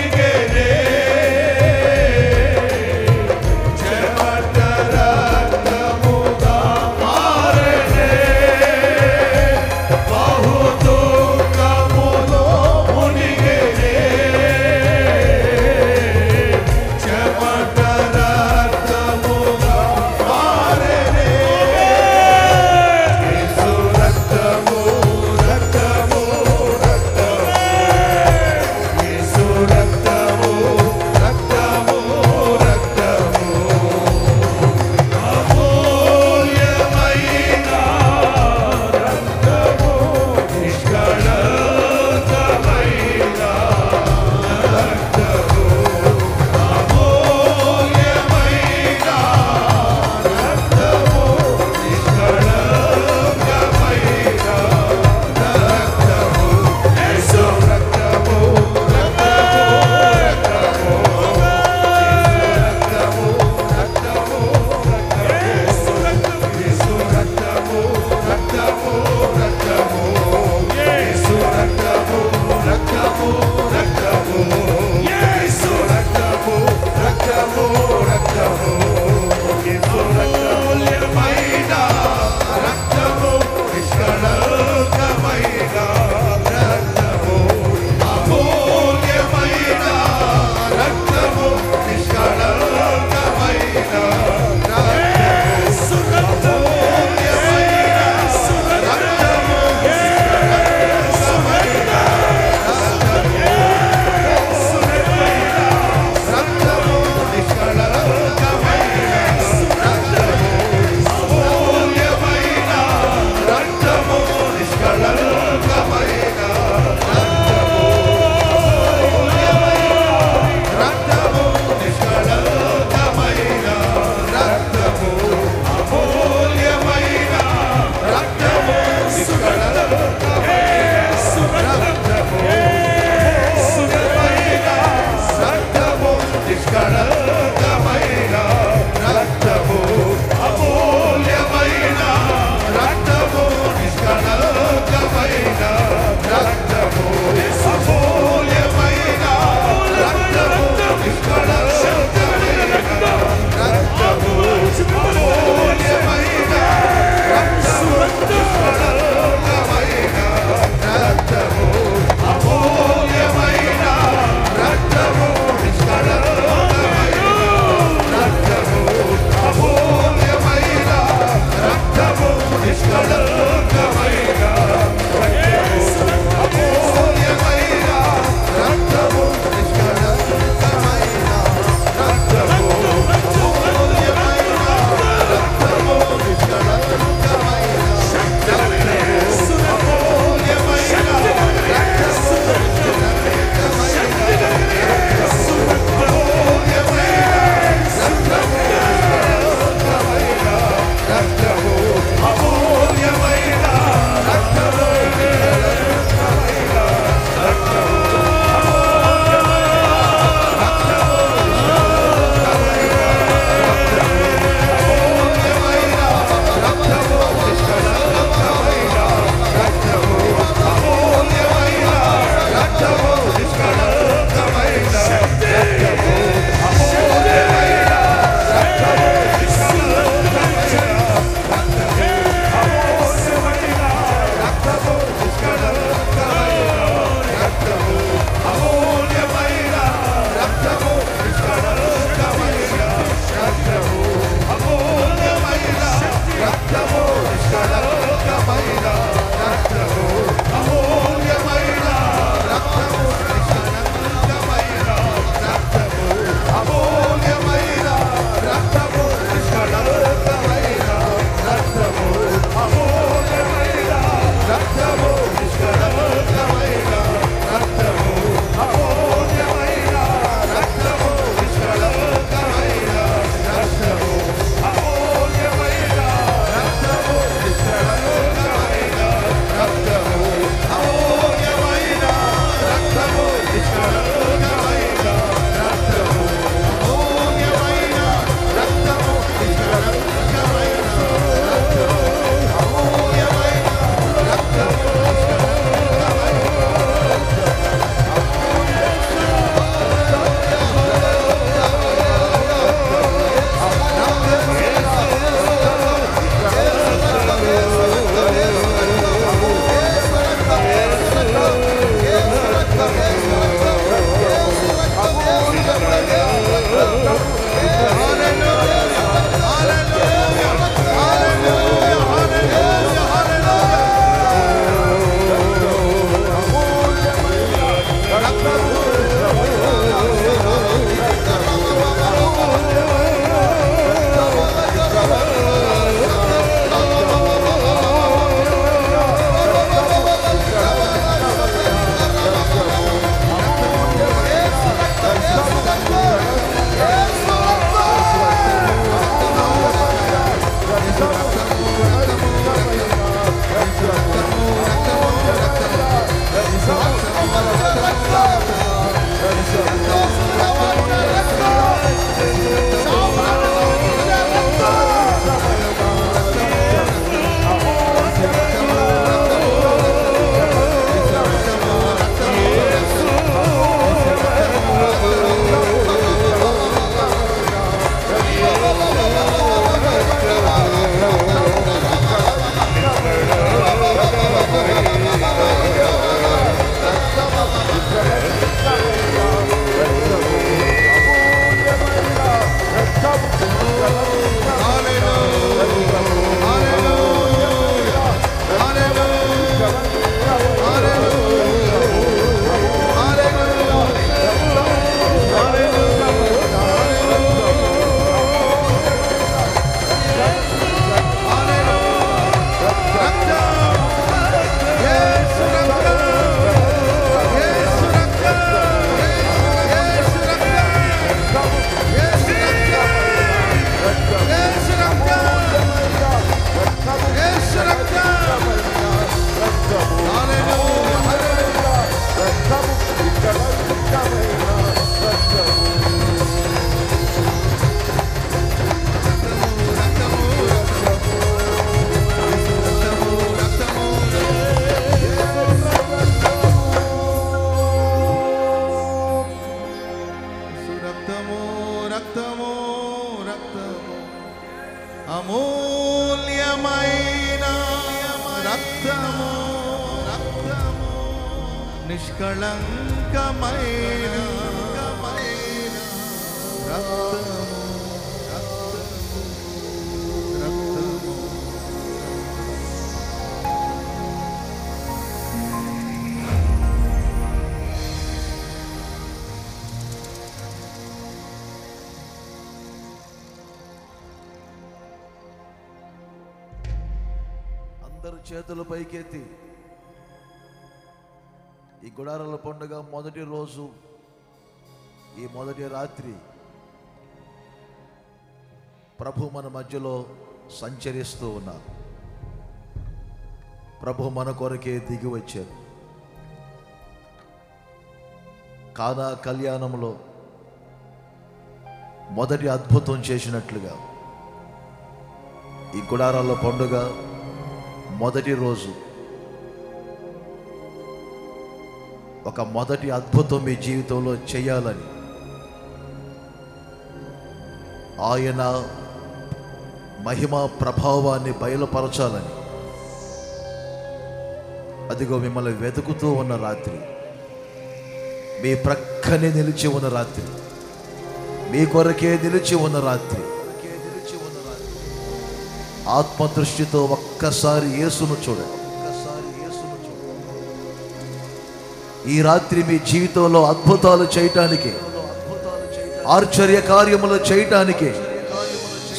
[SPEAKER 3] రక్తము నిష్కళంకమైన రక్తము అందరూ చేతుల పైకెత్తి ఈ గుడారాల పండుగ మొదటి రోజు, ఈ మొదటి రాత్రి ప్రభు మన మధ్యలో సంచరిస్తూ ఉన్నారు. ప్రభు మన కొరకే దిగి వచ్చారు. కానా కళ్యాణంలో మొదటి అద్భుతం చేసినట్లుగా ఈ గుడారాల పండుగ మొదటి రోజు ఒక మొదటి అద్భుతం మీ జీవితంలో చేయాలని ఆయన మహిమ ప్రభావాన్ని బయలుపరచాలని అదిగో మిమ్మల్ని వెతుకుతూ ఉన్న రాత్రి, మీ ప్రక్కనే నిలిచి ఉన్న రాత్రి, మీ కొరకే నిలిచి ఉన్న రాత్రి, ఆత్మదృష్టితో ఒక్కసారి యేసును చూడండి. ఈ రాత్రి మీ జీవితంలో అద్భుతాలు చేయటానికి, ఆశ్చర్య కార్యములు చేయటానికి,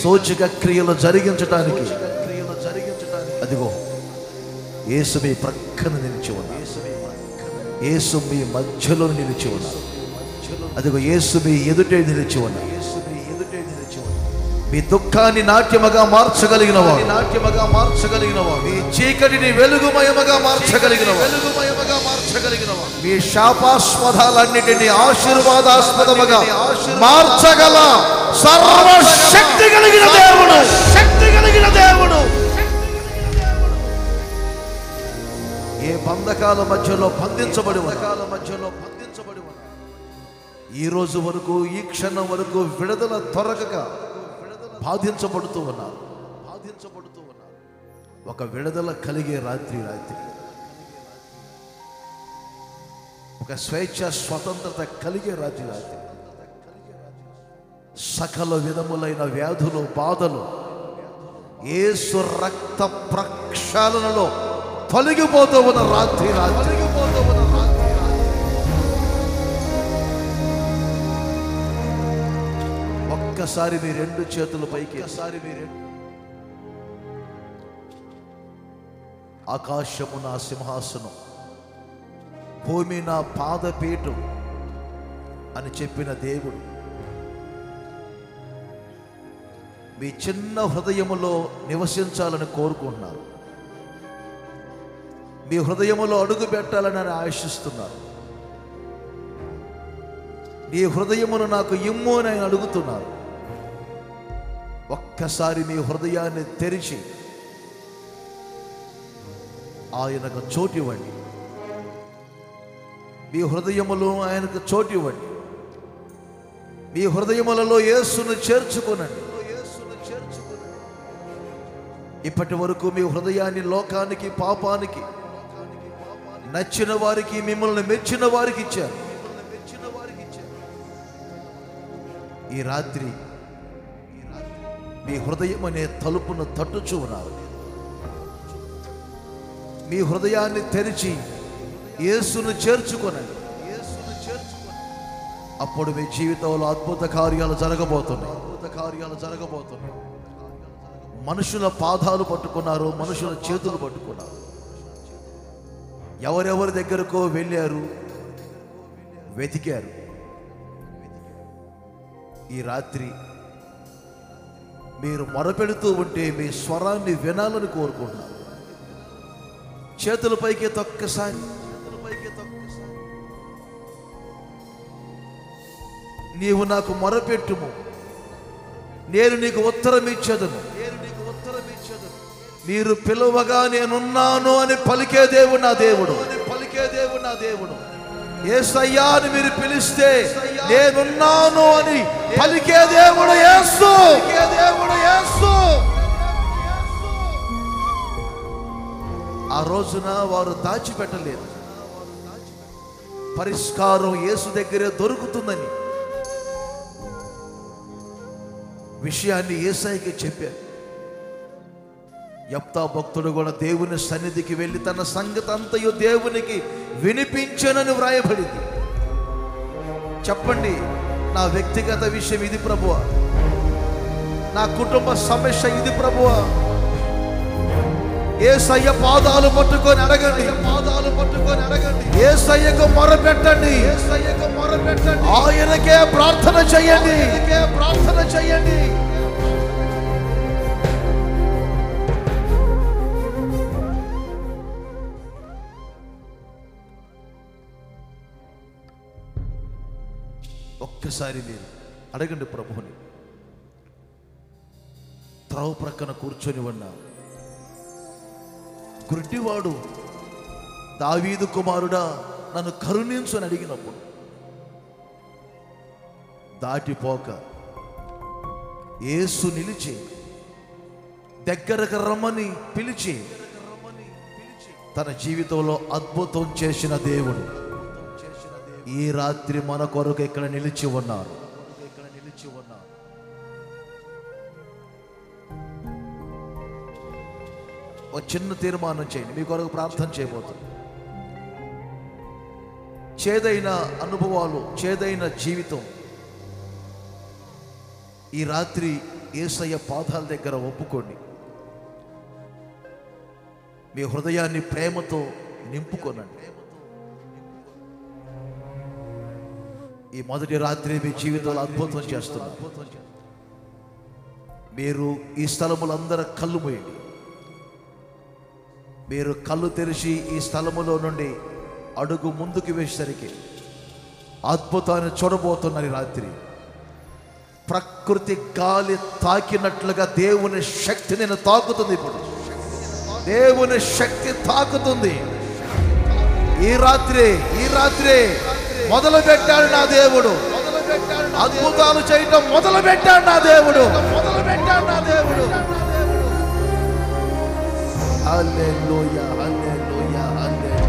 [SPEAKER 3] సూచక క్రియలు జరిగించటానికి అదిగో యేసు మీ ప్రక్కన నిలిచి ఉన్నారు. యేసు మీ మధ్యలో నిలిచి ఉన్నారు. అదిగో యేసు మీ ఎదుటే నిలిచి ఉన్నారు. మీ దుఃఖాన్ని నాట్యముగా మార్చగలిగినవాడు, మీ చీకటిని వెలుగుమయముగా మార్చగలిగినవాడు, మీ శాపాస్పదాలన్నిటిని ఆశీర్వాదాస్పదముగా మార్చగల సర్వశక్తి కలిగిన దేవుడు, శక్తి కలిగిన దేవుడు. ఏ బంధకాల మధ్యలో బంధించబడి ఈ రోజు వరకు, ఈ క్షణం వరకు విడుదల దొరకక బాధించబడుతూ ఉన్నారు. ఒక విడుదల కలిగే రాత్రి, ఒక స్వేచ్ఛ స్వతంత్రత కలిగే రాత్రి. సకల విధములైన వ్యాధులు, బాధలు యేసు రక్త ప్రక్షాళనలో తొలగిపోతూ ఉన్న రాత్రి. ఒక్కసారి మీ రెండు చేతుల పైకి, ఆకాశము నా సింహాసనం, భూమి నా పాదపీఠం అని చెప్పిన దేవుడు మీ చిన్న హృదయములో నివసించాలని కోరుకుంటున్నారు. మీ హృదయములో అడుగు పెట్టాలని ఆశిస్తున్నారు. నీ హృదయమును నాకు ఇమ్ము అని ఆయన అడుగుతున్నారు. ఒక్కసారి మీ హృదయాన్ని తెరిచి ఆయనకు చోటు ఇవ్వండి. మీ హృదయములో ఆయనకు చోటు ఇవ్వండి. మీ హృదయములలో యేసును చేర్చుకోనండి. ఇప్పటి వరకు మీ హృదయాన్ని లోకానికి, పాపానికి, నచ్చిన వారికి, మిమ్మల్ని మెచ్చిన వారికి ఇచ్చారు. ఈ రాత్రి మీ హృదయం అనే తలుపును తట్టుచూ ఉన్నారు. మీ హృదయాన్ని తెరిచి యేసును చేర్చుకోనండి. అప్పుడు మీ జీవితంలో అద్భుత కార్యాలు జరగబోతున్నాయి. మనుషుల పాదాలు పట్టుకున్నారు, మనుషుల చేతులు పట్టుకున్నారు. ఎవరెవరి దగ్గరకో వెళ్ళారు, వెతికారు. ఈ రాత్రి మీరు మొరపెడుతూ ఉంటే మీ స్వరాన్ని వినాలని కోరుకుంటున్నాను. చేతులపైకి ఒక్కసారి, నీవు నాకు మొరపెట్టుము, నేను నీకు ఉత్తరం ఇచ్చేదను. మీరు పిలువగా నేనున్నాను అని పలికే దేవుడు నా దేవుడు. యేసయ్యా అని మీరు పిలిస్తే నేనున్నాను అని పలికే దేవుడు యేసు. ఆ రోజున వారు దాచిపెట్టలేదు. పరిష్కారం యేసు దగ్గరే దొరుకుతుందని విషయాన్ని యేసయ్యకి చెప్పారు. యెఫ్తా భక్తుడు కూడా దేవుని సన్నిధికి వెళ్ళి తన సంగతి అంతయు దేవునికి వినిపించనని వ్రాయబడింది. చెప్పండి, నా వ్యక్తిగత విషయం ఇది ప్రభువా, నా కుటుంబ సమస్య ఇది ప్రభువా. యేసయ్య పాదాలు పట్టుకొని అడగండి, పాదాలు పట్టుకొని అడగండి. యేసయ్యకు మొరపెట్టండి, యేసయ్యకు మొరపెట్టండి. ఆయనకే ప్రార్థన చేయండి, ఆయనకే ప్రార్థన చేయండి. ఒక్కసారి మీరు అడగండి ప్రభువుని. త్రావు ప్రక్కన కూర్చొని ఉన్న గుడ్డివాడు దావీదు కుమారుడా నన్ను కరుణించు అని అడిగినప్పుడు దాటిపోక యేసు నిలిచి దగ్గరకు రమ్మని పిలిచి తన జీవితంలో అద్భుతం చేసిన దేవుడు ఈ రాత్రి మన కొరకు ఇక్కడ నిలిచి ఉన్నారు. ఒక చిన్న తీర్మానం చేయండి, మీ కొరకు ప్రార్థన చేయబోతుంది. చేదైన అనుభవాలు, చేదైన జీవితం ఈ రాత్రి యేసయ్య పాదాల దగ్గర ఒప్పుకోండి. మీ హృదయాన్ని ప్రేమతో నింపుకోనండి. ఈ మొదటి రాత్రి మీ జీవితంలో అద్భుతం చేస్తున్నారు. మీరు ఈ స్థలములందరూ కళ్ళు మూయండి. మీరు కళ్ళు తెరిచి ఈ స్థలములో నుండి అడుగు ముందుకు వేసేసరికి అద్భుతాన్ని చూడబోతున్నారు. ఈ రాత్రి ప్రకృతి గాలి తాకినట్లుగా దేవుని శక్తి నేను తాకుతుంది. ఇప్పుడు దేవుని శక్తి తాకుతుంది. ఈ రాత్రి మొదలు పెట్టాడు నా దేవుడు. అద్భుతాలు చేయటం మొదలు పెట్టాడు నా దేవుడు. హల్లెలూయా, హల్లెలూయా, హల్లెలూయా.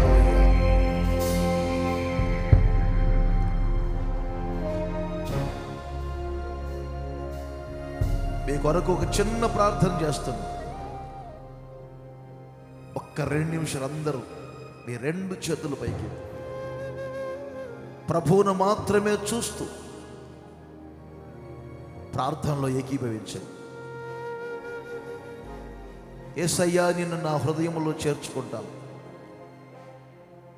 [SPEAKER 3] మీ కొరకు ఒక చిన్న ప్రార్థన చేస్తున్నా. ఒక్క 2 నిమిషాలు అందరూ మీ 2 చేతుల పైకి ప్రభువును మాత్రమే చూస్తూ ప్రార్థనలో ఏకీభవించండి. యేసయ్యా నిన్ను నా హృదయంలో చేర్చుకుంటాను,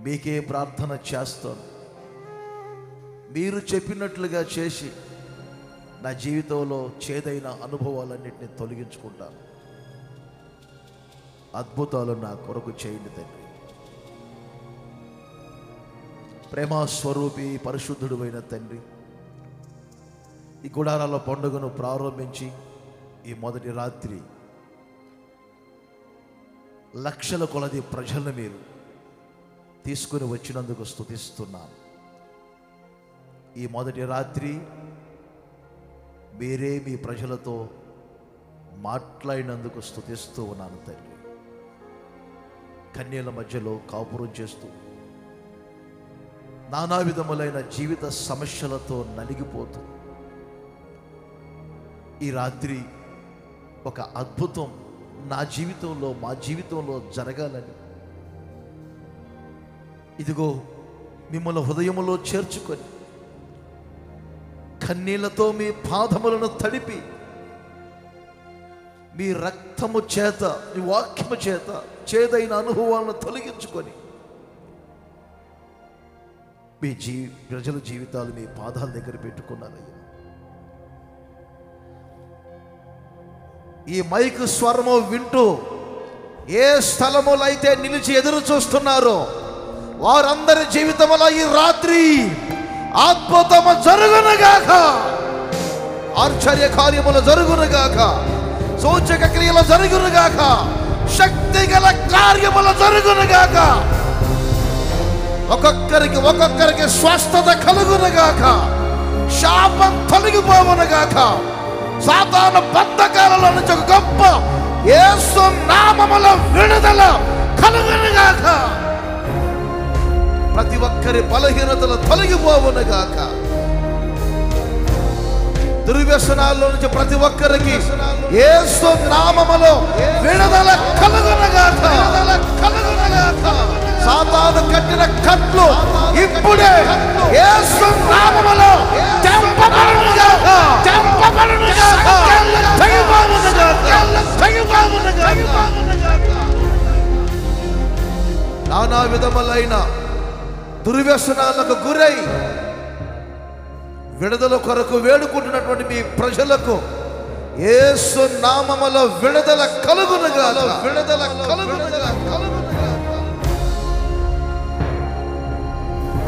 [SPEAKER 3] మీకే ప్రార్థన చేస్తాను. మీరు చెప్పినట్లుగా చేసి నా జీవితంలో చేదైన అనుభవాలన్నింటినీ తొలగించుకుంటాను. అద్భుతాలు నా కొరకు చేయండి తండ్రి. ప్రేమస్వరూపి పరిశుద్ధుడు అయిన తండ్రి, ఈ గుడారాల పండుగను ప్రారంభించి ఈ మొదటి రాత్రి లక్షల కొలది ప్రజలను మీరు తీసుకుని వచ్చినందుకు స్తుతిస్తున్నాను. ఈ మొదటి రాత్రి మీరే మీ ప్రజలతో మాట్లాడినందుకు స్తుతిస్తూ ఉన్నాను తండ్రి. కన్యల మధ్యలో కాపురం చేస్తూ నానా విధములైన జీవిత సమస్యలతో నలిగిపోతూ ఈ రాత్రి ఒక అద్భుతం నా జీవితంలో, మా జీవితంలో జరగాలని ఇదిగో మిమ్మల్ని హృదయములో చేర్చుకొని కన్నీళ్లతో మీ పాదములను తడిపి మీ రక్తము చేత, మీ వాక్యము చేత చేదైన అనుభవాలను తొలగించుకొని మీ ప్రజల జీవితాలు మీ పాదాల దగ్గర పెట్టుకున్నారయ్యా. ఈ మైకు స్వరము వింటూ ఏ స్థలములో అయితే నిలిచి ఎదురు చూస్తున్నారో వారందరి జీవితంలో ఈ రాత్రి అద్భుతము జరుగునుగాక, ఆశ్చర్య కార్యములు జరుగునుగాక, సూచక క్రియలు జరుగునుగాక, శక్తి గల కార్యములు జరుగునుగాక, ఒక్కొక్కరికి స్వస్థత కలుగునుగాక, శాపం తొలగిపోవునుగాక, సాతాను బంధకాలలో నుంచి ఒక గొప్ప యేసు నామములో విడుదల కలుగును. ఒక్కరి బలహీనతలు తొలగిపోవునుగాక. దుర్వ్యసనాల్లో నుంచి ప్రతి ఒక్కరికి యేసు నామములో విడుదల కలుగునుగాక. సాతాను కట్టిన కట్లు ఇప్పుడే యేసు నామములో తెంపబడునుగాక. నానా విధములైన దుర్వ్యసనాలకు గురై విడుదల కొరకు వేడుకుంటున్నటువంటి మీ ప్రజలకు యేసు నామములో విడుదల కలుగునుగాక. విడుదల కలుగునుగాక.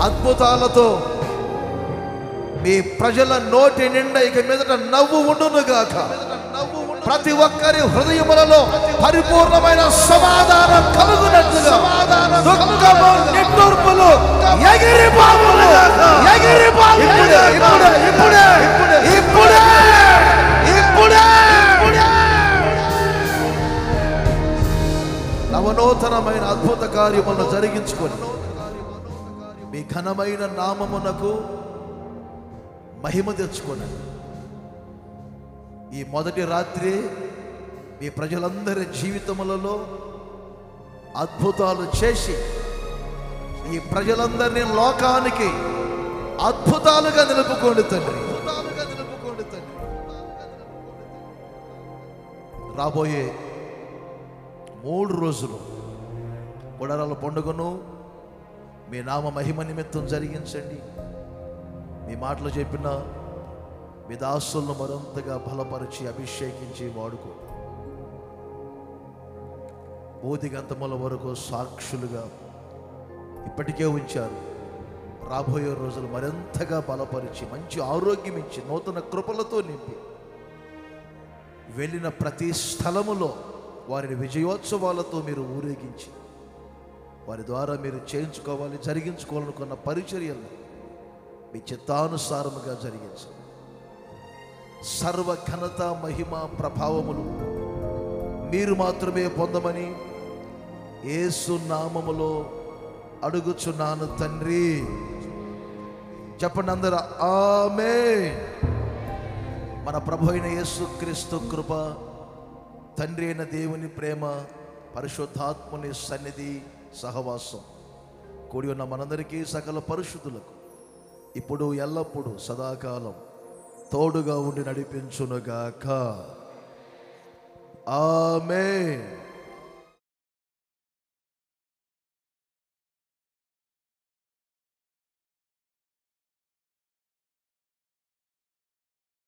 [SPEAKER 3] అద్భుతాలతో మీ ప్రజల నోటి నిండా ఇక మీదట నవ్వు ఉండునుగాక. ప్రతి ఒక్కరి హృదయములలో పరిపూర్ణమైన సమాధానం కలుగునట్లుగా దుఃఖము నిట్టూర్పులు ఎగిరిపోవునుగాక. ఇప్పుడే నవనూతనమైన అద్భుత కార్యములను జరిగించుకొని మీ ఘనమైన నామమునకు మహిమ తెచ్చుకొని ఈ మొదటి రాత్రి మీ ప్రజలందరి జీవితములలో అద్భుతాలు చేసి ఈ ప్రజలందరినీ లోకానికి అద్భుతాలుగా నిలుపుకోండి తండ్రి. రాబోయే 3 రోజులు గుడారాల పండుగను మీ నామ మహిమ నిమిత్తం జరిగించండి. మీ మాటలు చెప్పిన మీ దాసులను మరింతగా బలపరిచి అభిషేకించి వాడుకో. బోధిగంతముల వరకు సాక్షులుగా ఇప్పటికే ఉంచారు. రాబోయే రోజులు మరింతగా బలపరిచి మంచి ఆరోగ్యం ఇచ్చి నూతన కృపలతో నింపి వెళ్ళిన ప్రతి స్థలములో వారిని విజయోత్సవాలతో మీరు ఊరేగించి వారి ద్వారా మీరు చేయించుకోవాలి, జరిగించుకోవాలనుకున్న పరిచర్యలను మీ చిత్తానుసారముగా జరిగించండి. సర్వ ఘనత మహిమ ప్రభావములు మీరు మాత్రమే పొందమని యేసు నామములో అడుగుచున్నాను తండ్రి. చెప్పండి అందరూ ఆమేన్. మన ప్రభు అయిన యేసుక్రీస్తు కృప, తండ్రి అయిన దేవుని ప్రేమ, పరిశుద్ధాత్ముని సన్నిధి సహవాసం కూడి ఉన్న మనందరికీ సకల పరిశుద్ధులకు ఇప్పుడు ఎల్లప్పుడూ సదాకాలం తోడుగా ఉండి నడిపించునుగాక. ఆమేన్.